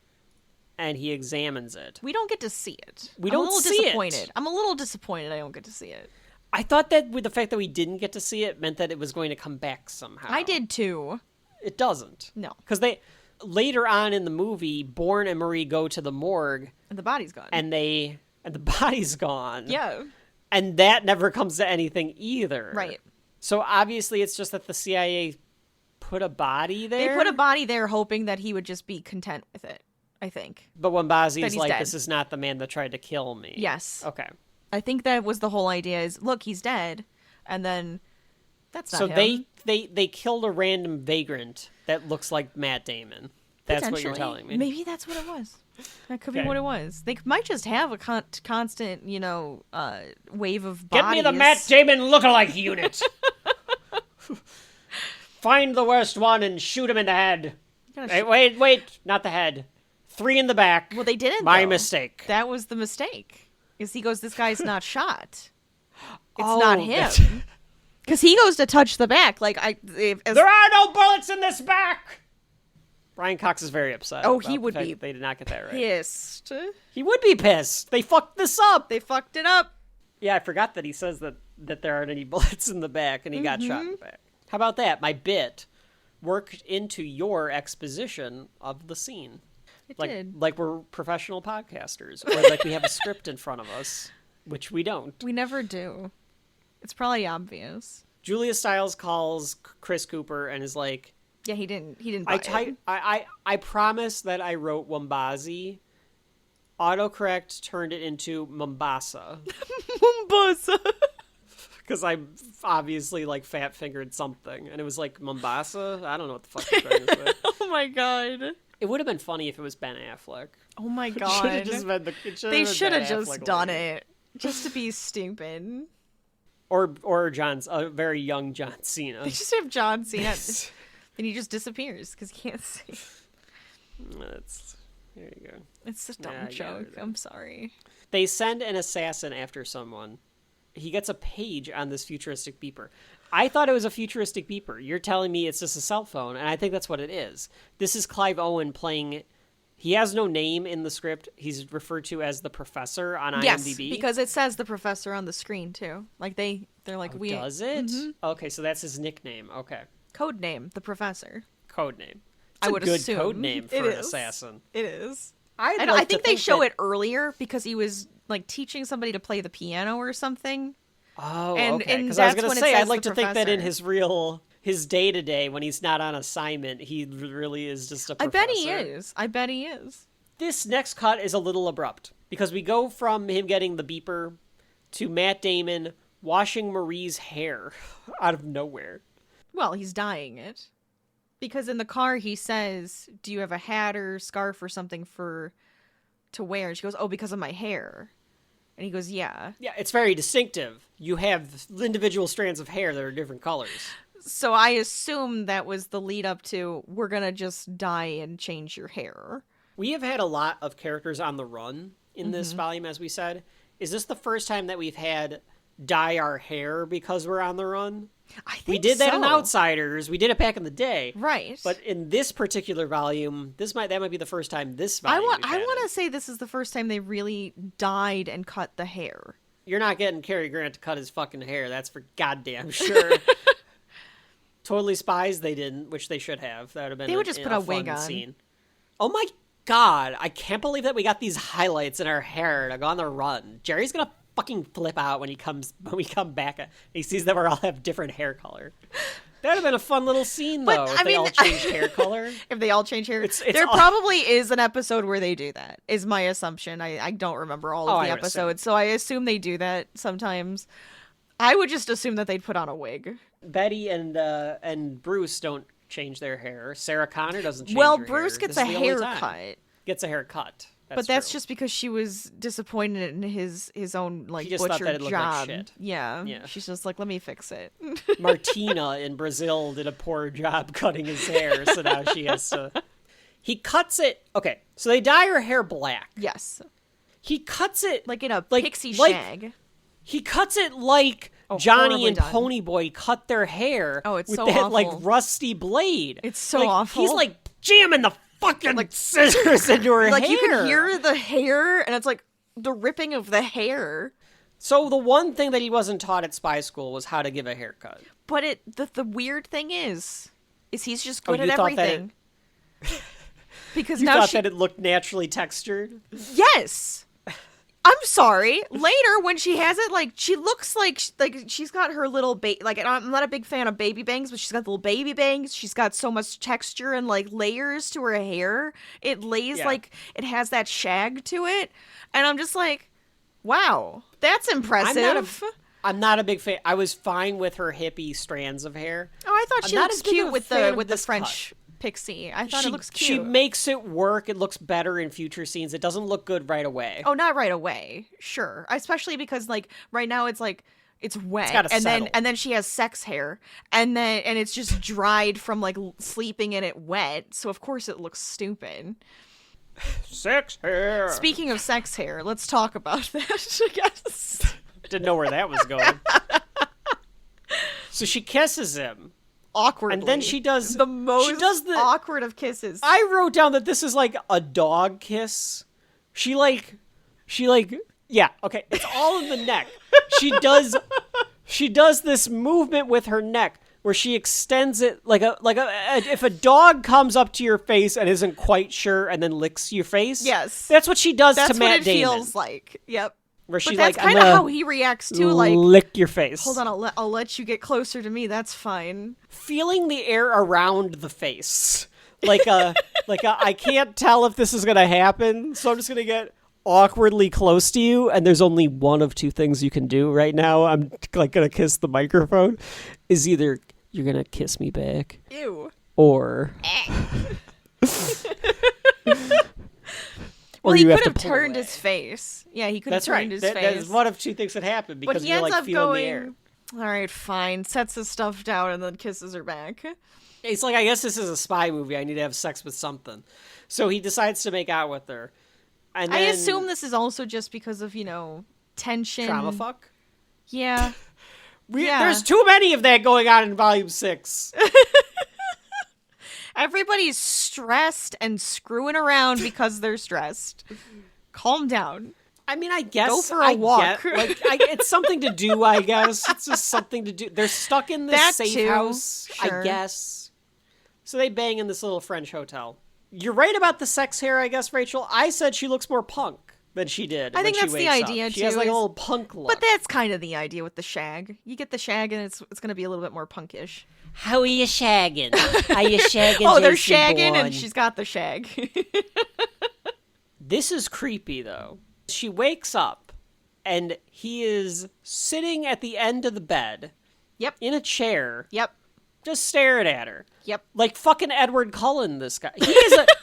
and he examines it. We don't get to see it. We don't see it. I'm a little disappointed I don't get to see it. I thought that with the fact that we didn't get to see it meant that it was going to come back somehow. I did too. It doesn't. No. Because later on in the movie, Bourne and Marie go to the morgue. And the body's gone. And the body's gone. Yeah. And that never comes to anything either. Right. So obviously it's just that the CIA put a body there. They put a body there hoping that he would just be content with it, I think. But when Bazi's like, dead. This is not the man that tried to kill me. Yes. Okay. I think that was the whole idea is, look, he's dead. And then that's not so him. they killed a random vagrant that looks like Matt Damon. That's what you're telling me. Maybe that's what it was. That could be Okay. what it was. They might just have a constant, wave of Get bodies. me the Matt Damon lookalike unit. Find the worst one and shoot him in the head. Wait, not the head. 3 in the back. Well, they didn't. My though. mistake. That was the mistake. Is he goes, this guy's not shot. It's Oh, not him. Because he goes to touch the back. There are no bullets in this back. Brian Cox is very upset. Oh, about he the would fact be that they did not get that right. Pissed. He would be pissed. They fucked this up. They fucked it up. Yeah, I forgot that he says that there aren't any bullets in the back, and he got shot in the back. How about that? My bit worked into your exposition of the scene. It did. Like we're professional podcasters, or like we have a script in front of us, which we don't. We never do. It's probably obvious. Julia Stiles calls Chris Cooper and is like, Yeah, he didn't buy it. I promise that I wrote Wombazi. Autocorrect turned it into Mombasa. Mombasa. Because I obviously like fat fingered something, and it was like Mombasa. I don't know what the fuck you're trying to say. Oh my god. It would have been funny if it was Ben Affleck. Oh my It god. should have just been They should have just Affleck done later. it. Just to be stupid. Or a very young John Cena. They just have John Cena. Then he just disappears because he can't see. There you go. It's a dumb Yeah, I get joke. it. I'm sorry. They send an assassin after someone. He gets a page on this futuristic beeper. I thought it was a futuristic beeper. You're telling me it's just a cell phone, and I think that's what it is. This is Clive Owen playing... He has no name in the script. He's referred to as the professor on IMDb. Yes, because it says the professor on the screen too. Like they're like we Does it? Okay, so that's his nickname. Okay. code name, the professor. Code name. I It's would a good assume code name for it an is. assassin. It is. I think they show it earlier because he was like teaching somebody to play the piano or something. Oh, And- okay. and Because I was that's going when to it say, says I'd like the to think that in professor. his day-to-day, when he's not on assignment, he really is just a I professor. bet he is. I bet he is. This next cut is a little abrupt, because we go from him getting the beeper to Matt Damon washing Marie's hair out of nowhere. Well, he's dyeing it. Because in the car he says, "Do you have a hat or scarf or something to wear?" And she goes, "Oh, because of my hair." And he goes, "Yeah." Yeah, it's very distinctive. You have individual strands of hair that are different colors. So I assume that was the lead up to, we're going to just dye and change your hair. We have had a lot of characters on the run in this volume, as we said. Is this the first time that we've had dye our hair because we're on the run? I think We did that in so. Outsiders. We did it back in the day. Right. But in this particular volume, that might be the first time this volume I want to say this is the first time they really dyed and cut the hair. You're not getting Cary Grant to cut his fucking hair. That's for goddamn sure. Totally Spies, they didn't, which they should have. That would have been They would just put a wig fun on. scene. Oh my god, I can't believe that we got these highlights in our hair to go on the run. Jerry's gonna fucking flip out when we come back and he sees that we all have different hair color. That would have been a fun little scene, though, if they all changed hair color. If they all change hair. It's there all- probably is an episode where they do that, is my assumption. I don't remember all of Oh, the I would assume. episodes, so I assume they do that sometimes. I would just assume that they'd put on a wig. Betty and Bruce don't change their hair. Sarah Connor doesn't change Well, her Bruce hair. gets This a is the only time. haircut. Gets a haircut. But that's true. just because she was disappointed in his own like He just thought butcher that it looked like job. shit. Yeah. Yeah. She's just like, let me fix it. Martina in Brazil did a poor job cutting his hair, so now she has to... He cuts it... Okay, so they dye her hair black. Yes. He cuts it... Like in a Like- pixie like- shag. He cuts it like Oh, Johnny horribly and done. Ponyboy cut their hair Oh, it's with so that, like, awful. rusty blade. It's so Like, awful. He's, like, jamming the fucking scissors into her Like hair. you can hear the hair and it's like the ripping of the hair. So the one thing that he wasn't taught at spy school was how to give a haircut. But the weird thing is he's just Oh, good you at thought that everything. Because You now thought she that it looked naturally textured? Yes. I'm sorry. Later, when she has it, like she looks like she's got her little like. I'm not a big fan of baby bangs, but she's got little baby bangs. She's got so much texture and like layers to her hair. It lays Yeah. like it has that shag to it, and I'm just like, wow, that's impressive. I'm not a big fan. I was fine with her hippie strands of hair. Oh, I thought I'm she not looks as big cute of a with fan the of with the this French pixie. I thought she, it looks cute. She makes it work. It looks better in future scenes. It doesn't look good right away. Oh, not right away. Sure. Especially because like right now it's like it's wet gotta and settle. then she has sex hair and it's just dried from like sleeping in it wet. So of course it looks stupid. Sex hair. Speaking of sex hair, let's talk about that, I guess. Didn't know where that was going. So she kisses him, awkwardly. And then she does the most she does the, awkward of kisses. I wrote down that this is like a dog kiss. She yeah, okay, it's all in the neck. She does this movement with her neck where she extends it like a if a dog comes up to your face and isn't quite sure and then licks your face. Yes. That's what she does That's to Matt what it Damon. feels like. Yep. Where But she that's like, kind of how he reacts too. Like, lick your face. hold on, I'll let you get closer to me. That's fine. Feeling the air around the face, like I can't tell if this is gonna happen, so I'm just gonna get awkwardly close to you, and there's only one of two things you can do right now. I'm like gonna kiss the microphone. Is either you're gonna kiss me back, Ew. or Well, or he you could have to have pull turned away. his face. Yeah, he could have That's right. turned his That face. is one of two things that happen because but he you're ends like up feeling the air. going, all right, fine, sets his stuff down and then kisses her back. It's like, I guess this is a spy movie. I need to have sex with something. So he decides to make out with her. And then, I assume this is also just because of, tension. trauma fuck. Yeah. Yeah. There's too many of that going on in Volume 6. Everybody's stressed and screwing around because they're stressed. Calm down. I mean, I guess Go for a walk. It's something to do, I guess. It's just something to do. They're stuck in this That safe too. house, Sure. I guess. So they bang in this little French hotel. You're right about the sex hair, I guess, Rachel. I said she looks more punk than she did. I think when that's she the wakes idea, up. She too, has like a is- little punk look. But that's kind of the idea with the shag. You get the shag and it's going to be a little bit more punkish. How are you shagging? Are you shagging? Oh, they're Jason shagging Bourne? and she's got the shag. This is creepy, though. She wakes up, and he is sitting at the end of the bed. Yep. In a chair. Yep. Just staring at her. Yep. Like fucking Edward Cullen, this guy.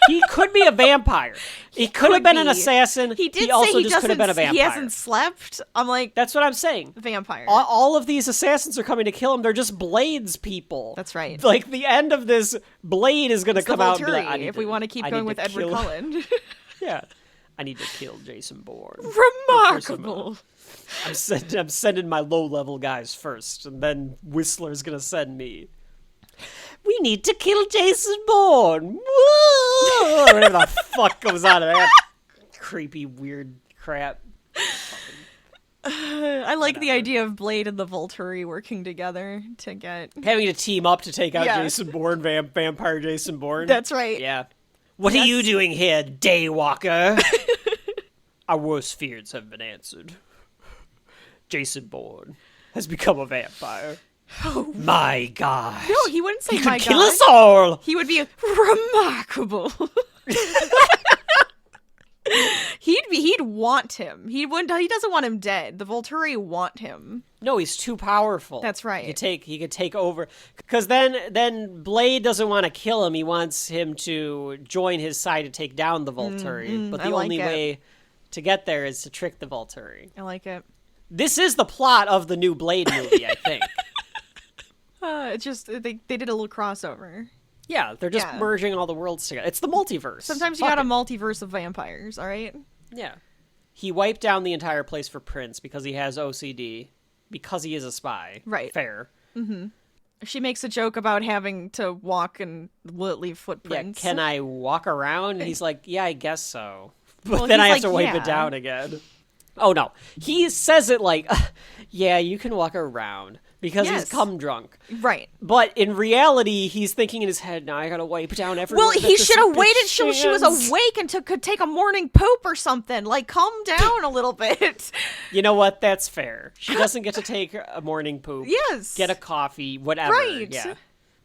He could be a vampire. He could have been an be. assassin. He did also say he just could have been a vampire. He hasn't slept. I'm like, That's what I'm saying. vampire. All of these assassins are coming to kill him. They're just Blades people. That's right. Like, the end of this, Blade is going to It's the come out and be like, Volturi, I need if to- we want to keep I going need with to Edward kill- Cullen. Yeah. I need to kill Jason Bourne. Remarkable. I'm sending my low-level guys first, and then Whistler's going to send me. We need to kill Jason Bourne. Whoa! Whatever the fuck goes out of that creepy, weird crap. I like the idea of Blade and the Volturi working together to get... Having to team up to take out Yeah. Jason Bourne, vampire Jason Bourne. That's right. Yeah. What are you doing here, Daywalker? Our worst fears have been answered. Jason Bourne has become a vampire. Oh my God. No, he wouldn't say He my could kill God. us all. He would be remarkable. He'd want him. He doesn't want him dead. The Volturi want him. No, he's too powerful. That's right. He could take over. Because then Blade doesn't want to kill him. He wants him to join his side to take down the Volturi. But I the like only it. way to get there is to trick the Volturi. I like it. This is the plot of the new Blade movie, I think. It's just they did a little crossover. Yeah, they're just Yeah. merging all the worlds together. It's the multiverse. Sometimes you Fuck got a it. multiverse of vampires, all right? Yeah. He wiped down the entire place for Prince because he has OCD, because he is a spy. Right. Fair. She makes a joke about having to walk and leave Yeah, footprints. can I walk around? And he's like, yeah, I guess so. But Well, then he's I have like, to wipe yeah. it down again. Oh, no. He says it like, yeah, you can walk around because Yes. he's cum drunk. Right. But in reality, he's thinking in his head, now I gotta wipe down everyone. Well, he should have waited till she was awake and could take a morning poop or something. Like, calm down a little bit. You know what? That's fair. She doesn't get to take a morning poop. Yes. Get a coffee, whatever. Right. Yeah.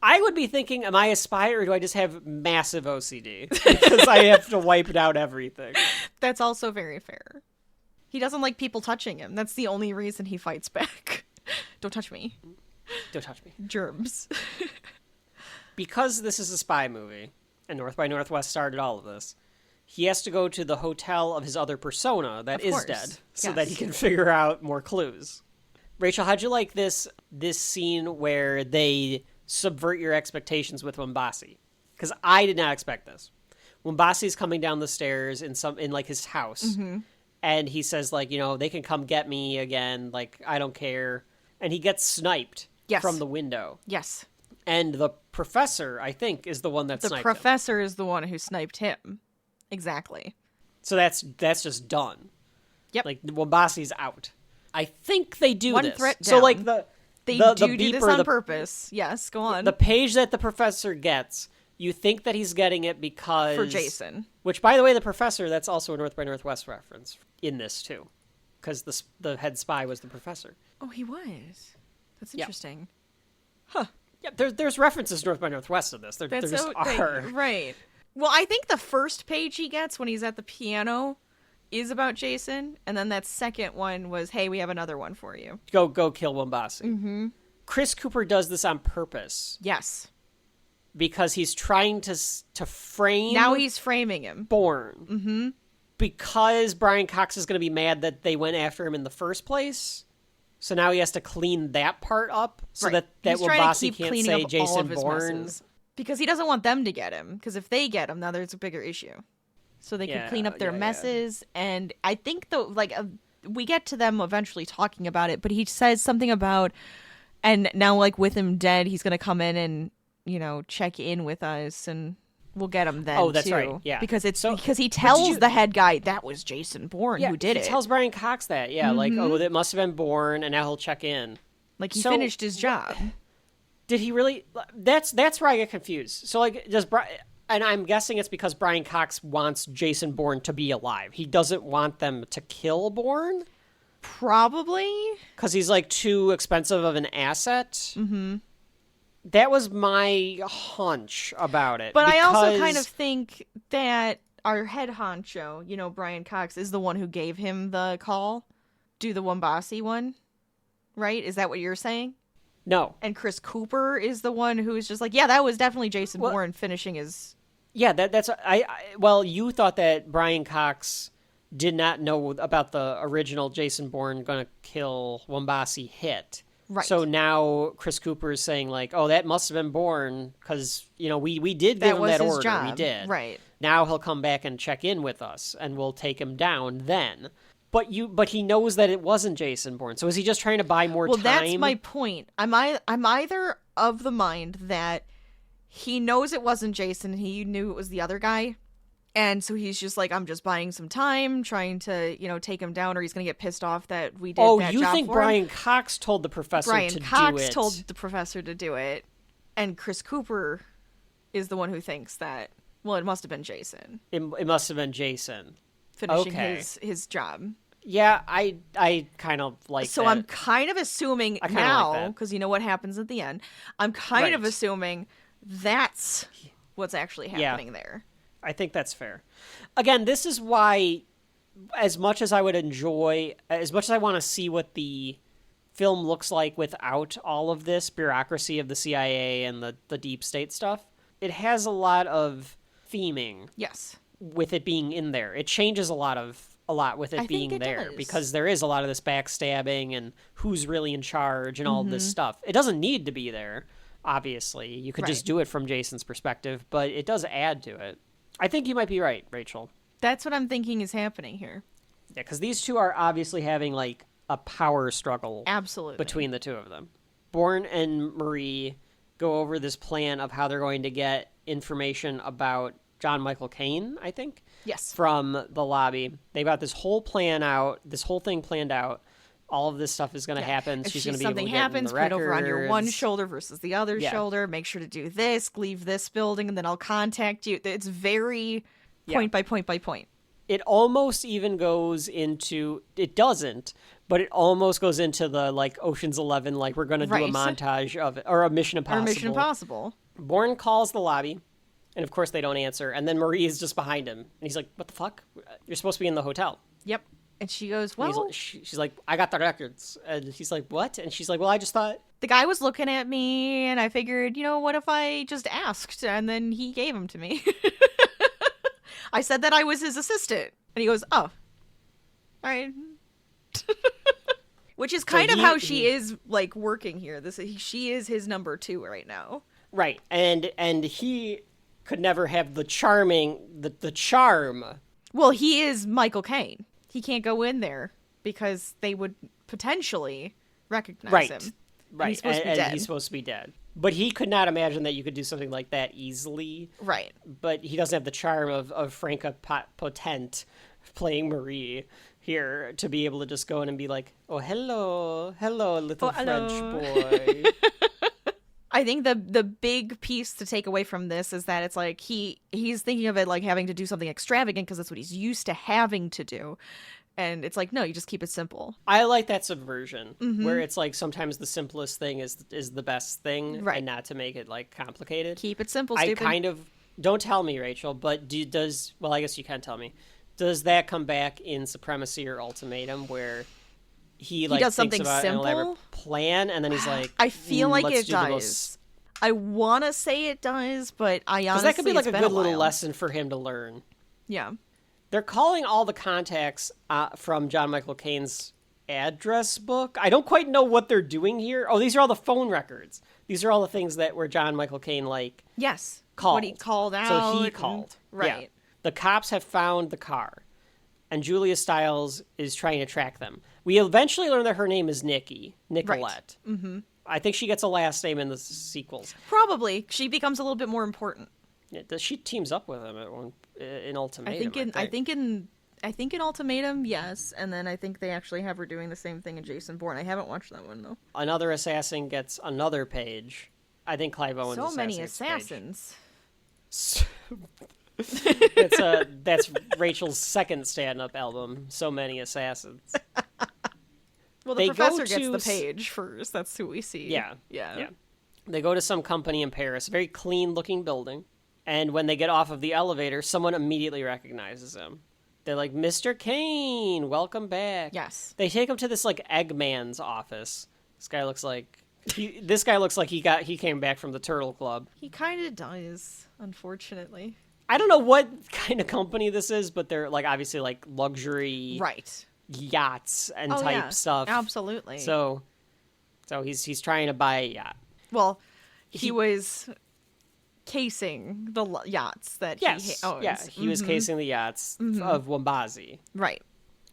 I would be thinking, am I a spy or do I just have massive OCD? Because I have to wipe down everything. That's also very fair. He doesn't like people touching him. That's the only reason he fights back. Don't touch me. Don't touch me. Germs. Because this is a spy movie, and North by Northwest started all of this, he has to go to the hotel of his other persona that Of is course. dead, so Yes. that he can figure out more clues. Rachel, how'd you like this scene where they subvert your expectations with Mombasi? Because I did not expect this. Mombasi's coming down the stairs in like his house, Mm-hmm. and he says like, they can come get me again, like I don't care, and he gets sniped Yes. from the window. Yes. And the professor, I think, is the one that sniped him. The professor is the one who sniped him. Exactly. So that's just done. Yep. Like, Wombasi's out. I think they do One this. threat So, down. like, They the do this beeper, on purpose. Yes, go on. The page that the professor gets, you think that he's getting it because... For Jason. Which, by the way, the professor, that's also a North by Northwest reference in this, too. Because the head spy was the professor. Oh, he was. That's Yeah. interesting. Yeah, there's references to North by Northwest in this. There just are. Right. Well, I think the first page he gets when he's at the piano is about Jason, and then that second one was, hey, we have another one for you. Go kill Wombasi. Mm-hmm. Chris Cooper does this on purpose Yes. because he's trying to frame... Now he's framing him. Bourne. Mm-hmm. Because Brian Cox is going to be mad that they went after him in the first place. So now he has to clean that part up so Right. that He's trying to Wombasi keep can't cleaning say up all Jason of his Bourne. messes. Because he doesn't want them to get him. Because if they get him, now there's a bigger issue. So they can clean up their messes. And I think, though, we get to them eventually talking about it, but he says something about, and now, like, with him dead, he's going to come in and, check in with us, and we'll get him then, Oh, that's too. right, yeah. Because So- because he but did tells you- the head guy, that was Jason Bourne who did it. He tells Brian Cox that, like, oh, that must have been Bourne, and now he'll check in. Like, he So- finished his job. Did he really? That's where I get confused. So, like, and I'm guessing it's because Brian Cox wants Jason Bourne to be alive. He doesn't want them to kill Bourne Probably. because he's, like, too expensive of an asset. Mm-hmm. That was my hunch about it. But I also because- kind of think that our head honcho, Brian Cox, is the one who gave him the call. Do the Wombasi one. Right? Is that what you're saying? No. And Chris Cooper is the one who's just like, yeah, that was definitely Jason Bourne finishing his... Yeah, that's well, you thought that Brian Cox did not know about the original Jason Bourne gonna kill Wombasi hit. Right. So now Chris Cooper is saying, like, oh, that must have been Bourne because, we did That give him was that his order. job. We did. Right. Now he'll come back and check in with us and we'll take him down then. But he knows that it wasn't Jason Bourne. So is he just trying to buy more time? Well, that's my point. I'm either of the mind that he knows it wasn't Jason, he knew it was the other guy, and so he's just like, I'm just buying some time, trying to, take him down, or he's going to get pissed off that we did that you job think for Brian him. Cox told the professor Brian to do Cox it? told the professor to do it, and Chris Cooper is the one who thinks that, well, it must have been Jason It must have been Jason. finishing Okay. his job. Yeah, I kind of like So that. I'm kind of assuming I kinda like now, that. because you know what happens at the end, I'm kind of Right. assuming that's what's actually happening there. I think that's fair. Again, this is why, as much as I would enjoy, as much as I want to see what the film looks like without all of this bureaucracy of the CIA and the deep state stuff, it has a lot of theming Yes. with it being in there. It changes a lot with it I think being it there does. because there is a lot of this backstabbing and who's really in charge and all of Mm-hmm. this stuff. It doesn't need to be there, obviously. You could just Right. do it from Jason's perspective, but it does add to it. I think you might be right, Rachel. That's what I'm thinking is happening here. Yeah, because these two are obviously having like a power struggle Absolutely. between the two of them. Bourne and Marie go over this plan of how they're going to get information about John Michael Caine, I think. Yes. From the lobby. They got this whole plan out, this whole thing planned out. All of this stuff is going to happen. If She's going to be something able to get happens, the put it over on your one records. shoulder versus the other Yeah. shoulder. Make sure to do this, leave this building, and then I'll contact you. It's very Yeah. point by point by point. It almost even goes into, it doesn't, but it almost goes into the like Ocean's 11, like we're going to do a Right. montage of it, or a Mission Impossible. Or Mission Impossible. Bourne calls the lobby, and of course they don't answer. And then Marie is just behind him, and he's like, "What the fuck? You're supposed to be in the hotel." Yep. And she goes, And well, she's like, "I got the records," and he's like, "What?" And she's like, "Well, I just thought." the guy was looking at me, and I figured, what if I just asked, and then he gave them to me. I said that I was his assistant. And he goes, oh, all right. Which is kind of how she is, like, working here. She is his number 2 right now. Right, and he could never have the the charm. Well, he is Michael Caine. He can't go in there because they would potentially recognize Right. him. Right, He's supposed to be dead. He's supposed to be dead. But he could not imagine that you could do something like that easily. Right. But he doesn't have the charm of Franca Potent playing Marie here to be able to just go in and be like, oh, hello, little French boy. I think the big piece to take away from this is that it's like he's thinking of it like having to do something extravagant because that's what he's used to having to do. And it's like, no, you just keep it simple. I like that subversion where it's like sometimes the simplest thing is the best thing, right, and not to make it like complicated. Keep it simple, stupid. I kind of don't tell me, Rachel, but well, I guess you can tell me. Does that come back in Supremacy or Ultimatum where he does thinks something about simple? an elaborate plan and then he's like, I feel like it do does. I want to say it does, but I honestly, because that could be like a good little while. lesson for him to learn. Yeah. They're calling all the contacts from John Michael Caine's address book. I don't quite know what they're doing here. Oh, these are all the phone records. These are all the things that where John Michael Caine yes, called. What he called out. So he called. Right. Yeah. The cops have found the car, and Julia Stiles is trying to track them. We eventually learn that her name is Nicolette. Right. Mm-hmm. I think she gets a last name in the sequels. Probably. She becomes a little bit more important. Yeah, she teams up with him in Ultimatum. I think in Ultimatum, yes, and then I think they actually have her doing the same thing in Jason Bourne. I haven't watched that one though. Another assassin gets another page. I think Clive Owen's so many assassins. That's Rachel's second stand-up album. So many assassins. Well, the professor gets the page first. That's who we see. Yeah. They go to some company in Paris, a very clean-looking building. And when they get off of the elevator, someone immediately recognizes him. They're like, Mr. Caine, welcome back. Yes. They take him to this, like, Eggman's office. This guy looks like he came back from the Turtle Club. He kind of does, unfortunately. I don't know what kind of company this is, but they're, like, obviously, like, luxury yachts and type stuff. Absolutely. So he's trying to buy a yacht. Well, he was casing the yachts that he owns. Yeah, he was casing the yachts of Wombazi. Right.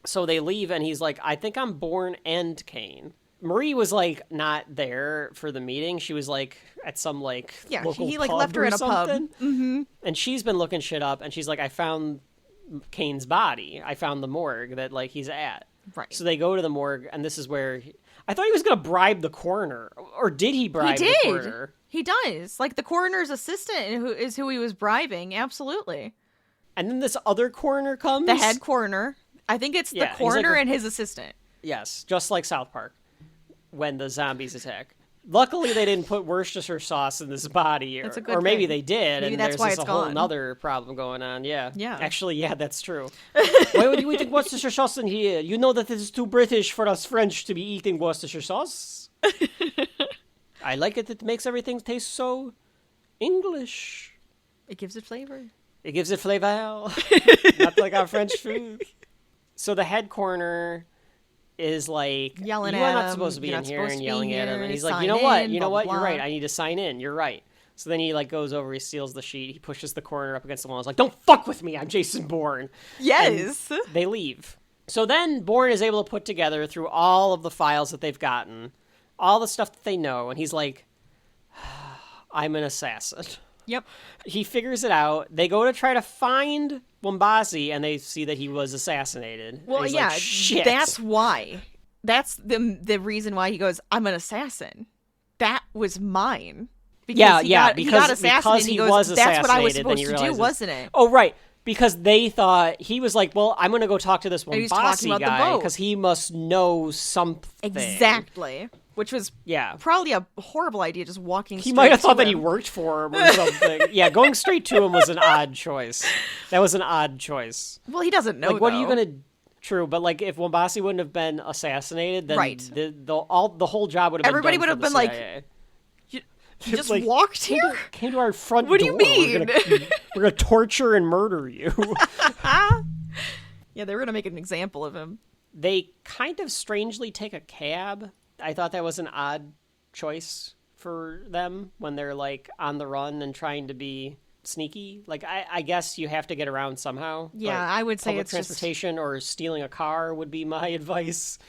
So they leave, and he's like, I think I'm Bourne and Caine. Marie was, like, not there for the meeting. She was, like, at some, like, local he, pub left her in a pub. Mm-hmm. And she's been looking shit up, and she's like, I found Caine's body. I found the morgue that, like, he's at. Right. So they go to the morgue, and this is where... I thought he was going to bribe the coroner. Or did he bribe the coroner? He does. Like, the coroner's assistant who he was bribing. Absolutely. And then this other coroner comes? The head coroner. I think it's the coroner and his assistant. Yes, just like South Park, when the zombies attack. Luckily, they didn't put Worcestershire sauce in this body. Or maybe they did, maybe and that's there's why a whole other problem going on. Yeah. Actually, yeah, that's true. Why would we think Worcestershire sauce in here? You know that it is too British for us French to be eating Worcestershire sauce. I like it. It makes everything taste so English. It gives it flavor. It gives it flavor. Not like our French food. So the head coroner is like, yelling you at are not him. supposed to be in here, and yelling at him. And he's like, sign you know what? in, You know blah, what? blah, You're blah. right. I need to sign in. You're right. So then he like goes over, he steals the sheet, he pushes the coroner up against the wall. He's like, don't fuck with me. I'm Jason Bourne. Yes. And they leave. So then Bourne is able to put together through all of the files that they've gotten, all the stuff that they know. And he's like, I'm an assassin. Yep. He figures it out. They go to try to find Wombazi, and they see that he was assassinated. Well, and he's yeah, like, shit. that's why. That's the reason why he goes, I'm an assassin. That was mine. Because he got assassinated. He goes, was that's what I was assassinated, supposed to do, wasn't it? Oh, right. Because they thought, he was like, well, I'm going to go talk to this Wombazi guy, because he must know something. Exactly. Which was probably a horrible idea, just walking straight to him. He might have thought that he worked for him or something. Yeah, going straight to him was an odd choice. That was an odd choice. Well, he doesn't know, like, what are you going to... True, but like if Wombazi wouldn't have been assassinated, then the whole job would have been everybody done would have been CIA. like, you just like, walked here? Came to our front door. What do you mean? We're gonna torture and murder you. Yeah, they were gonna make an example of him. They kind of strangely take a cab. I thought that was an odd choice for them when they're like on the run and trying to be sneaky. Like I guess you have to get around somehow. Yeah, I would say public it's transportation or stealing a car would be my advice.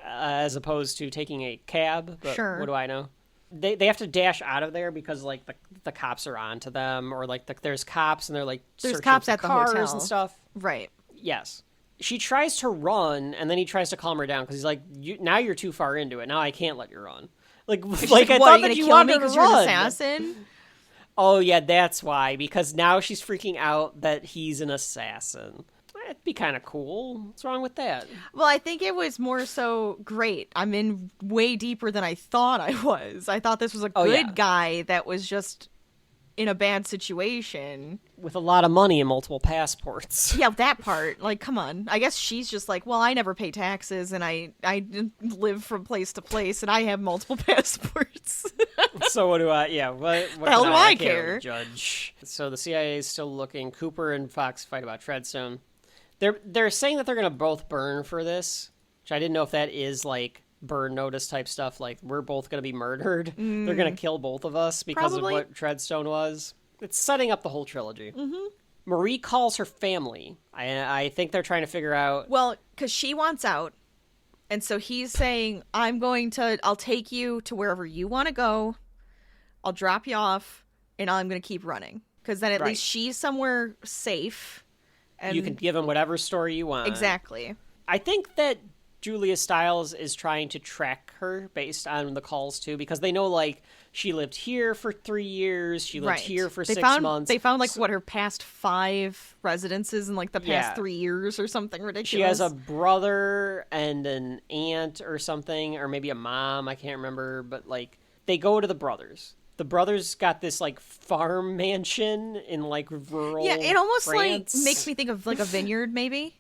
as opposed to taking a cab. But Sure. what do I know? They have to dash out of there because like the cops are onto them, or like there's cops and they're like There's searching cops for at the cars hotel and stuff. Right. Yes. She tries to run, and then he tries to calm her down because he's like, now you're too far into it. Now I can't let you run. Like I What, thought are you that gonna you kill me wanted to because you're an run. assassin? Oh, yeah, that's why. Because now she's freaking out that he's an assassin. That'd be kind of cool. What's wrong with that? Well, I think it was more so great. I'm in way deeper than I thought I was. I thought this was a good guy that was just in a bad situation. With a lot of money and multiple passports. Yeah, that part. Like, come on. I guess she's just like, well, I never pay taxes, and I live from place to place, and I have multiple passports. So what do I? Yeah, what The hell can do I can't care? really judge. So the CIA is still looking. Cooper and Fox fight about Treadstone. They're saying that they're gonna both burn for this, which I didn't know if that is like burn notice type stuff. Like we're both gonna be murdered. They're gonna kill both of us because Probably. of what Treadstone was. It's setting up the whole trilogy. Mm-hmm. Marie calls her family. I think they're trying to figure out. Well, because she wants out. And so he's saying, I'll take you to wherever you want to go. I'll drop you off, and I'm going to keep running. Because then at Right. least she's somewhere safe. And You can give them whatever story you want. Exactly. I think that Julia Stiles is trying to track her based on the calls too, because they know like she lived here for 3 years, she lived Right. here for They 6 found, months. They found what her past 5 residences in like the past Yeah. 3 years or something ridiculous. She has a brother and an aunt or something, or maybe a mom, I can't remember, but like they go to the brothers. The brothers got this like farm mansion in like rural Yeah, it almost France. like makes me think of like a vineyard maybe.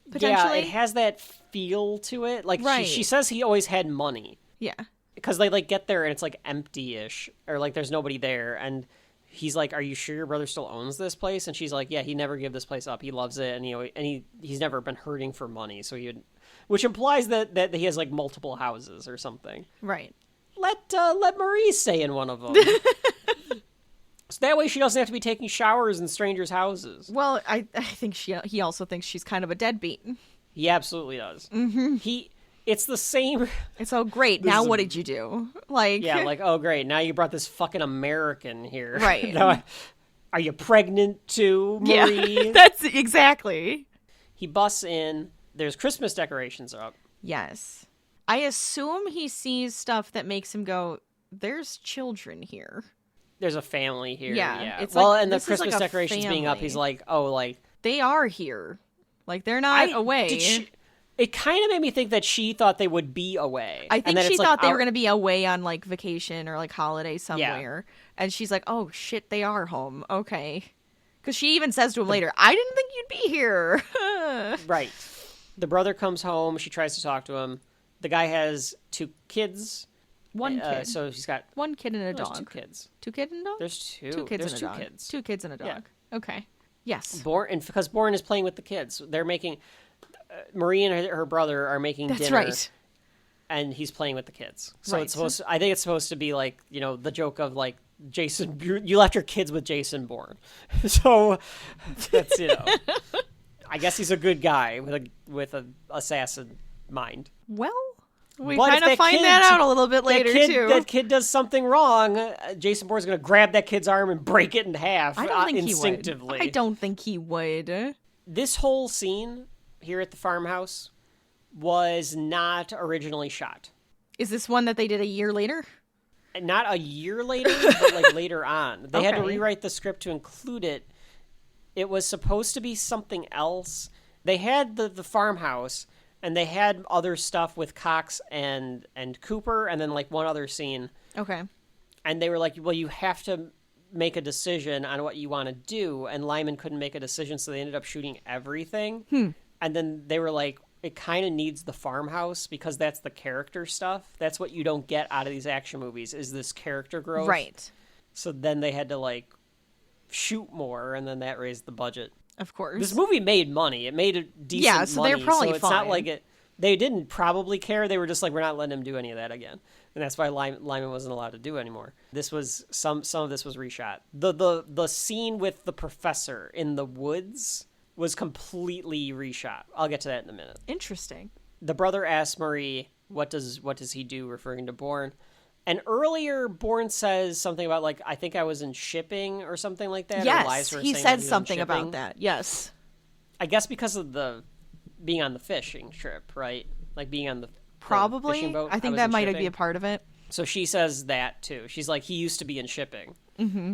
Yeah, Potentially. it has that feel to it. Like Right. she says he always had money. Yeah. Because they like get there and it's like empty-ish, or like there's nobody there, and he's like, "Are you sure your brother still owns this place?" And she's like, "Yeah, he never gave this place up. He loves it, and he's never been hurting for money." So which implies that he has like multiple houses or something. Right. Let Marie stay in one of them, so that way she doesn't have to be taking showers in strangers' houses. Well, I think he also thinks she's kind of a deadbeat. He absolutely does. Mm-hmm. It's the same. It's so great. Now what did you do? Like, Yeah, like, oh great, now you brought this fucking American here. Right. Now, are you pregnant too, Marie? yeah, that's exactly. He busts in. There's Christmas decorations up. Yes. I assume he sees stuff that makes him go, there's children here. There's a family here. Yeah, Yeah. it's Well, like- and the this is like Christmas a decorations being up, family. he's like, oh, like. They are here. Like, they're not away. It kind of made me think that she thought they would be away. I and think that she it's, like, thought they were going to be away on, like, vacation or, like, holiday Yeah. somewhere. And she's like, oh, shit, they are home. Okay. Because she even says to him later, I didn't think you'd be here. Right. The brother comes home. She tries to talk to him. The guy has 2 kids. One kid. So he's got. One kid and a There's dog. 2 kids. 2 kids and a dog? There's 2. 2 kids There's and a 2 dog. kids. 2 kids and a dog. Yeah. Okay. Yes. Because Bourne is playing with the kids. They're making. Marie and her brother are making That's dinner. right. And he's playing with the kids. So Right. it's supposed to, I think it's supposed to be like, the joke of like Jason, you left your kids with Jason Bourne. So that's, I guess he's a good guy with a assassin mind. Well, we But if kind of that find kid- that out a little bit later, too. That kid does something wrong. Jason Bourne's going to grab that kid's arm and break it in half I don't think instinctively. he would. I don't think he would. This whole scene here at the farmhouse was not originally shot. Is this one that they did a year later? Not a year later, but like later on. They had to Okay. rewrite the script to include it. It was supposed to be something else. They had the farmhouse, and they had other stuff with Cox and Cooper, and then like one other scene. Okay. And they were like, well, you have to make a decision on what you want to do. And Lyman couldn't make a decision, so they ended up shooting everything. And then they were like, it kind of needs the farmhouse because that's the character stuff. That's what you don't get out of these action movies is this character growth. Right. So then they had to like shoot more, and then that raised the budget. Of course. This movie made money. It made a decent Yeah, so money. they're probably so it's not fine. like it. They didn't probably care. They were just like, we're not letting him do any of that again, and that's why Lyman wasn't allowed to do it anymore. This was some of this was reshot. The scene with the professor in the woods was completely reshot. I'll get to that in a minute. Interesting. The brother asks Marie, What does he do, referring to Bourne? And earlier, Bourne says something about, like, I think I was in shipping or something like that. Yes, he said something about that. Yes. I guess because of the being on the fishing trip, right? Like being on the Probably. fishing boat. I think that might be a part of it. So she says that too. She's like, he used to be in shipping. Mm-hmm.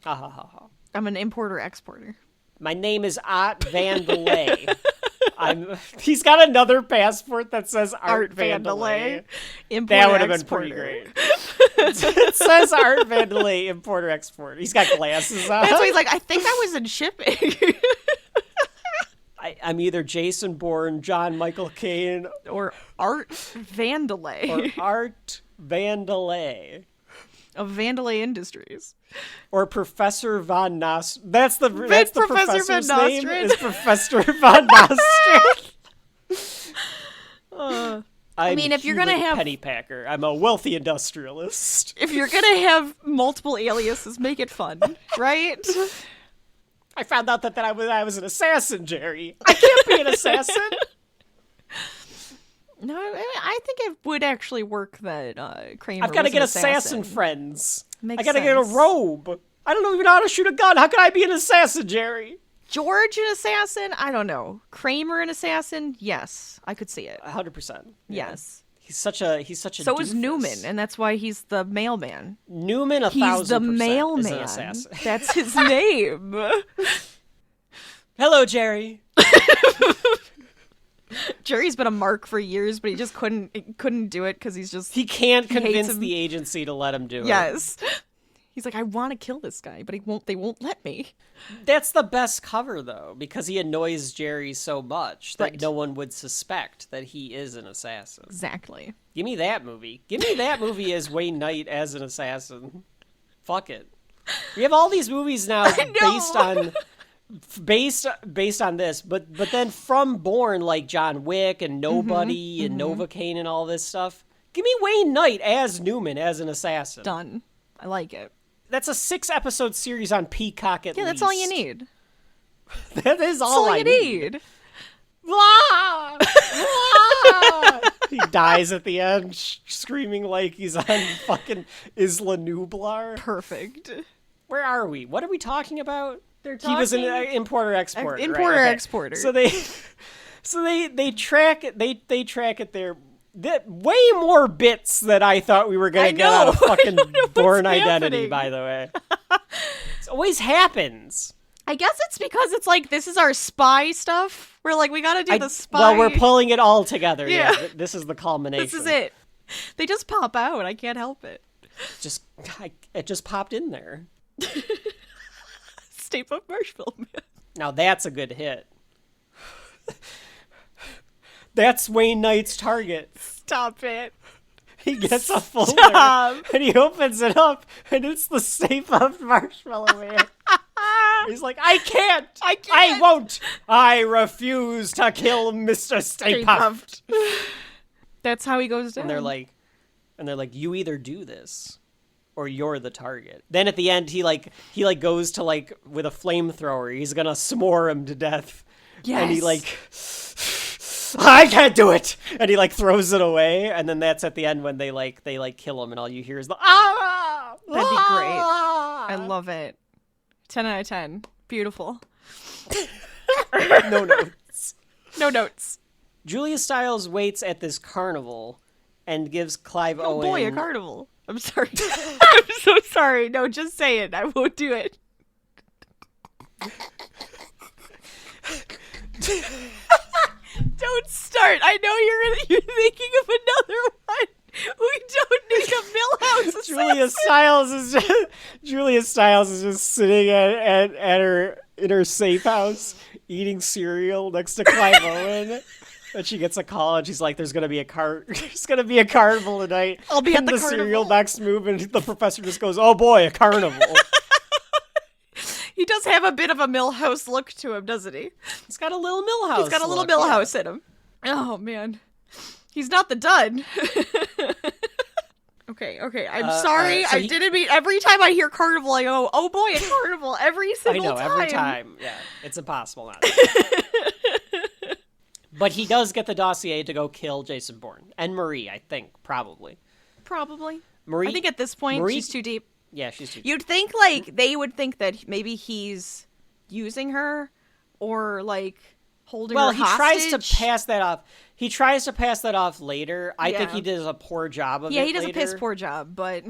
Ha ha ha ha. I'm an importer-exporter. My name is Art Vandelay. He's got another passport that says Art Vandelay. That would have been pretty great. It says Art Vandelay, importer export. He's got glasses on. That's why he's like, I think I was in shipping. I'm either Jason Bourne, John Michael Caine, or Art Vandelay. or Art Vandelay. Of Vandelay Industries. Or Professor Von Nost. That's the Professor professor's Van name Nostrand. is Professor Von Nostrand. I mean, if you're going to have... Pennypacker. I'm a wealthy industrialist. If you're going to have multiple aliases, make it fun, right? I found out that I was an assassin, Jerry. I can't be an assassin. No, I think it would actually work that Kramer I've got to was get an assassin friends. Makes I got to get a sense. robe. I don't even know how to shoot a gun. How can I be an assassin, Jerry? George an assassin? I don't know. Kramer an assassin? Yes, I could see it. 100%. Yes. He's such a So is doofus. Newman, and that's why he's the mailman. Newman, He's the 1,000% is an mailman. assassin. That's his name. Hello, Jerry. Jerry's been a mark for years, but he just couldn't do it because He can't hates convince him. the agency to let him do it. Yes. He's like, I want to kill this guy, but they won't let me. That's the best cover, though, because he annoys Jerry so much that Right. no one would suspect that he is an assassin. Exactly. Give me that movie. Give me that movie as Wayne Knight as an assassin. Fuck it. We have all these movies now based on this, but then from Bourne, like John Wick and Nobody and Novocaine and all this stuff. Give me Wayne Knight as Newman as an assassin. Done. I like it. That's a 6-episode series on Peacock at least. Yeah, that's all you need. That is That's all I you need. need. Blah! Blah! He dies at the end, screaming like he's on fucking Isla Nublar. Perfect. Where are we? What are we talking about? They're He was an talking- importer-exporter. Importer-exporter. So they track it. They track it there. Way more bits that I thought we were gonna get out of fucking Bourne Identity. happening. By the way, it always happens. I guess it's because it's like, this is our spy stuff. We're like, we gotta do the spy. Well, we're pulling it all together. Yeah. This is the culmination. This is it. They just pop out. I can't help it. It just popped in there. Stay Puft Marshmallow Man. Now that's a good hit. That's Wayne Knight's target. Stop it. He gets a folder Stop. and he opens it up and it's the Stay Puft Marshmallow Man. He's like, I can't. I won't. I refuse to kill Mr. Stay Puft. That's how he goes down. And they're like, you either do this or you're the target. Then at the end, he goes to with a flamethrower. He's gonna s'more him to death. Yes. And he I can't do it. And he throws it away. And then that's at the end when they kill him, and all you hear is the ah. That'd be great. I love it. 10 out of 10. Beautiful. No notes. No notes. Julia Stiles waits at this carnival and gives Clive Oh Owen. boy, a carnival. I'm sorry. I'm so sorry. No, just say it. I won't do it. Don't start. I know you're thinking of another one. We don't need a Millhouse assassin. Julia Stiles is just sitting at in her safe house eating cereal next to Clive Owen. And she gets a call and she's like, there's gonna be a carnival tonight. I'll be at and the cereal carnival. box move, and the professor just goes, oh boy, a carnival. He does have a bit of a Millhouse look to him, doesn't he? He's got a little Millhouse. He's got a little look, Millhouse in him. Oh, man. He's not the dud. Okay. I'm sorry. so I didn't mean... Every time I hear carnival, I go, oh boy, a carnival. Every I single know, time. every time. Yeah, it's impossible not to. But he does get the dossier to go kill Jason Bourne. And Marie, I think, probably. Probably. Marie, I think at this point, Marie, she's too deep. Yeah, she's too deep. You'd think, like, they would think that maybe he's using her or, like, holding her hostage. Well, he tries to pass that off. He tries to pass that off later. I think he does a poor job of it. Yeah, he does later. a piss poor job, but...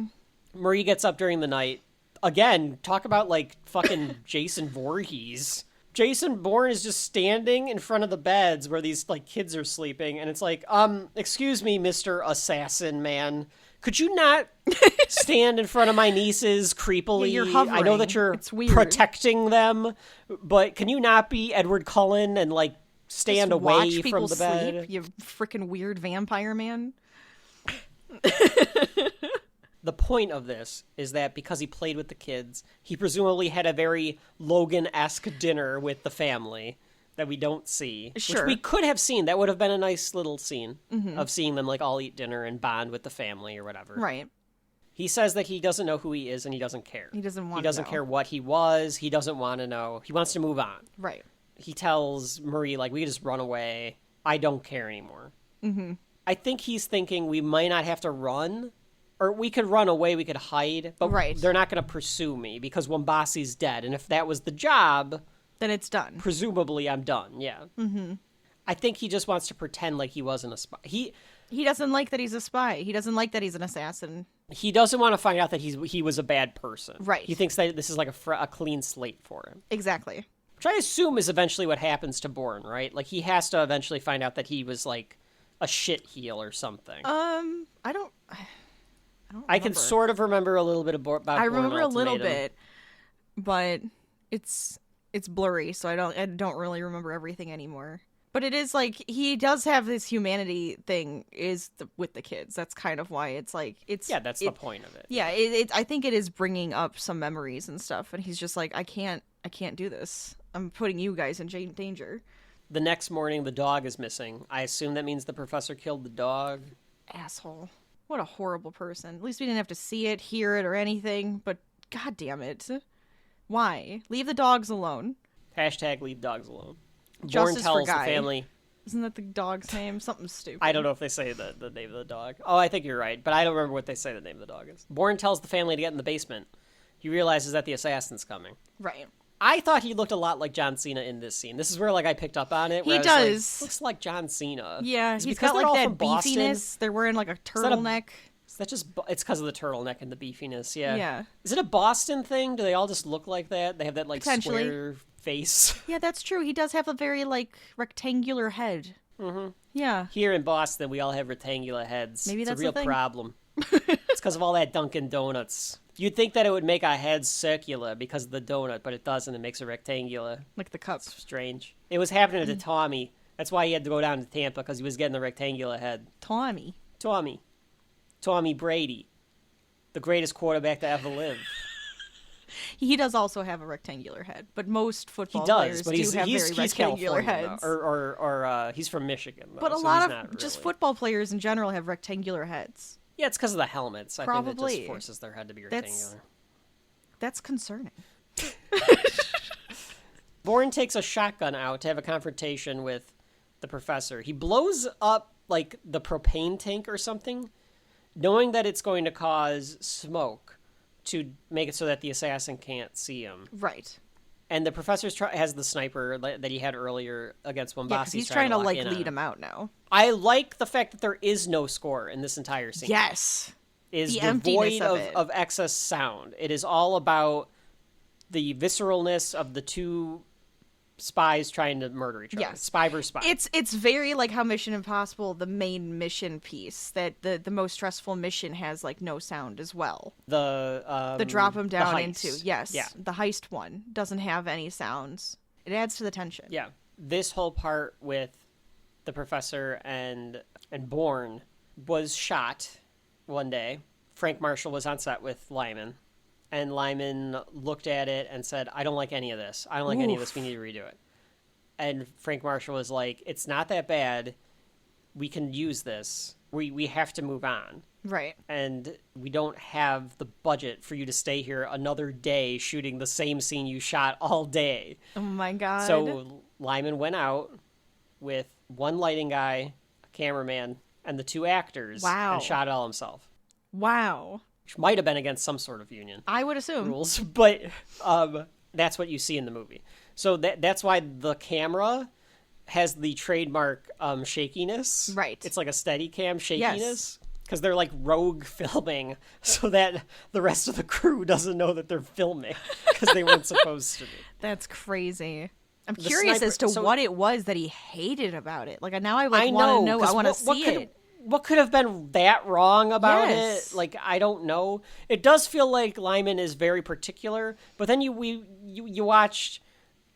Marie gets up during the night. Again, talk about, like, fucking Jason Voorhees. Jason Bourne is just standing in front of the beds where these, like, kids are sleeping, and it's like, excuse me, Mr. Assassin Man. Could you not stand in front of my nieces creepily? Yeah, you're hovering. I know that you're protecting them, but can you not be Edward Cullen and, like, stand just away watch people from the bed? Sleep, you freaking weird vampire man. The point of this is that because he played with the kids, he presumably had a very Logan-esque dinner with the family that we don't see. Sure. Which we could have seen. That would have been a nice little scene of seeing them like all eat dinner and bond with the family or whatever. Right. He says that he doesn't know who he is and he doesn't care. He doesn't want to know. He doesn't care what he was. He doesn't want to know. He wants to move on. Right. He tells Marie, like, we could just run away. I don't care anymore. Mm-hmm. I think he's thinking we might not have to run. Or we could run away, we could hide, but they're not going to pursue me because Wombasi's dead. And if that was the job... Then it's done. Presumably I'm done, yeah. Mm-hmm. I think he just wants to pretend like he wasn't a spy. He doesn't like that he's a spy. He doesn't like that he's an assassin. He doesn't want to find out that he was a bad person. Right. He thinks that this is like a clean slate for him. Exactly. Which I assume is eventually what happens to Bourne, right? Like, he has to eventually find out that he was, like, a shit heel or something. I don't I can sort of remember a little bit about Bourne. I remember a little Ultimatum. bit, but it's blurry, so I don't really remember everything anymore. But it is like he does have this humanity thing with the kids. That's kind of why it's like that's the point of it. Yeah, I think it is bringing up some memories and stuff, and he's just like, I can't do this. I'm putting you guys in danger. The next morning, the dog is missing. I assume that means the professor killed the dog. Asshole. What a horrible person. At least we didn't have to see it, hear it, or anything, but god damn it. Why? Leave the dogs alone. Hashtag leave dogs alone. Justice Bourne tells for Guy. the family... Isn't that the dog's name? Something stupid. I don't know if they say the name of the dog. Oh, I think you're right, but I don't remember what they say the name of the dog is. Bourne tells the family to get in the basement. He realizes that the assassin's coming. Right. I thought he looked a lot like John Cena in this scene. This is where, like, I picked up on it. He where does. I was like, looks like John Cena. Yeah, he's got, they're like, all that from Boston? beefiness. They're wearing, like, a turtleneck. Is that just... It's because of the turtleneck and the beefiness, yeah. Yeah. Is it a Boston thing? Do they all just look like that? They have that, like, square face? Yeah, that's true. He does have a very, like, rectangular head. Mm-hmm. Yeah. Here in Boston, we all have rectangular heads. Maybe it's that's a real the thing. problem. It's because of all that Dunkin' Donuts. You'd think that it would make our heads circular because of the donut, but it doesn't. It makes it rectangular. Like the cup. It's strange. It was happening to Tommy. That's why he had to go down to Tampa, because he was getting the rectangular head. Tommy Brady. The greatest quarterback to ever live. He does also have a rectangular head, but most football He does, players but do have very rectangular California, heads. or he's from Michigan. Though, but a so lot he's of not just really. football players in general have rectangular heads. Yeah, it's because of the helmets. I think that Probably. just forces their head to be rectangular. That's concerning. Bourne takes a shotgun out to have a confrontation with the professor. He blows up, like, the propane tank or something, knowing that it's going to cause smoke to make it so that the assassin can't see him. Right. And the professor has the sniper that he had earlier against Wombasi. Yeah, because he's trying to like lead him out now. I like the fact that there is no score in this entire scene. Yes. Is The devoid emptiness of excess sound. It is all about the visceralness of the two spies trying to murder each other. Yes. Spy versus spy. It's very like how Mission Impossible, the main mission piece, that the most stressful mission has like no sound as well. The drop him down the into heist. Yeah. the heist one doesn't have any sounds. It adds to the tension. Yeah. This whole part with the professor and Bourne was shot one day. Frank Marshall was on set with Lyman. And Lyman looked at it and said, I don't like any of this. I don't like any of this. We need to redo it. And Frank Marshall was like, it's not that bad. We can use this. We have to move on. Right. And we don't have the budget for you to stay here another day shooting the same scene you shot all day. Oh my god. So Lyman went out with one lighting guy, a cameraman, and the 2 actors. Wow. And shot it all himself. Wow. Which might have been against some sort of union I would assume. rules, but that's what you see in the movie. So that's why the camera has the trademark shakiness. Right. It's like a Steadicam shakiness. Yes. Because they're like rogue filming so that the rest of the crew doesn't know that they're filming because they weren't supposed to be. That's crazy. I'm The curious sniper- as to so- what it was that he hated about it. Like now I want to 'cause I want to what see could- it. What could have been that wrong about Yes. it? Like, I don't know. It does feel like Lyman is very particular, but then you watched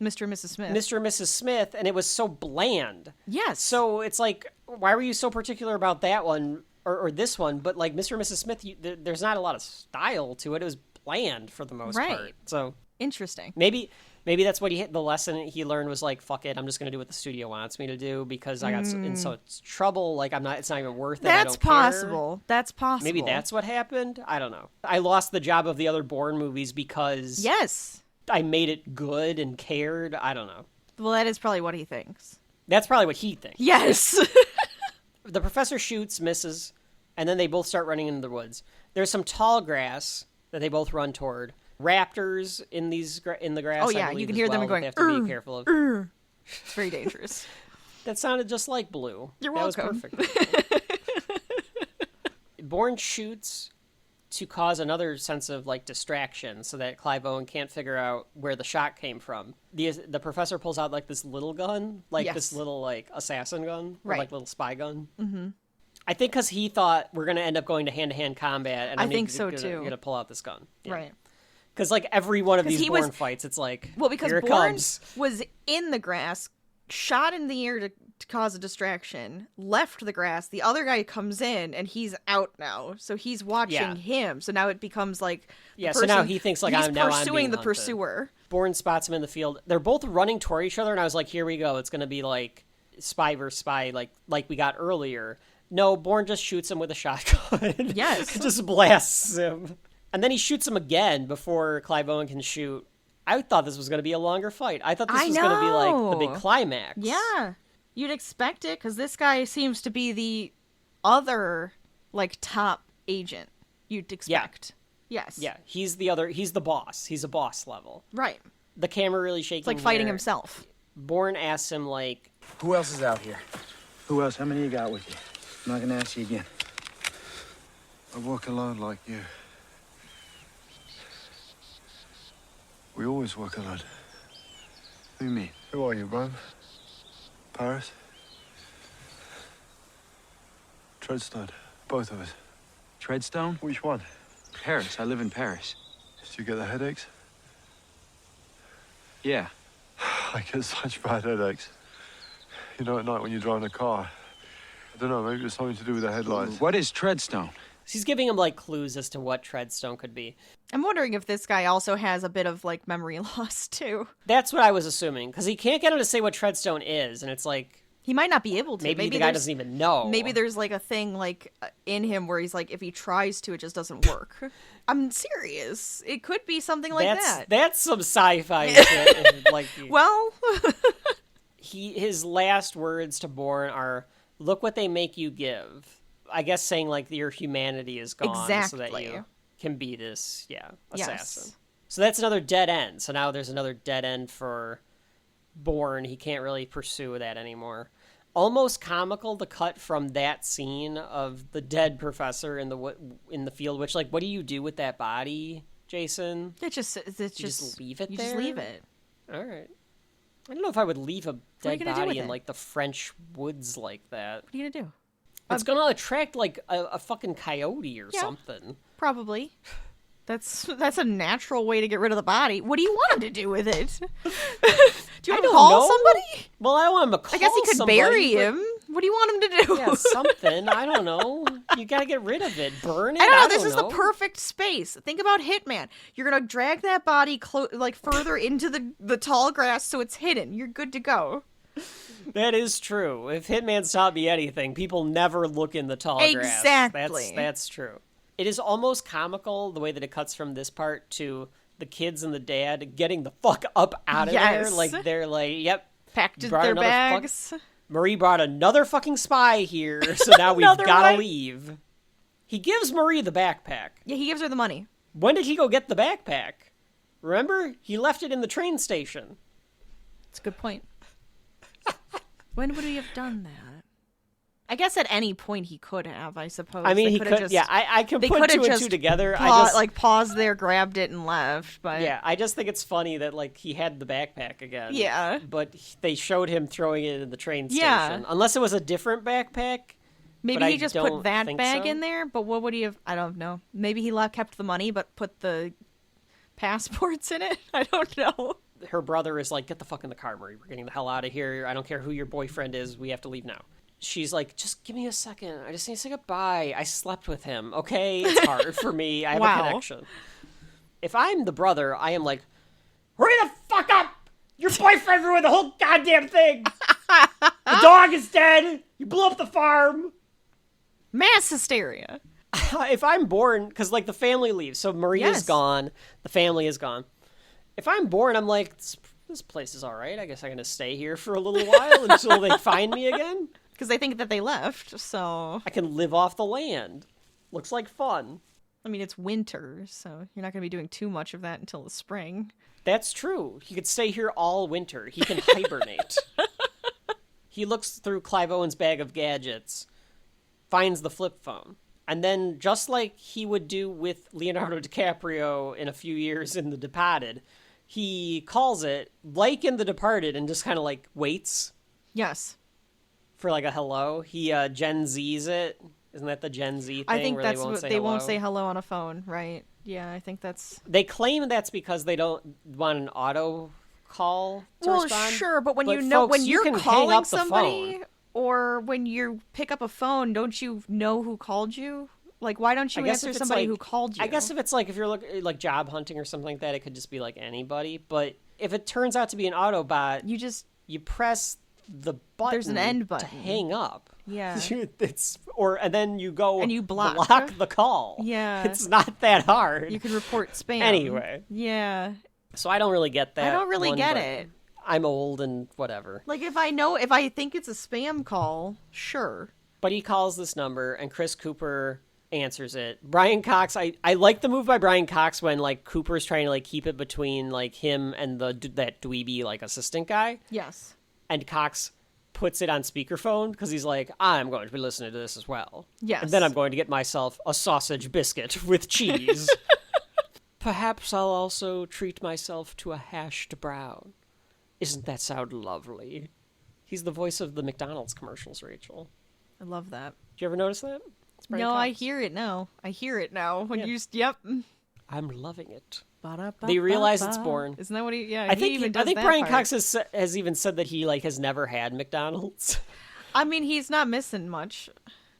Mr. and Mrs. Smith. Mr. and Mrs. Smith, and it was so bland. Yes. So it's like, why were you so particular about that one or this one? But like Mr. and Mrs. Smith, there's not a lot of style to it. It was bland for the most Right. part. So Interesting. maybe that's what the lesson he learned was like, fuck it, I'm just gonna do what the studio wants me to do because I got in so trouble. Like it's not even worth it. I That's don't care. possible. That's possible. Maybe that's what happened. I don't know. I lost the job of the other Bourne movies because Yes. I made it good and cared. I don't know. Well, that is probably what he thinks. That's probably what he thinks. Yes. The professor shoots, misses, and then they both start running into the woods. There's some tall grass that they both run toward. Raptors in the grass. Oh, I yeah, you believe, can as hear them well, going, that They have to be careful of. It's very dangerous. That sounded just like Blue. You're that welcome. was perfect. Bourne shoots to cause another sense of like distraction, so that Clive Owen can't figure out where the shot came from. The professor pulls out like this little gun, like Yes. this little like assassin gun, or Right. like little spy gun. Mm-hmm. I think because he thought we're gonna end up going to hand-to-hand combat, and I I'm think so, gonna, too. Gonna pull out this gun, yeah. Right. Because like every one of 'Cause these he was- Bourne fights, it's like, Well, because here it Bourne comes. was in the grass, shot in the ear to cause a distraction, left the grass. The other guy comes in, and he's out now. So he's watching Yeah. him. So now it becomes like the Yeah, so now person- he thinks like he's I'm pursuing being the hunted. pursuer. Bourne spots him in the field. They're both running toward each other, and I was like, here we go. It's going to be like spy versus spy, like we got earlier. No, Bourne just shoots him with a shotgun. Yes. Just blasts him. And then he shoots him again before Clive Owen can shoot. I thought this was going to be a longer fight. I thought this I was going to be like the know. big climax. Yeah. You'd expect it, because this guy seems to be the other, like, top agent you'd expect. Yes. Yeah, he's the boss. He's a boss level. Right. The camera really shaking. It's like fighting here. himself. Bourne asks him like, Who else is out here? Who else? How many you got with you? I'm not gonna ask you again. I walk alone like you. We always walk alone. What do you mean? Who are you, Rome? Paris? Treadstone. Both of us. Treadstone? Which one? Paris. I live in Paris. Do you get the headaches? Yeah. I get such bad headaches. You know, at night when you're driving a car. I don't know, maybe it's something to do with the headlights. What is Treadstone? he's giving him like clues as to what Treadstone could be. I'm wondering if this guy also has a bit of like memory loss too. That's what I was assuming, because he can't get him to say what Treadstone is, and it's like He might not be able to. maybe the guy there's- doesn't even know. Maybe there's like a thing like in him where he's like, if he tries to, it just doesn't work. I'm serious. It could be something like that. That's some sci-fi shit. Like, Well, his last words to Bourne are, "Look what they make you give." I guess saying like your humanity is gone, so that Exactly. you can be this, assassin. Yes. So that's another dead end. So now there's another dead end for Bourne. He can't really pursue that anymore. Almost comical to cut from that scene of the dead professor in the field. Which, like, what do you do with that body, Jason? it's just just leave it you there? just leave it. All right. I don't know if I would leave a are you dead gonna do body with in it? like the French woods like that. What are you gonna do? It's gonna attract like a fucking coyote or Yeah. something. Probably. That's a natural way to get rid of the body. What do you want him to do with it? Do you want him to don't call know. somebody? Well, I don't want him to call I guess he could somebody, bury but- him. What do you want him to do? Yeah, something. I don't know. You gotta get rid of it. Burn it. I don't know. This don't is know. the perfect space. Think about Hitman. You're gonna drag that body like further into the tall grass so it's hidden. You're good to go. That is true. If Hitman's taught me anything, people never look in the tall grass. Exactly. That's true. It is almost comical the way that it cuts from this part to the kids and the dad getting the fuck up out of there. Yes. Like they're like, yep, Packed brought their another bags. Marie brought another fucking spy here, so now we've Another gotta one? leave. He gives Marie the backpack. Yeah, he gives her the money. When did he go get the backpack? Remember? He left it in the train station. That's a good point. When would he have done that? I guess at any point he could have, I suppose. I mean, They he coulda could. just- Yeah, I can they put coulda two and just two together. paused there, grabbed it, and left. But Yeah, I just think it's funny that like he had the backpack again. Yeah. But they showed him throwing it in the train station. Yeah. Unless it was a different backpack. maybe but he I just don't put that think bag so. in there. But what would he have? I don't know. Maybe he kept the money, but put the passports in it. I don't know. Her brother is like, get the fuck in the car, Marie. We're getting the hell out of here. I don't care who your boyfriend is. We have to leave now. She's like, just give me a second. I just need to say goodbye. I slept with him, okay? It's hard for me. I have Wow. a connection. If I'm the brother, I am like, hurry the fuck up! Your boyfriend ruined the whole goddamn thing! The dog is dead! You blew up the farm! Mass hysteria. If I'm Bourne, because like the family leaves, so Maria's Yes. gone, the family is gone. If I'm Bourne, I'm like, this place is all right. I guess I'm gonna stay here for a little while until they find me again. Because they think that they left, so... I can live off the land. Looks like fun. I mean, it's winter, so you're not going to be doing too much of that until the spring. That's true. He could stay here all winter. He can hibernate. He looks through Clive Owen's bag of gadgets, finds the flip phone, and then, just like he would do with Leonardo DiCaprio in a few years in The Departed, he calls it, like in The Departed, and just kind of like waits Yes. for like a hello. He Gen Z's it. Isn't that the Gen Z thing? I think where that's they won't what say they hello? won't say hello on a phone, right? Yeah, I think that's... They claim that's because they don't want an auto call to Well, respond. sure, but when But you know, folks, when you you're can hang calling up the somebody, phone. or when you pick up a phone, don't you know who called you? Like, why don't you I guess answer if it's somebody like- who called you? I guess if it's like if you're like job hunting or something like that, it could just be like anybody. But if it turns out to be an Autobot, you just... you press the button. There's an end to button. hang up. Yeah. And then you go And you block. the call. Yeah. It's not that hard. You can report spam. Anyway. Yeah. So I don't really get that. I don't really one, get but it. I'm old and whatever. Like, if I think it's a spam call, sure. But he calls this number, and Chris Cooper answers it. Brian Cox, I like the move by Brian Cox when, like, Cooper's trying to, like, keep it between, like, him and that dweeby, like, assistant guy. Yes. And Cox puts it on speakerphone because he's like, I'm going to be listening to this as well. Yes. And then I'm going to get myself a sausage biscuit with cheese. Perhaps I'll also treat myself to a hashed brown. Isn't that sound lovely? He's the voice of the McDonald's commercials, Rachel. I love that. Did you ever notice that? It's Brian No, Cox. I hear it now. When Yeah. you... Yep. I'm loving it. Ba-da-ba-ba-ba. They realize it's Bourne. Isn't that what he... Yeah, I he even think does that Brian part. Cox has even said that he like has never had McDonald's. I mean, he's not missing much.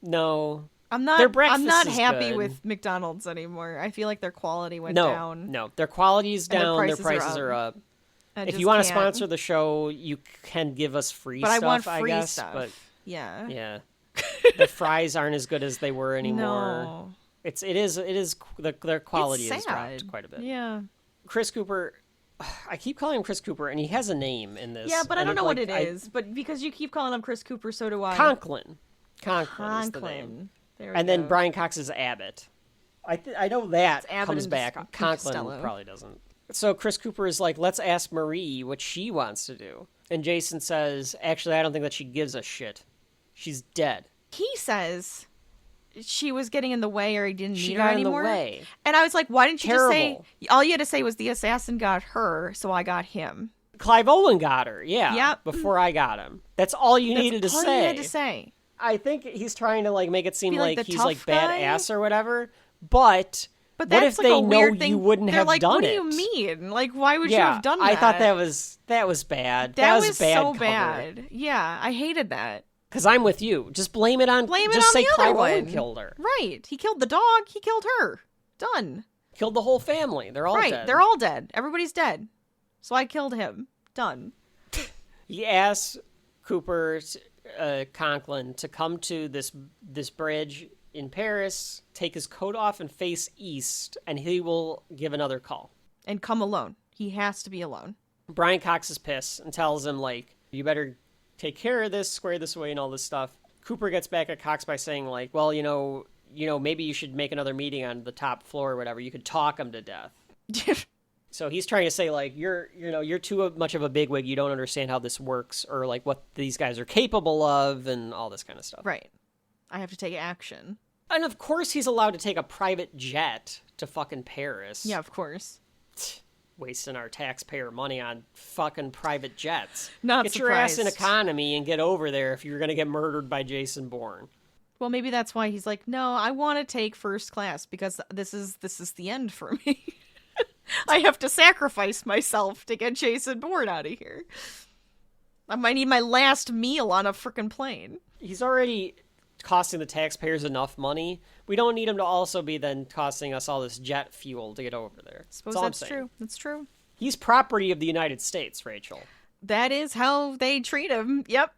No. I'm Their not breakfast is happy good. with McDonald's anymore. I feel like their quality went No. down. No. Their quality's And their down, their prices prices are are up. I If just you want to can't. sponsor the show, you can give us free But stuff, I want I free guess, stuff. but Yeah. yeah. The fries aren't as good as they were anymore. No. It is their quality It's has sad. dropped quite a bit. Yeah. Chris Cooper, I keep calling him Chris Cooper, and he has a name in this. Yeah, but I and don't know like, what it is. But because you keep calling him Chris Cooper, so do I. Conklin. Conklin is the name. Conklin. There we And then go. Brian Cox is Abbott. I know that Abbott comes and back. Conklin Costello. probably doesn't. So Chris Cooper is like, let's ask Marie what she wants to do. And Jason says, actually, I don't think that she gives a shit. She's dead. He says she was getting in the way or he didn't She need got her in the anymore. way. And I was like, why didn't you just say... Terrible. All you had to say was the assassin got her, so I got him. Clive Owen got her, yeah. Yep. Before I got him. That's all you needed to That's all say. you had to say. I think he's trying to like make it seem Be like like the he's like tough guy? badass or whatever. But But what that's if like they a know weird thing. you wouldn't They're have like, done what it? do you mean? Like, why would you Yeah, have done that? I thought that was bad. That was bad so cover. bad. Yeah, I hated that. Because I'm with you. Just blame it on. Blame it just on say the other Clive Owen one. killed her. Right. He killed the dog. He killed her. Done. Killed the whole family. They're all right. dead. They're all dead. Everybody's dead. So I killed him. Done. He asks Cooper Conklin to come to this bridge in Paris, take his coat off and face east, and he will give another call. And come alone. He has to be alone. Brian Cox is pissed and tells him, like, you better take care of this, square this away, and all this stuff. Cooper gets back at Cox by saying, like, well, maybe you should make another meeting on the top floor or whatever. You could talk him to death. So he's trying to say, like, you're too much of a bigwig. You don't understand how this works or, like, what these guys are capable of and all this kind of stuff. Right. I have to take action. And, of course, he's allowed to take a private jet to fucking Paris. Yeah, of course. Wasting our taxpayer money on fucking private jets. Not Get surprised. your ass in economy and get over there if you're going to get murdered by Jason Bourne. Well, maybe that's why he's like, no, I want to take first class because this is the end for me. I have to sacrifice myself to get Jason Bourne out of here. I might need my last meal on a frickin' plane. He's already costing the taxpayers enough money. We don't need him to also be then costing us all this jet fuel to get over there. Suppose all that's I'm saying. true. That's true. He's property of the United States, Rachel. That is how they treat him. Yep.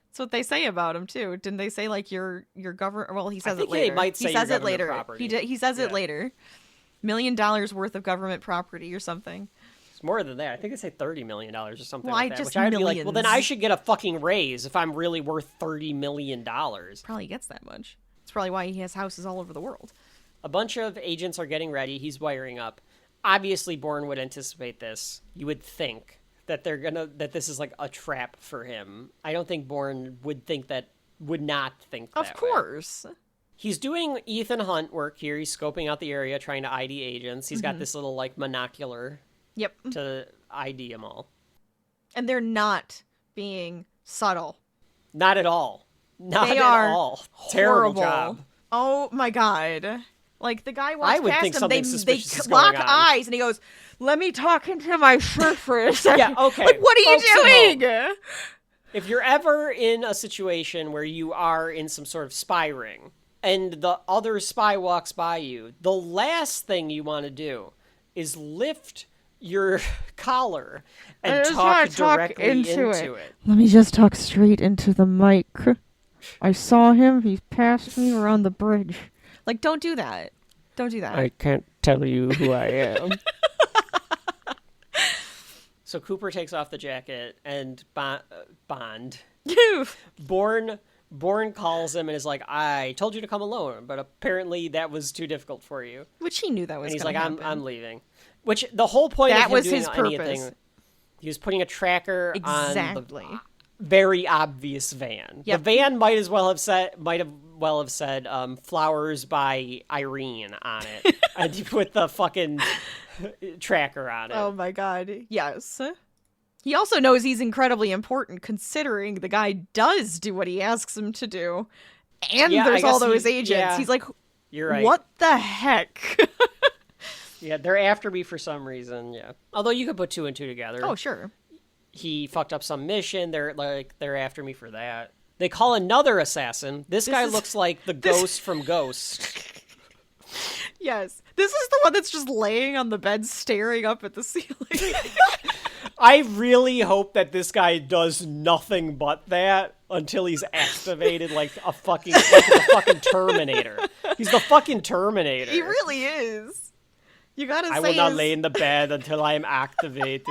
That's what they say about him too. Didn't they say like your government? Well, he says think it later. they might say he says your it later. government property. He says it Yeah. later. $1 million worth of government property or something. It's more than that. I think they say $30 million or something Well, like that. just Which I'd be like, well, then I millions. should get a fucking raise if I'm really worth $30 million. Probably gets that much. It's probably why he has houses all over the world. A bunch of agents are getting ready. He's wiring up. Obviously, Bourne would anticipate this. You would think that that this is like a trap for him. I don't think Bourne would not think that Of course. way. He's doing Ethan Hunt work here. He's scoping out the area, trying to ID agents. He's got this little like monocular Yep. to ID them all. And they're not being subtle. Not at all. Not They at are all. Terrible horrible. job. Oh my god. Like the guy walks I would past think him, something they suspicious is lock going on. eyes, and he goes, "Let me talk into my shirt for a second." Yeah, okay. Like, what are you Folks at doing? If you're ever in a situation where you are in some sort of spy ring and the other spy walks by you, the last thing you want to do is lift your collar and talk directly into it. Let me just talk straight into the mic. I saw him. He passed me around the bridge. Like, don't do that. Don't do that. I can't tell you who I am. So Cooper takes off the jacket and Bourne calls him and is like, I told you to come alone, but apparently that was too difficult for you. Which he knew that was And he's gonna like, happen. I'm leaving. Which the whole point That of him was doing his anything, purpose. he was putting a tracker Exactly. on the very obvious van. Yep. The van might as well have said flowers by Irene on it. And he put the fucking tracker on it. Oh my god. Yes. He also knows he's incredibly important considering the guy does do what he asks him to do. And Yeah, I there's all guess those agents. yeah. He's like, You're right. what the heck? Yeah, they're after me for some reason, yeah. Although you could put two and two together. Oh, sure. He fucked up some mission. They're after me for that. They call another assassin. This guy looks like the ghost from Ghost. Yes. This is the one that's just laying on the bed staring up at the ceiling. I really hope that this guy does nothing but that until he's activated like the fucking Terminator. He's the fucking Terminator. He really is. You gotta say I will not lay in the bed until I am activated.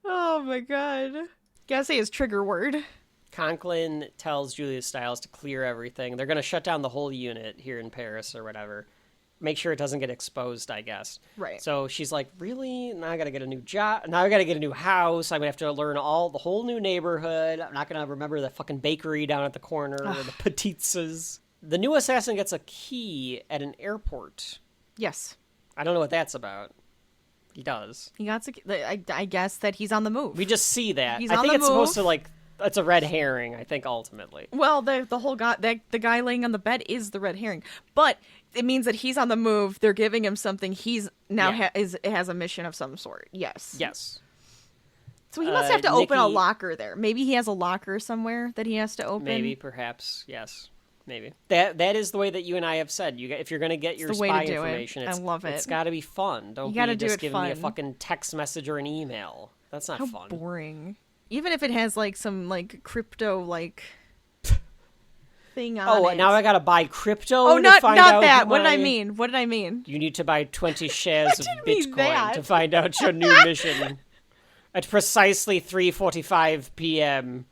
Oh my god. Gotta say his trigger word. Conklin tells Julia Stiles to clear everything. They're going to shut down the whole unit here in Paris or whatever. Make sure it doesn't get exposed, I guess. Right. So she's like, really? Now I got to get a new job. Now I got to get a new house. I'm going to have to learn the whole new neighborhood. I'm not going to remember the fucking bakery down at the corner or the Petitzas. The new assassin gets a key at an airport. Yes. I don't know what that's about. He does. He got I guess that he's on the move. We just see that. He's I on think the it's supposed move. to it's a red herring, I think, ultimately. Well, the whole guy, the guy laying on the bed is the red herring, but it means that he's on the move. They're giving him something. He's now has a mission of some sort. Yes. Yes. So he must have to open a Nikki- locker there. Maybe he has a locker somewhere that he has to open. Maybe, perhaps, yes. Maybe. That is the way that you and I have said. If you're going to get your the way to spy do it. information, I love it. It's got to be fun. Don't You gotta be do just it giving me a fun. fucking text message or an email. That's not How fun. boring. Even if it has like some like crypto thing on Oh, it. now I got to buy crypto Oh, to not find out that. who What did I my- mean? What did I mean? You need to buy 20 shares of didn't mean Bitcoin that. to find out your new mission. at precisely 3:45 p.m.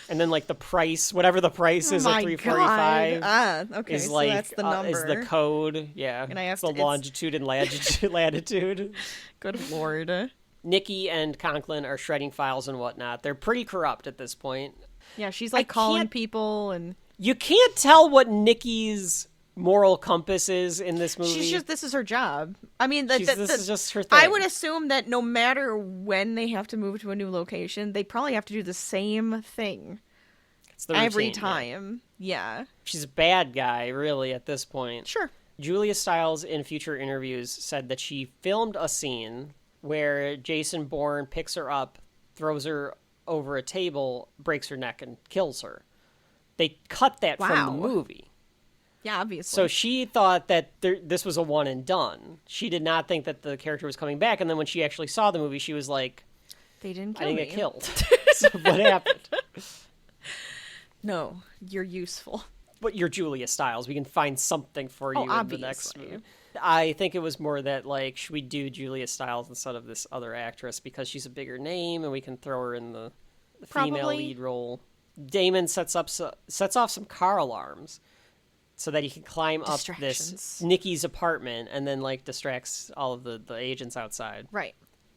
And then, like, the price, whatever the price is at 3:45, okay, is so like that's the number. is the code. Yeah, And I have it's the to- longitude and latitude. Good lord. Nikki and Conklin are shredding files and whatnot. They're pretty corrupt at this point. Yeah, she's I like calling can't- people, and You can't tell what Nikki's moral compass is in this movie. this is her job. I mean, This is just her thing. I would assume that no matter when they have to move to a new location, they probably have to do the same thing It's the every routine, yeah. time. Yeah. She's a bad guy, really, at this point. Sure. Julia Stiles, in future interviews, said that she filmed a scene where Jason Bourne picks her up, throws her over a table, breaks her neck, and kills her. They cut that from Wow. the movie. Yeah, obviously. So she thought that this was a one and done. She did not think that the character was coming back. And then when she actually saw the movie, she was like, they didn't I kill didn't me. get killed. So what happened? No, you're useful. But you're Julia Stiles. We can find something for you in the next obviously. movie. I think it was more that, like, should we do Julia Stiles instead of this other actress because she's a bigger name and we can throw her in the female Probably. lead role. Damon sets off some car alarms so that he can climb up this Distractions. Nikki's apartment and then, like, distracts all of the agents outside. Right.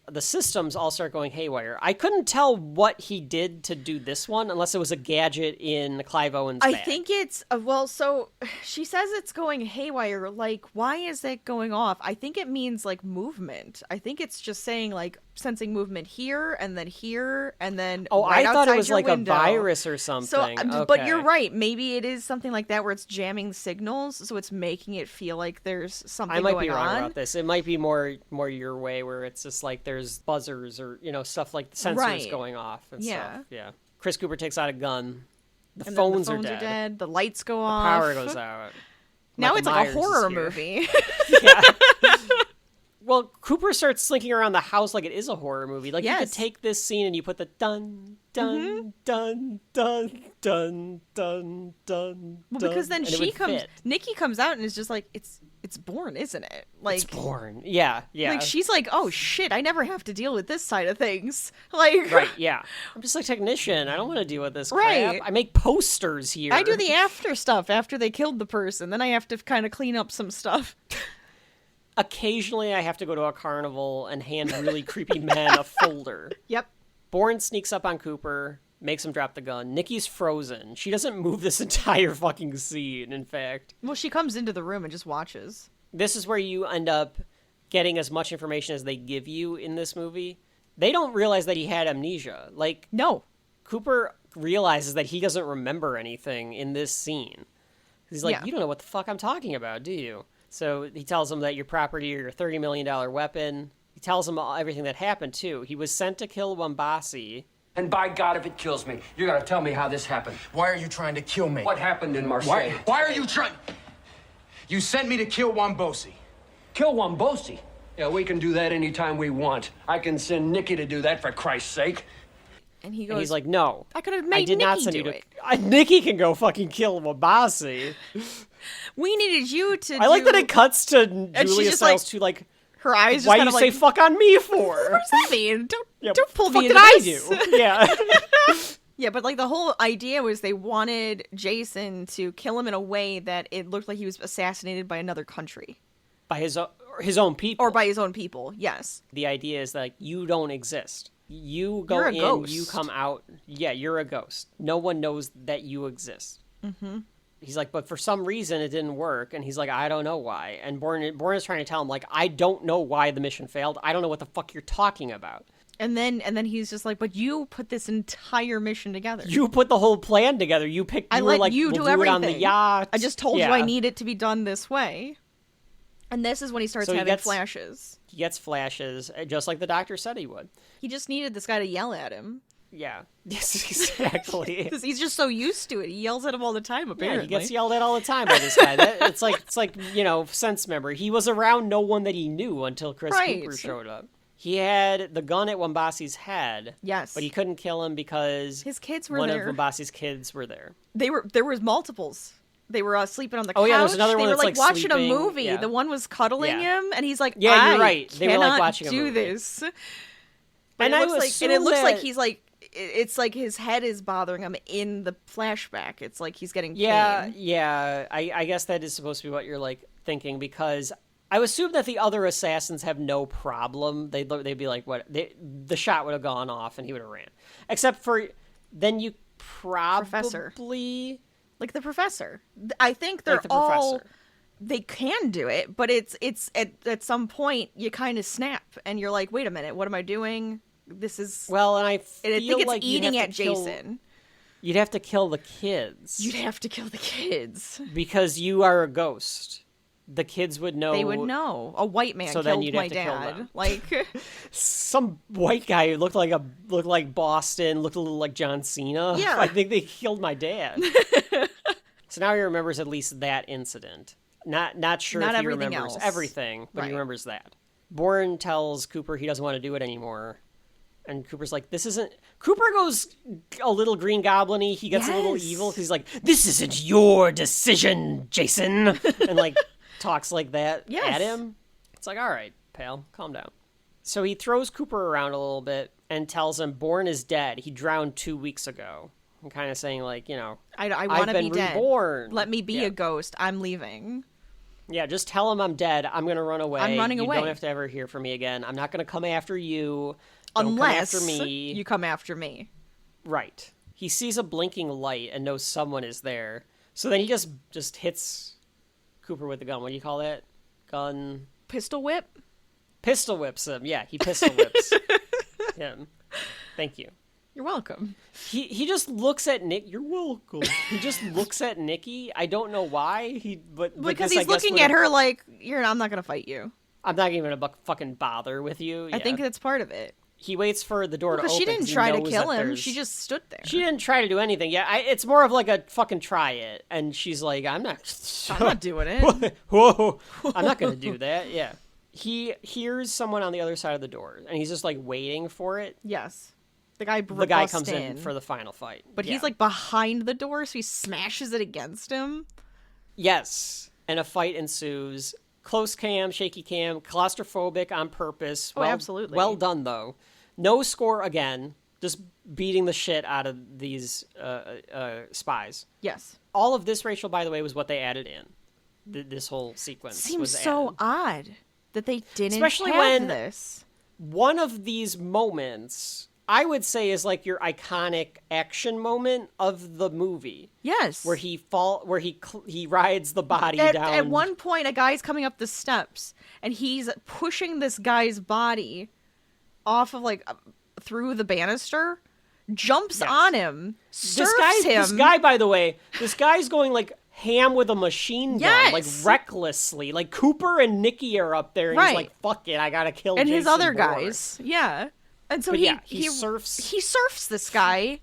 The systems all start going haywire. I couldn't tell what he did to do this one unless it was a gadget in Clive Owen's I bag. think it's so she says it's going haywire. Like, why is that going off? I think it means like movement. I think it's just saying like sensing movement here and then right I thought it outside was your like window. a virus or something. So, but you're Okay. right. Maybe it is something like that where it's jamming signals, so it's making it feel like there's something I might going be wrong on. about this. It might be more your way, where it's just like there's buzzers or stuff like the sensors Right. going off and Yeah. stuff. Yeah. Chris Cooper takes out a gun. The And then phones, the phones are dead. The lights go The off. power goes out. Now Michael it's like Myers a is horror here. movie. Yeah. Well, Cooper starts slinking around the house like it is a horror movie. Like, you Yes. could take this scene and you put the dun, dun, dun, dun, dun, dun, dun, Well, dun, because then and it she would comes, fit. Nikki comes out and is just like, it's Bourne, isn't it? Like, It's Bourne. Yeah, yeah. like she's like, oh shit, I never have to deal with this side of things. Like, Right, yeah. I'm just a technician. I don't want to deal with this Right. crap. I make posters here. I do the after stuff after they killed the person. Then I have to kind of clean up some stuff. Occasionally, I have to go to a carnival and hand really creepy men a folder. Yep. Bourne sneaks up on Cooper, makes him drop the gun. Nikki's frozen. She doesn't move this entire fucking scene, in fact. Well, she comes into the room and just watches. This is where you end up getting as much information as they give you in this movie. They don't realize that he had amnesia. Like, No. Cooper realizes that he doesn't remember anything in this scene. He's like, Yeah. you don't know what the fuck I'm talking about, do you? So he tells him that your property or your $30 million weapon. He tells him everything that happened, too. He was sent to kill Wambasi. And by God, if it kills me, you gotta tell me how this happened. Why are you trying to kill me? What happened in Marseille? Why are you trying? You sent me to kill Wambosi. Kill Wambosi? Yeah, we can do that anytime we want. I can send Nikki to do that, for Christ's sake. And he goes, And he's like, no. I could have I made did not Nikki send do you to... it. Nikki can go fucking kill Wambasi. We needed you to I like do... that it cuts to she's Julia just Stiles like- to like, Her eyes just why kind you of say like, fuck on me for? what does that mean? Yeah, Don't pull fuck me did into I this. do? Yeah. Yeah, but like the whole idea was they wanted Jason to kill him in a way that it looked like he was assassinated by another country. By his own people. Or by his own people, yes. The idea is that like, you don't exist. You go You're a in, ghost. you come out. Yeah, you're a ghost. No one knows that you exist. Mm-hmm. He's like, but for some reason it didn't work. And he's like, I don't know why. And Bourne is trying to tell him, like, I don't know why the mission failed. I don't know what the fuck you're talking about. And then he's just like, but you put this entire mission together. You put the whole plan together. You picked. I You were let like, you we'll do do everything. it on the yacht. I just told you Yeah. I need it to be done this way. And this is when he starts So he having gets- flashes. He gets flashes, just like the doctor said he would. He just needed this guy to yell at him. Yeah. Yes, exactly. Because he's just so used to it. He yells at him all the time, Yeah, apparently. he gets yelled at all the time by this guy. It's like sense memory. He was around no one that he knew until Chris Right. Cooper showed up. He had the gun at Wambasi's head. Yes. But he couldn't kill him because His kids were one there. of Wambasi's kids were there. There was multiples. They were sleeping on the couch. Oh, yeah, there's another one They were that's, like like, watching sleeping. a movie. Yeah. The one was cuddling Yeah. him, and he's like, Yeah, you're I right. They were, like, cannot watching a do movie. this. But And it looks like that... he's like, it's like his head is bothering him in the flashback. It's like he's getting pain. Yeah. I guess that is supposed to be what you're like thinking, because I would assume that the other assassins have no problem. They'd be like, what? The shot would have gone off and he would have ran. Except for then you probably Professor. Like the professor. I think they're all. They can do it, but it's at some point you kind of snap and you're like, wait a minute, what am I doing? This is well, and I think it's like eating at Jason. You'd have to kill the kids. You'd have to kill the kids because you are a ghost. The kids would know. They would know. A white man killed my dad. Like some white guy who looked like Boston, looked a little like John Cena. Yeah. I think they killed my dad. So now he remembers at least that incident. Not sure if he remembers everything, but he remembers that. Bourne tells Cooper he doesn't want to do it anymore. And Cooper's like, this isn't... Cooper goes a little Green Goblin-y. He gets a little evil. He's like, this isn't your decision, Jason. And like talks like that at him. It's like, all right, pal, calm down. So he throws Cooper around a little bit and tells him Bourne is dead. He drowned 2 weeks ago. I'm kind of saying like, you know, I want to be dead. Reborn. Let me be a ghost. I'm leaving. Yeah, just tell him I'm dead. I'm going to run away. I'm running away. You don't have to ever hear from me again. I'm not going to come after you. Don't Unless come after me. You come after me. Right. He sees a blinking light and knows someone is there. So then he just hits Cooper with the gun. What do you call that? Gun? Pistol whip? Pistol whips him. Yeah, he pistol whips him. Thank you. You're welcome. He just looks at Nick. You're welcome. He just looks at Nikki. I don't know why. Because he's looking at her like, I'm not going to fight you. I'm not even going to fucking bother with you. I think that's part of it. He waits for the door to open. Because she didn't try to kill him. She just stood there. She didn't try to do anything. Yeah, it's more of like a fucking try it. And she's like, I'm not doing it. Whoa. I'm not going to do that. Yeah. He hears someone on the other side of the door. And he's just like waiting for it. Yes. The guy comes in for the final fight. But he's like behind the door, so he smashes it against him. Yes. And a fight ensues. Close cam, shaky cam, claustrophobic on purpose. Absolutely. Well done, though. No score again. Just beating the shit out of these spies. Yes. All of this, Rachel, by the way, was what they added in. This whole sequence seems so odd that they didn't Especially have when this. One of these moments, I would say, is like your iconic action moment of the movie. Yes. Where he rides the body down. At one point, a guy's coming up the steps, and he's pushing this guy's body off of, like, through the banister, jumps on him, surfs him. This guy, by the way, this guy's going, like, ham with a machine gun, like, recklessly. Like, Cooper and Nikki are up there, and he's like, fuck it, I gotta kill and Jason his other Bourne. guys. Yeah. And so he surfs. He surfs this guy.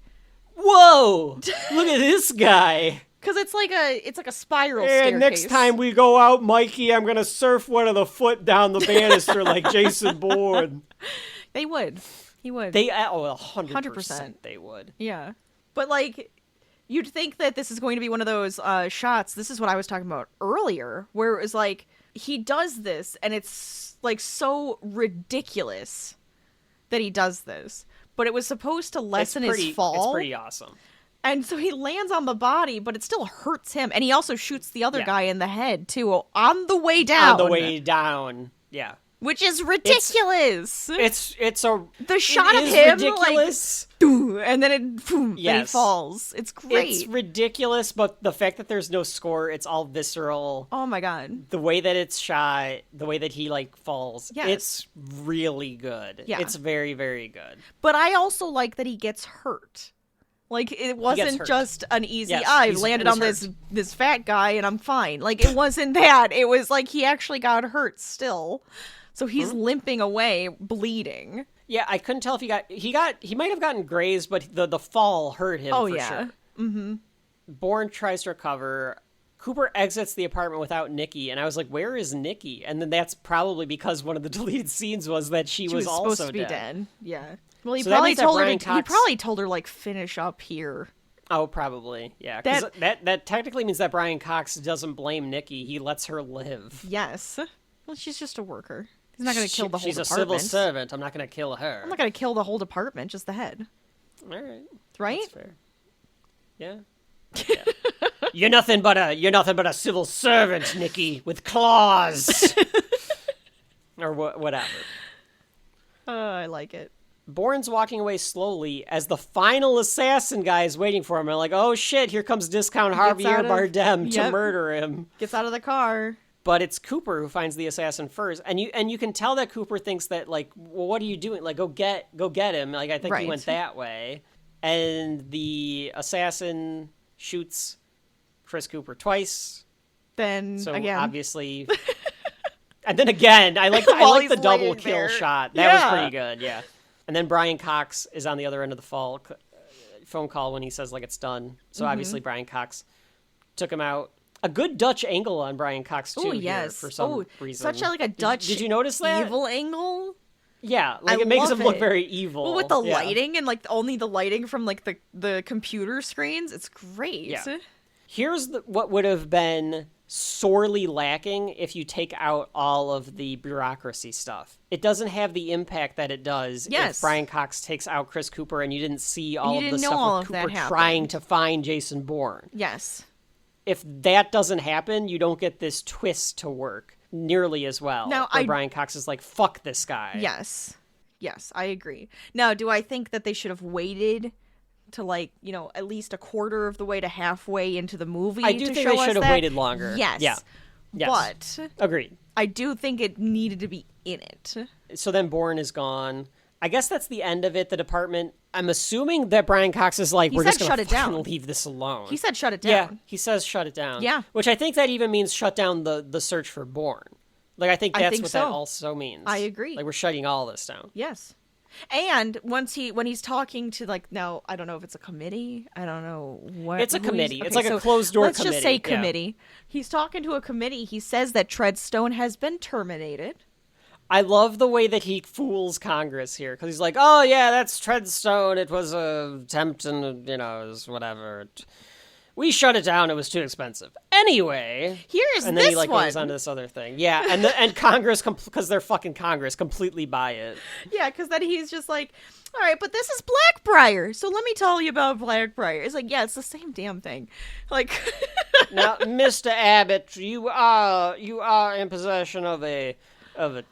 Whoa! Look at this guy. Because it's like a spiral staircase. Next time we go out, Mikey, I'm gonna surf one of the foot down the banister like Jason Bourne. They would. He would. 100% they would. Yeah. But like, you'd think that this is going to be one of those shots. This is what I was talking about earlier, where it was like he does this, and it's like so ridiculous that he does this, but it was supposed to lessen his fall. It's pretty awesome. And so he lands on the body, but it still hurts him. And he also shoots the other guy in the head, too, on the way down. Yeah. Which is ridiculous. The shot of him, ridiculous. Like, and then then he falls. It's great. It's ridiculous, but the fact that there's no score, it's all visceral. Oh my god. The way that it's shot, the way that he like falls, it's really good. Yeah. It's very, very good. But I also like that he gets hurt. Like, it wasn't just an easy, I landed on this fat guy and I'm fine. Like, it wasn't that. It was like he actually got hurt still. So he's limping away, bleeding. Yeah, I couldn't tell if he might have gotten grazed, but the fall hurt him for sure. Mm-hmm. Bourne tries to recover. Cooper exits the apartment without Nikki, and I was like, where is Nikki? And then that's probably because one of the deleted scenes was that she was also supposed to be dead. Yeah. Well, he so probably told her like finish up here. Oh, probably. Yeah. Because that technically means that Brian Cox doesn't blame Nikki. He lets her live. Yes. Well, she's just a worker. He's not going to kill the whole She's department. a civil servant. I'm not going to kill her. I'm not going to kill the whole department, just the head. All right. Right? That's fair. Yeah. Yeah. You're nothing but a civil servant, Nikki, with claws. Or whatever. I like it. Bourne's walking away slowly as the final assassin guy is waiting for him. And like, oh shit, here comes discount Javier Bardem to murder him. Gets out of the car. But it's Cooper who finds the assassin first. And you can tell that Cooper thinks that, like, well, what are you doing? Like, go get him. Like, I think he went that way. And the assassin shoots Chris Cooper twice. Then so again. Obviously. And then again, I like the double kill there. shot. That was pretty good, yeah. And then Brian Cox is on the other end of the phone call when he says, like, it's done. So obviously Brian Cox took him out. A good Dutch angle on Brian Cox, too, here, for some reason. Such a Dutch Did you notice that? evil angle? Yeah, like it makes him look very evil. Well, with the lighting and, like, only the lighting from, like, the computer screens, it's great. Yeah. Here's what would have been sorely lacking if you take out all of the bureaucracy stuff. It doesn't have the impact that it does if Brian Cox takes out Chris Cooper and you didn't see all of the stuff with Cooper trying to find Jason Bourne. Yes. If that doesn't happen, you don't get this twist to work nearly as well. Now, Brian Cox is like, fuck this guy. Yes. Yes, I agree. Now, do I think that they should have waited to, like, you know, at least a quarter of the way to halfway into the movie? I do think they should have waited longer. Yes. Yeah. Yes. But agreed. I do think it needed to be in it. So then Bourne is gone. I guess that's the end of it. The department. I'm assuming that Brian Cox is like, we're just going to leave this alone. He said shut it down. Yeah, he says shut it down. Yeah. Which I think that even means shut down the search for Bourne. Like, I think that's what that also means. I agree. Like, we're shutting all this down. Yes. And when he's talking to, like, now, I don't know if it's a committee. I don't know what. It's a committee. It's like a closed-door committee. Let's just say committee. Yeah. He's talking to a committee. He says that Treadstone has been terminated. I love the way that he fools Congress here, because he's like, oh, yeah, that's Treadstone. It was a attempt and, you know, it was whatever. We shut it down. It was too expensive. Anyway. And then he, like, goes on to this other thing. Yeah, and Congress, because they're fucking Congress, completely buy it. Yeah, because then he's just like, all right, but this is Blackbriar, so let me tell you about Blackbriar. It's like, yeah, it's the same damn thing. Like... Now, Mr. Abbott, you are in possession of a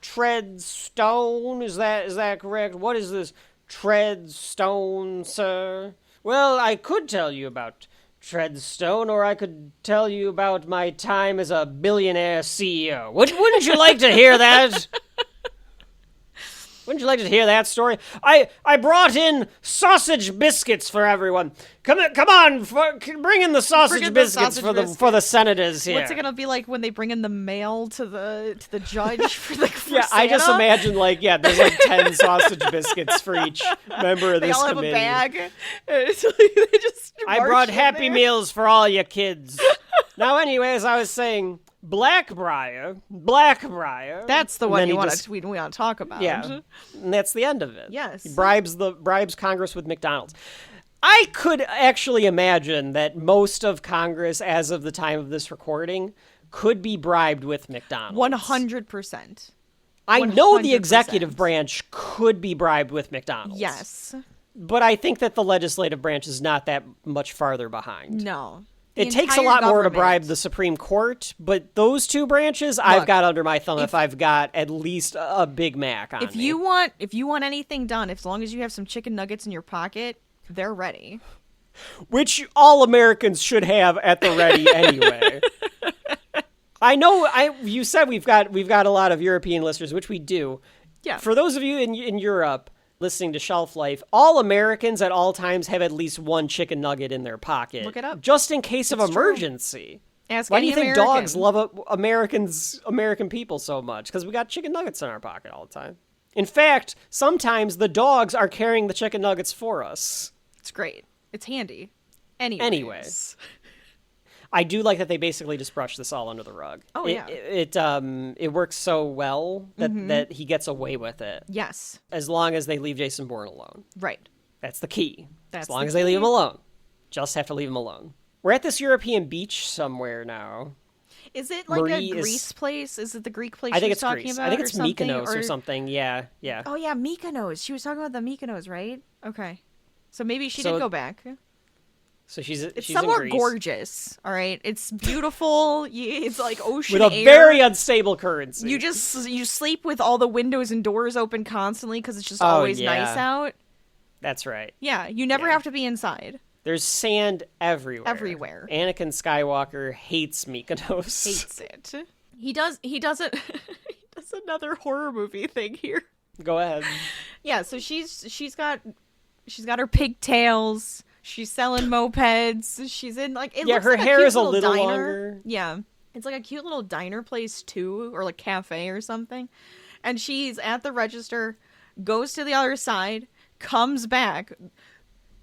Treadstone. Is that correct? What is this Treadstone, sir? Well, I could tell you about Treadstone, or I could tell you about my time as a billionaire CEO. Wouldn't you like to hear that? Wouldn't you like to hear that story? I brought in sausage biscuits for everyone. Come on, bring in the sausage biscuits for the senators here. What's it gonna be like when they bring in the mail to the judge for the yeah? Santa? I just imagine there's like 10 sausage biscuits for each member of this committee. They all have a bag. It's like they just I brought Happy Meals for all your kids. Now, anyways, I was saying. Blackbriar. That's the one we want to talk about. Yeah, and that's the end of it. Yes, he bribes Congress with McDonald's. I could actually imagine that most of Congress, as of the time of this recording, could be bribed with McDonald's. 100%. I know the executive branch could be bribed with McDonald's. Yes, but I think that the legislative branch is not that much farther behind. No. It takes a lot more to bribe the Supreme Court, but those two branches, I've got under my thumb if I've got at least a Big Mac on me. If you want anything done, as long as you have some chicken nuggets in your pocket, they're ready. Which all Americans should have at the ready anyway. I know you said we've got a lot of European listeners, which we do. Yeah. For those of you in Europe listening to Shelf Life, all Americans at all times have at least one chicken nugget in their pocket. Look it up. Just in case of emergency. Ask Why do you think dogs love love American people so much? Because we got chicken nuggets in our pocket all the time. In fact, sometimes the dogs are carrying the chicken nuggets for us. It's great. It's handy. Anyways. I do like that they basically just brush this all under the rug. Oh, yeah. It works so well that he gets away with it. Yes. As long as they leave Jason Bourne alone. Right. That's the key. As long as they leave him alone. Just have to leave him alone. We're at this European beach somewhere now. Is it like Marie a Greece place? Is it the Greek place I think she was it's talking Greece. about? I think it's or something? Mykonos or something. Yeah. Oh yeah, Mykonos. She was talking about the Mykonos, right? Okay. So maybe she did go back. So she's It's in somewhat Greece. gorgeous. All right, it's beautiful. It's like ocean with a air. very unstable currency. You sleep with all the windows and doors open constantly because it's just always nice out. That's right. Yeah, you never have to be inside. There's sand everywhere. Everywhere. Anakin Skywalker hates Mykonos. Hates it. He does. He does it. He does another horror movie thing here. Go ahead. Yeah. So she's got her pigtails. She's selling mopeds. She's in like it looks her like hair a cute is a little diner. longer. Yeah, it's like a cute little diner place too, or like cafe or something. And she's at the register, goes to the other side, comes back,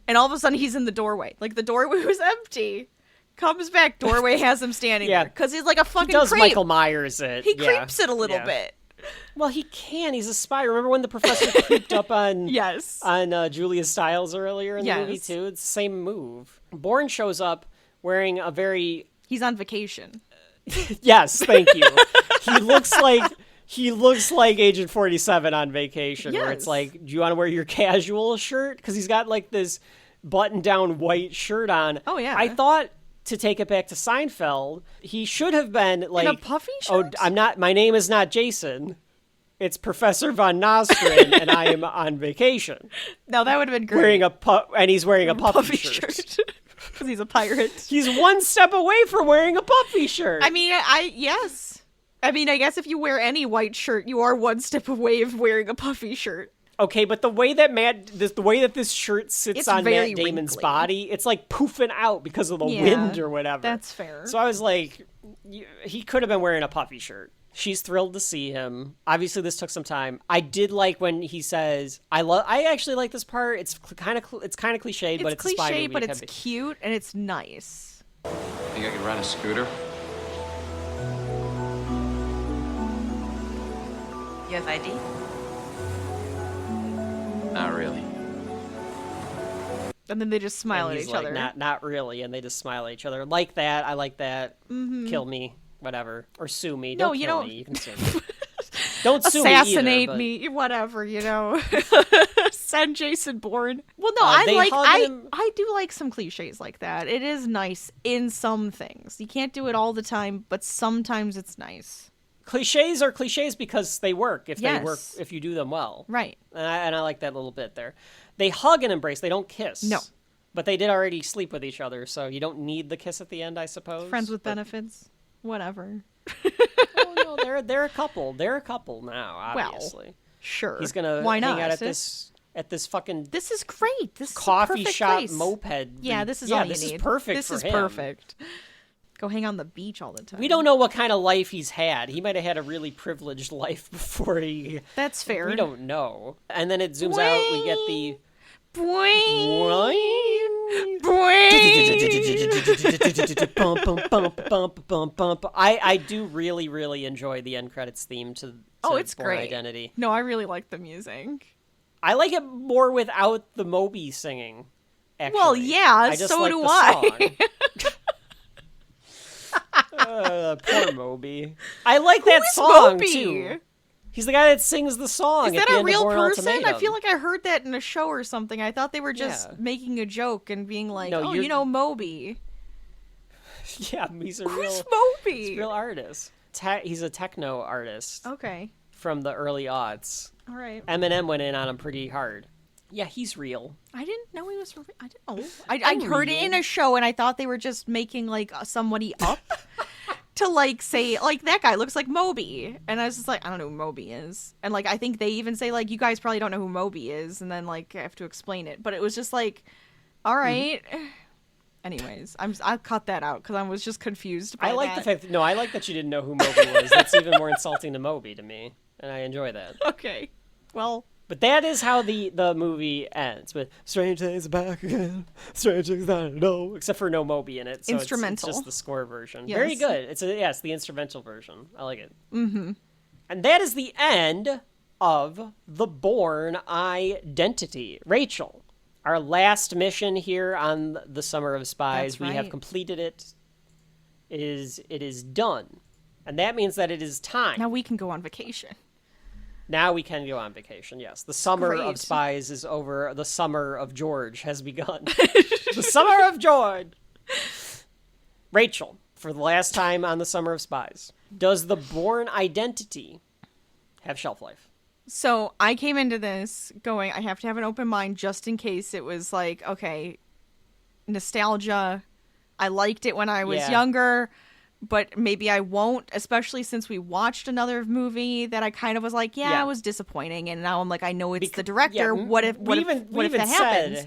and all of a sudden he's in the doorway. Like the doorway was empty. Comes back, doorway has him standing there because he's like a fucking. He does creep. Michael Myers it. He creeps it a little bit. Well, he can. He's a spy. Remember when the professor creeped up on Julia Stiles earlier in the movie too? It's the same move. Bourne shows up wearing a very. He's on vacation. Yes, thank you. He looks like Agent 47 on vacation, where it's like, do you want to wear your casual shirt? Because he's got like this button-down white shirt on. Oh yeah. I thought, to take it back to Seinfeld, he should have been like, in a puffy shirt? Oh, my name is not Jason. It's Professor Von Nostrand, and I am on vacation. No, that would have been great. And he's wearing a puffy shirt. Because he's a pirate. He's one step away from wearing a puffy shirt. I mean, yes. I mean, I guess if you wear any white shirt, you are one step away of wearing a puffy shirt. Okay, but the way that this shirt sits on Matt Damon's wrinkly. body, it's like poofing out because of the wind or whatever. That's fair. So I was like, he could have been wearing a puffy shirt. She's thrilled to see him. Obviously, this took some time. I did like when he says, I actually like this part. It's kind of cliched, but it's a spy movie. But it's cute and it's nice. Think I could rent a scooter? You have ID? Not really. And then they just smile at each other. Not really, and they just smile at each other. Like that, I like that. Mm-hmm. Kill me, whatever, or sue me. Don't kill me. You can sue me. Don't sue assassinate me either, me, whatever. Send Jason Bourne. Well, no, I do like some cliches like that. It is nice in some things. You can't do it all the time, but sometimes it's nice. Cliches are cliches because they work if you do them well. Right. And I like that little bit there. They hug and embrace. They don't kiss. No. But they did already sleep with each other, so you don't need the kiss at the end, I suppose. Friends with benefits. Whatever. Oh, no, they're a couple. They're a couple now, obviously. Well, sure. He's gonna hang out at this fucking. This is great. This is coffee shop place. moped. Yeah, this is all you need. This is perfect. This for is him. perfect. Go hang on the beach all the time. We don't know what kind of life he's had. He might have had a really privileged life before he. That's fair. We don't know. And then it zooms out. We get the. I do really, really enjoy the end credits theme to it's Bourne great. Identity. No, I really like the music. I like it more without the Moby singing. Actually. Well, yeah, so like do the I. Poor Moby. I like that song Moby? too. He's the guy that sings the song. Is that a real person? Ultimatum. I feel like I heard that in a show or something. I thought they were just making a joke and being like, No, Moby. Yeah, he's a Who's Moby? He's a real artist. He's a techno artist. Okay. From the early aughts. All right. Eminem went in on him pretty hard. Yeah, he's real. I didn't know he was. I didn't know. I heard it in a show, and I thought they were just making like somebody up to like say like that guy looks like Moby, and I was just like, I don't know who Moby is, and like I think they even say like you guys probably don't know who Moby is, and then like I have to explain it, but it was just like, all right. Anyways, I'll cut that out because I was just confused by I like the fact that, I like that you didn't know who Moby was. That's even more insulting to Moby to me, and I enjoy that. Okay, well. But that is how the movie ends, with strange things back again, strange things I know, except for no Moby in it. So instrumental. It's just the score version. Yes. Very good. It's the instrumental version. I like it. Mm-hmm. And that is the end of the Bourne Identity. Rachel, our last mission here on the Summer of Spies. That's We have right. completed it. it is done. And that means that it is time. Now we can go on vacation. Now we can go on vacation, yes. The summer Great. of Spies is over. The summer of George has begun. The summer of George! Rachel, for the last time on the Summer of Spies, does the Bourne Identity have shelf life? So I came into this going, I have to have an open mind just in case it was like, okay, nostalgia. I liked it when I was younger, but maybe I won't, especially since we watched another movie that I kind of was like, it was disappointing. And now I'm like, I know it's the director. What if that happens?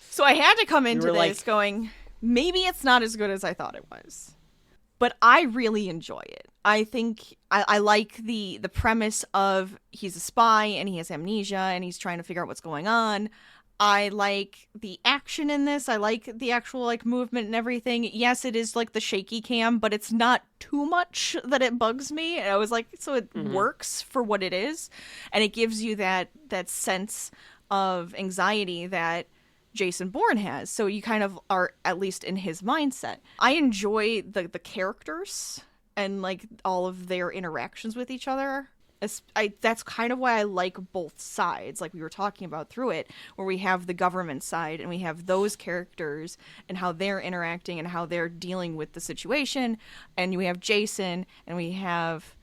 So I had to come into this going, maybe it's not as good as I thought it was. But I really enjoy it. I think I like the premise of he's a spy and he has amnesia and he's trying to figure out what's going on. I like the action in this. I like the actual like movement and everything. Yes, it is like the shaky cam, but it's not too much that it bugs me. And I was like, so it works for what it is. And it gives you that sense of anxiety that Jason Bourne has. So you kind of are at least in his mindset. I enjoy the characters and like all of their interactions with each other. That's kind of why I like both sides, like we were talking about through it, where we have the government side and we have those characters and how they're interacting and how they're dealing with the situation. And we have Jason and we have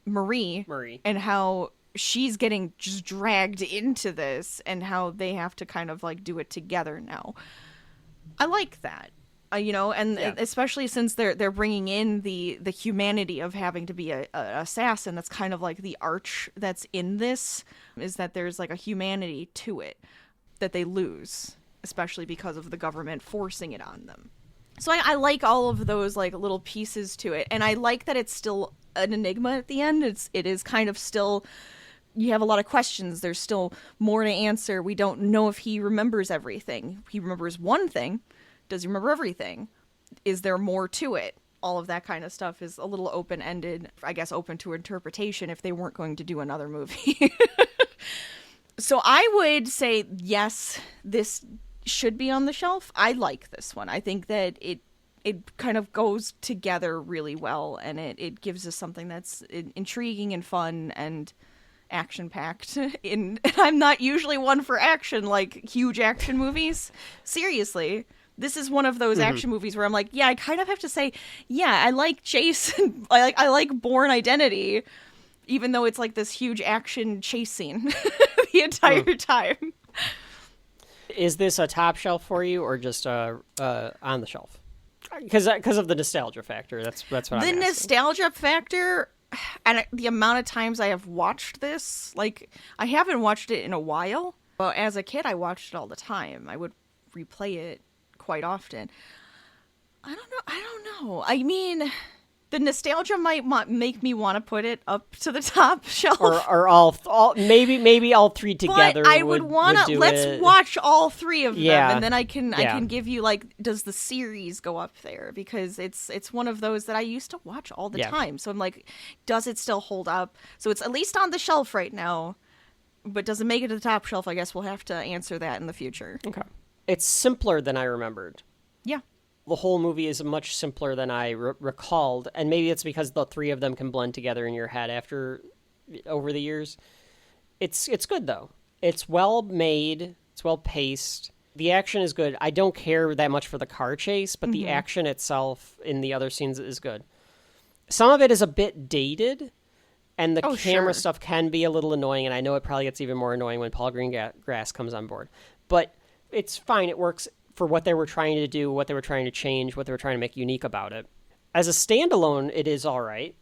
Marie. And how she's getting just dragged into this and how they have to kind of like do it together now. I like that. And especially since they're bringing in the humanity of having to be a assassin. That's kind of like the arch that's in this, is that there's like a humanity to it that they lose, especially because of the government forcing it on them. So I like all of those like little pieces to it, and I like that it's still an enigma at the end. It is kind of still, you have a lot of questions. There's still more to answer. We don't know if he remembers everything. He remembers one thing. Does he remember everything? Is there more to it? All of that kind of stuff is a little open-ended, I guess open to interpretation if they weren't going to do another movie. So I would say, yes, this should be on the shelf. I like this one. I think that it kind of goes together really well, and it gives us something that's intriguing and fun and action-packed. And I'm not usually one for action, like huge action movies. Seriously. This is one of those action movies where I'm like, I kind of have to say, I like Jason. I like Bourne Identity, even though it's like this huge action chase scene the entire time. Is this a top shelf for you, or just on the shelf? Because of the nostalgia factor. That's what I'm asking. The nostalgia factor, and the amount of times I have watched this, like I haven't watched it in a while. But as a kid, I watched it all the time. I would replay it quite often. I don't know. I mean, the nostalgia might make me want to put it up to the top shelf, or all maybe all three together. But I would want to let's watch all three of them, and then I can give you like, does the series go up there? Because it's one of those that I used to watch all the time. So I'm like, does it still hold up? So it's at least on the shelf right now, but does it make it to the top shelf? I guess we'll have to answer that in the future. Okay. It's simpler than I remembered. Yeah. The whole movie is much simpler than I recalled, and maybe it's because the three of them can blend together in your head over the years. It's good, though. It's well made. It's well paced. The action is good. I don't care that much for the car chase, but the action itself in the other scenes is good. Some of it is a bit dated, and the camera stuff can be a little annoying, and I know it probably gets even more annoying when Paul Greengrass comes on board. But it's fine. It works for what they were trying to do, what they were trying to change, what they were trying to make unique about it. As a standalone, it is all right.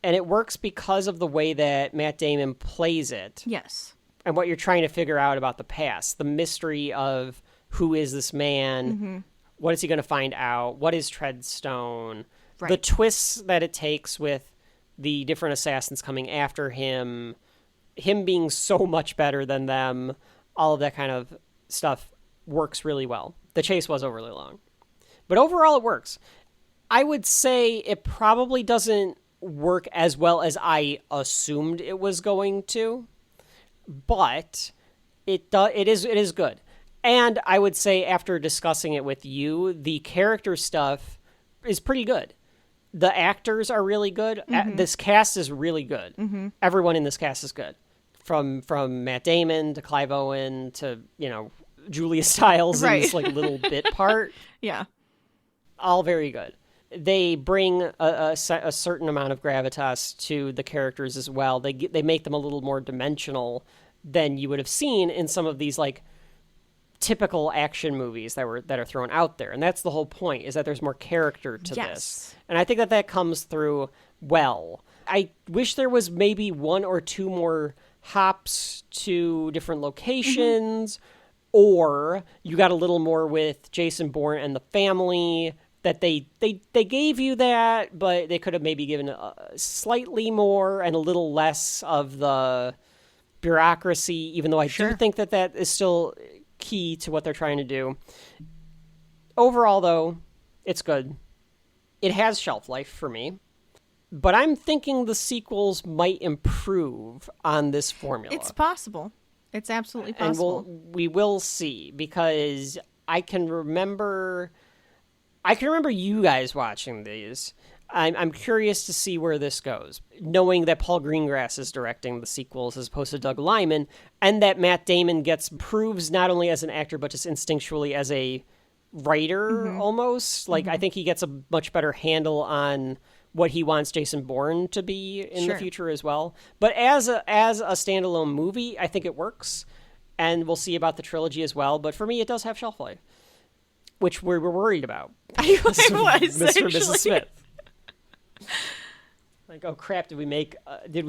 And it works because of the way that Matt Damon plays it. Yes. And what you're trying to figure out about the past. The mystery of who is this man? What is he going to find out? What is Treadstone? Right. The twists that it takes with the different assassins coming after him being so much better than them, all of that kind of stuff works really well. The chase was overly long, but overall it works. I would say it probably doesn't work as well as I assumed it was going to, but it is good. And I would say after discussing it with you, the character stuff is pretty good. The actors are really good. This cast is really good. Everyone in this cast is good. From Matt Damon to Clive Owen to, Julia Stiles in this like little bit part. Yeah. All very good. They bring a certain amount of gravitas to the characters as well. They make them a little more dimensional than you would have seen in some of these like typical action movies that are thrown out there. And that's the whole point, is that there's more character to this. And I think that comes through well. I wish there was maybe one or two more hops to different locations, or you got a little more with Jason Bourne and the family. That they gave you that, but they could have maybe given slightly more and a little less of the bureaucracy, even though I do think that is still key to what they're trying to do. Overall, though, it's good. It has shelf life for me, but I'm thinking the sequels might improve on this formula. It's possible. It's absolutely possible. And we will see, because I can remember you guys watching these. I'm curious to see where this goes, knowing that Paul Greengrass is directing the sequels as opposed to Doug Liman, and that Matt Damon proves not only as an actor, but just instinctually as a writer almost. Like, I think he gets a much better handle on what he wants Jason Bourne to be in the future as well. But as a standalone movie, I think it works, and we'll see about the trilogy as well. But for me, it does have shelf life, which we were worried about. I was, Mr. and Mrs. Smith. Like, oh crap, did we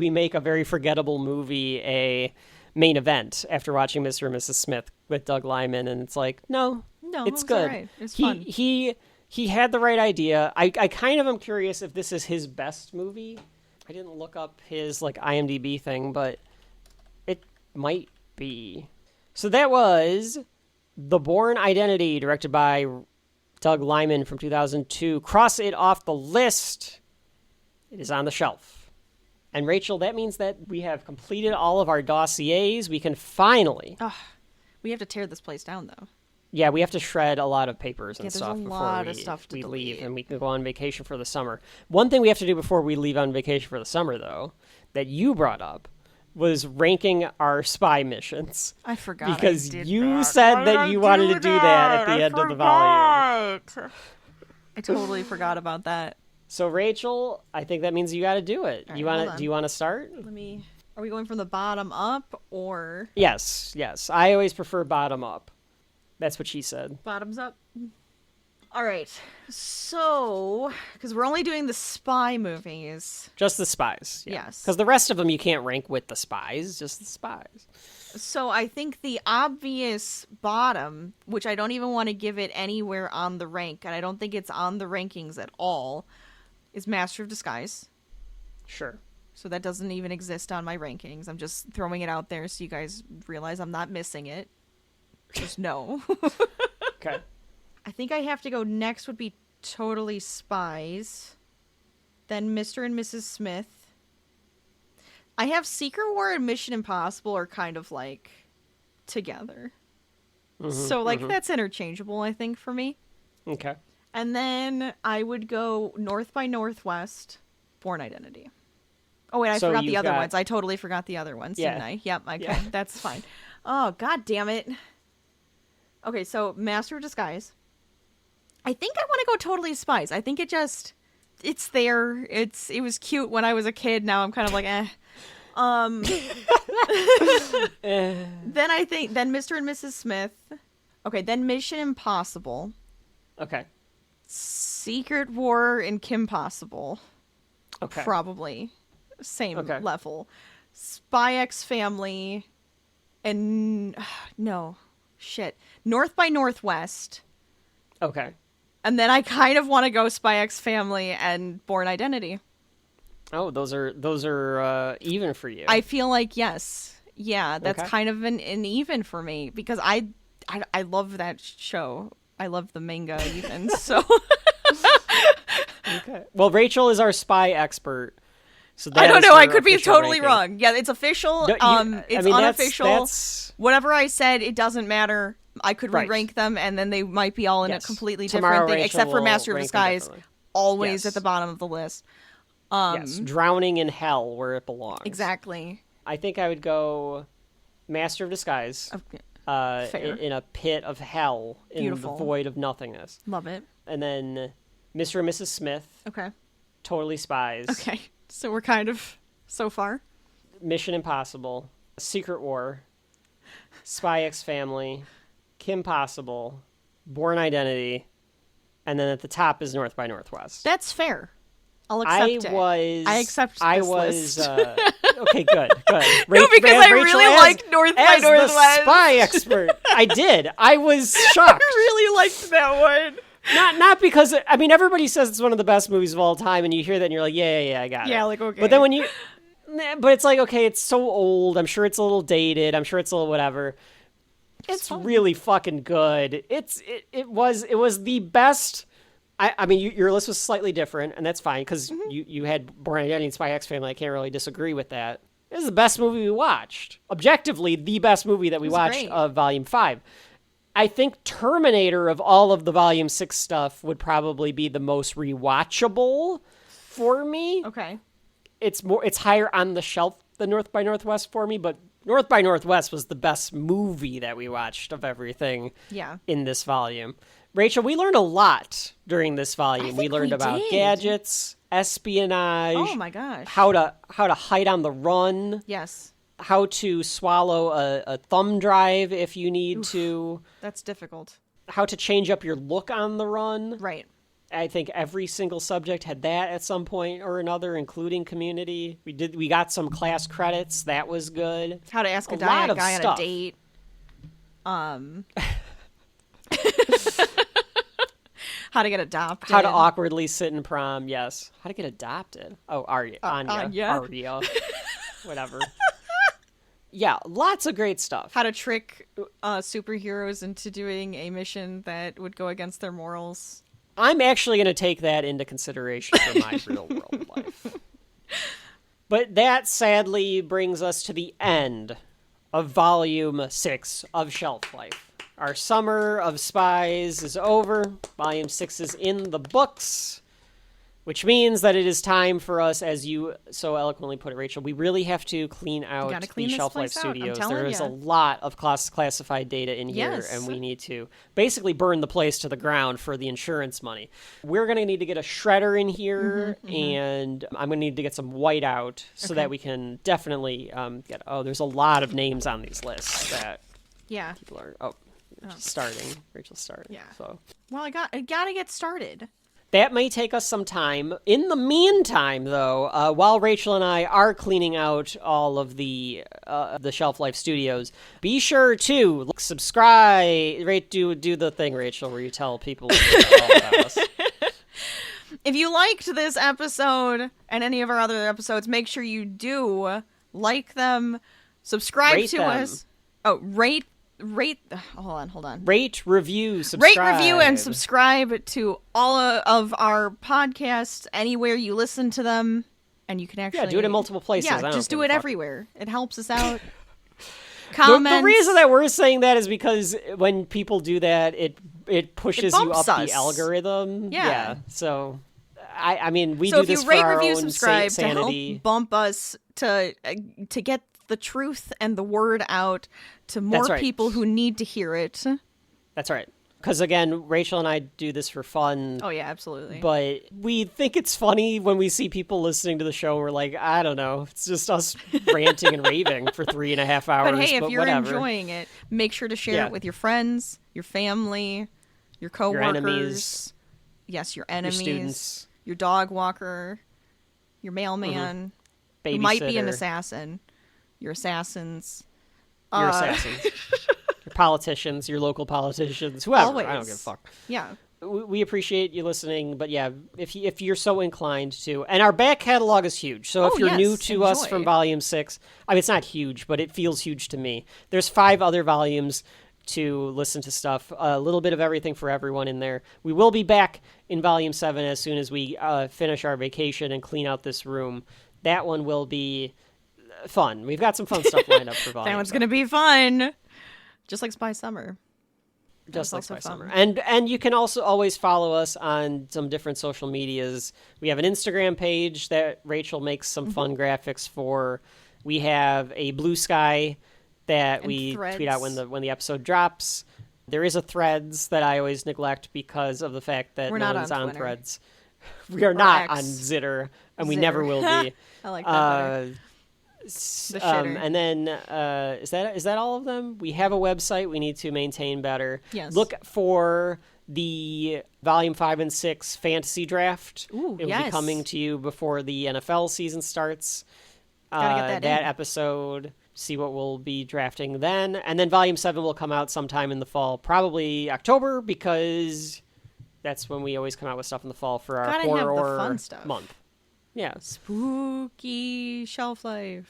make a very forgettable movie a main event after watching Mr. and Mrs. Smith with Doug Liman? And it's like, no, it's good. All right. It's fun. He had the right idea. I kind of am curious if this is his best movie. I didn't look up his like IMDb thing, but it might be. So that was The Bourne Identity, directed by Doug Liman from 2002. Cross it off the list. It is on the shelf. And Rachel, that means that we have completed all of our dossiers. We can finally... we have to tear this place down, though. Yeah, we have to shred a lot of papers and stuff before we leave, and we can go on vacation for the summer. One thing we have to do before we leave on vacation for the summer, though, that you brought up, was ranking our spy missions. I forgot. Because you said that you wanted to do that at the end of the volume. I totally forgot about that. So Rachel, I think that means you got to do it. Right, do you want to start? Are we going from the bottom up or? Yes. I always prefer bottom up. That's what she said. Bottoms up. All right. So, because we're only doing the spy movies. Just the spies. Yeah. Yes. Because the rest of them you can't rank with the spies, just the spies. So I think the obvious bottom, which I don't even want to give it anywhere on the rank, and I don't think it's on the rankings at all, is Master of Disguise. Sure. So that doesn't even exist on my rankings. I'm just throwing it out there so you guys realize I'm not missing it. Just no. Okay. I think I have to go next would be Totally Spies. Then Mr. and Mrs. Smith. I have Secret War and Mission Impossible are kind of like together. So like that's interchangeable, I think, for me. Okay. And then I would go North by Northwest, Bourne Identity. Oh wait, I forgot the other ones. I totally forgot the other ones, didn't I? Yep, okay. Yeah. That's fine. Oh, god damn it. Okay, so Master of Disguise. I think I want to go Totally Spies. I think it's there. It was cute when I was a kid. Now I'm kind of like, eh. Then Mr. and Mrs. Smith. Okay, then Mission Impossible. Okay. Secret War and Kim Possible. Okay. Probably. Same level. Spy X Family. And no. Shit. North by Northwest. Okay. And then I kind of want to go Spy X Family and Bourne Identity. Oh, those are even for you. I feel like yes. Yeah, that's kind of an even for me because I love that show. I love the manga even. So Okay. Well, Rachel is our spy expert. So I don't know. I could be totally wrong. Yeah, it's official. No, it's unofficial. That's... Whatever I said, it doesn't matter. I could re-rank them, and then they might be all in a completely different thing, except for Master of Disguise. always Yes. at the bottom of the list. Yes, drowning in hell where it belongs. Exactly. I think I would go Master of Disguise. Fair. In a pit of hell, in Beautiful. the void of nothingness. Love it. And then Mr. and Mrs. Smith, Okay. Totally Spies. Okay. So we're kind of so far. Mission Impossible, Secret War, Spy X Family, Kim Possible, Bourne Identity, and then at the top is North by Northwest. That's fair. I'll accept it. I accept this list. Okay, good. No, because I really liked North by as Northwest. the spy expert. I did. I was shocked. I really liked that one. Not because, I mean, everybody says it's one of the best movies of all time, and you hear that and you're like, yeah, I got it. Yeah, like, okay. But then but it's like, okay, it's so old. I'm sure it's a little dated. I'm sure it's a little whatever. It's really fucking good. It was the best. I mean, your list was slightly different, and that's fine, because you had Bourne Identity and Spy X Family. I can't really disagree with that. This is the best movie we watched. Objectively, the best movie that we watched great. of Volume 5. I think Terminator of all of the Volume 6 stuff would probably be the most rewatchable for me. Okay. It's higher on the shelf than North by Northwest for me, but North by Northwest was the best movie that we watched of everything in this volume. Rachel, we learned a lot during this volume. We learned about gadgets, espionage. Oh my gosh. How to hide on the run. Yes. How to swallow a thumb drive if you need to. That's difficult. How to change up your look on the run. Right. I think every single subject had that at some point or another, including Community. We got some class credits. That was good. How to ask a lot of guy stuff. on a date. How to get adopted. How to awkwardly sit in prom. Yes. How to get adopted. Oh, Anya. Aria. Whatever. Yeah, lots of great stuff. How to trick superheroes into doing a mission that would go against their morals. I'm actually going to take that into consideration for my real world life. But that sadly brings us to the end of Volume 6 of Shelf Life. Our Summer of Spies is over. Volume 6 is in the books, which means that it is time for us, as you so eloquently put it, Rachel, we really have to clean out the Shelf Life Studios. There is a lot of classified data in here, and we need to basically burn the place to the ground for the insurance money. We're going to need to get a shredder in here, and I'm going to need to get some white out so that we can definitely get... Oh, there's a lot of names on these lists that people are... Oh, Rachel's starting. Yeah. So. Well, I gotta get started. That may take us some time. In the meantime, though, while Rachel and I are cleaning out all of the Shelf Life Studios, be sure to subscribe. Do the thing, Rachel, where you tell people all about us. If you liked this episode and any of our other episodes, make sure you do like them, subscribe to us. Oh, rate. Hold on. Rate, review, subscribe. Rate, review, and subscribe to all of our podcasts anywhere you listen to them. And you can actually... do it in multiple places. Yeah, just do it everywhere. It helps us out. Comments. The reason that we're saying that is because when people do that, it pushes you up the algorithm. Yeah. So, I mean, we do this for our own subscribe sanity. To help bump us to get the truth and the word out to more people who need to hear it. That's right. Because, again, Rachel and I do this for fun. Oh, yeah, absolutely. But we think it's funny when we see people listening to the show. We're like, I don't know. It's just us ranting and raving for 3.5 hours. But hey, if you're whatever. Enjoying it, make sure to share it with your friends, your family, your coworkers. Your enemies. Yes, your enemies. Your students. Your dog walker. Your mailman. Babysitter. Who might be an assassin. Your assassins. Your assassins. Your politicians, your local politicians, whoever. Always. I don't give a fuck. Yeah. We appreciate you listening, but yeah, if you're so inclined to, and our back catalog is huge. So if you're new to us from Volume 6, I mean, it's not huge, but it feels huge to me. There's 5 other volumes to listen to stuff, a little bit of everything for everyone in there. We will be back in Volume 7 as soon as we finish our vacation and clean out this room. That one will be fun. We've got some fun stuff lined up for Volume That one's 7. going to be fun. Just like Spy Summer. Just like also Spy fun. Summer. And you can also always follow us on some different social medias. We have an Instagram page that Rachel makes some fun graphics for. We have a Blue Sky that And we Threads. tweet out when the episode drops. There is a Threads that I always neglect because of the fact that We're no not one's on on Twitter. Threads. We are not X. on Zitter, and we Zitter. never will be. I like that better. The shitter. And then is that all of them? We have a website we need to maintain better. Yes. Look for the volume 5 and 6 fantasy draft. Ooh, it will be yes. coming to you before the NFL season starts. Gotta get that in. Episode. See what we'll be drafting then, and then volume 7 will come out sometime in the fall, probably October, because that's when we always come out with stuff in the fall for our Gotta have the horror fun stuff. month. Yeah. Spooky shelf life.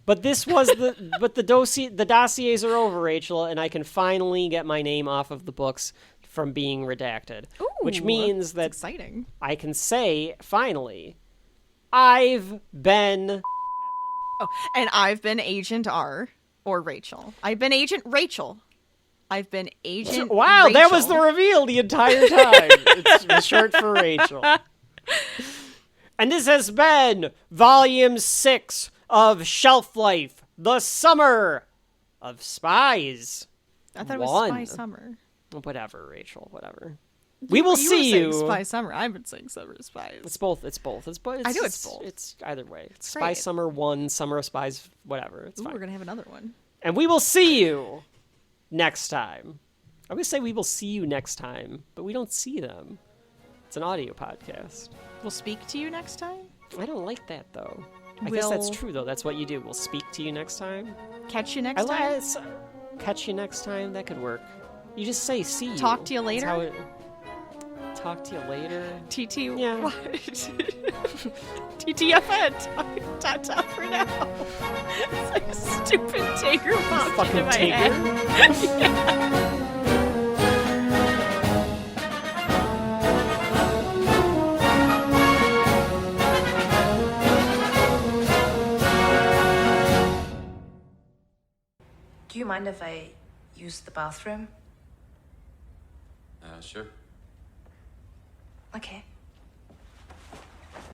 But this was the dossiers are over, Rachel, and I can finally get my name off of the books from being redacted. Ooh, which means that that's exciting. I can say, finally, I've been... Oh, and I've been Agent R, or Rachel. I've been Agent Rachel. I've been Agent Wow, Rachel. that was the reveal the entire time. It's short for Rachel. And this has been Volume 6 of Shelf Life, the Summer of Spies. I thought it was One. Spy Summer. Whatever, Rachel, whatever. We will see You you. were saying Spy Summer. I've been saying Summer of Spies. It's both. I know it's both. It's either way. It's Spy Great. Summer 1, Summer of Spies, whatever. It's Ooh, fine. we're gonna have another one. And we will see you next time. I would say we will see you next time, but we don't see them. It's an audio podcast. We'll speak to you next time. I don't like that, though. I guess that's We'll- true, though. That's what you do. We'll speak to you next time. Catch you next time. Catch you next time. That could work. You just say see you. Talk to you That's later? how it- Talk to you later. TT. Yeah. What? TTFN. Ta-ta for now. It's like a stupid Taker popped Fucking into my Taker. head. Do you mind if I use the bathroom? Sure. Okay.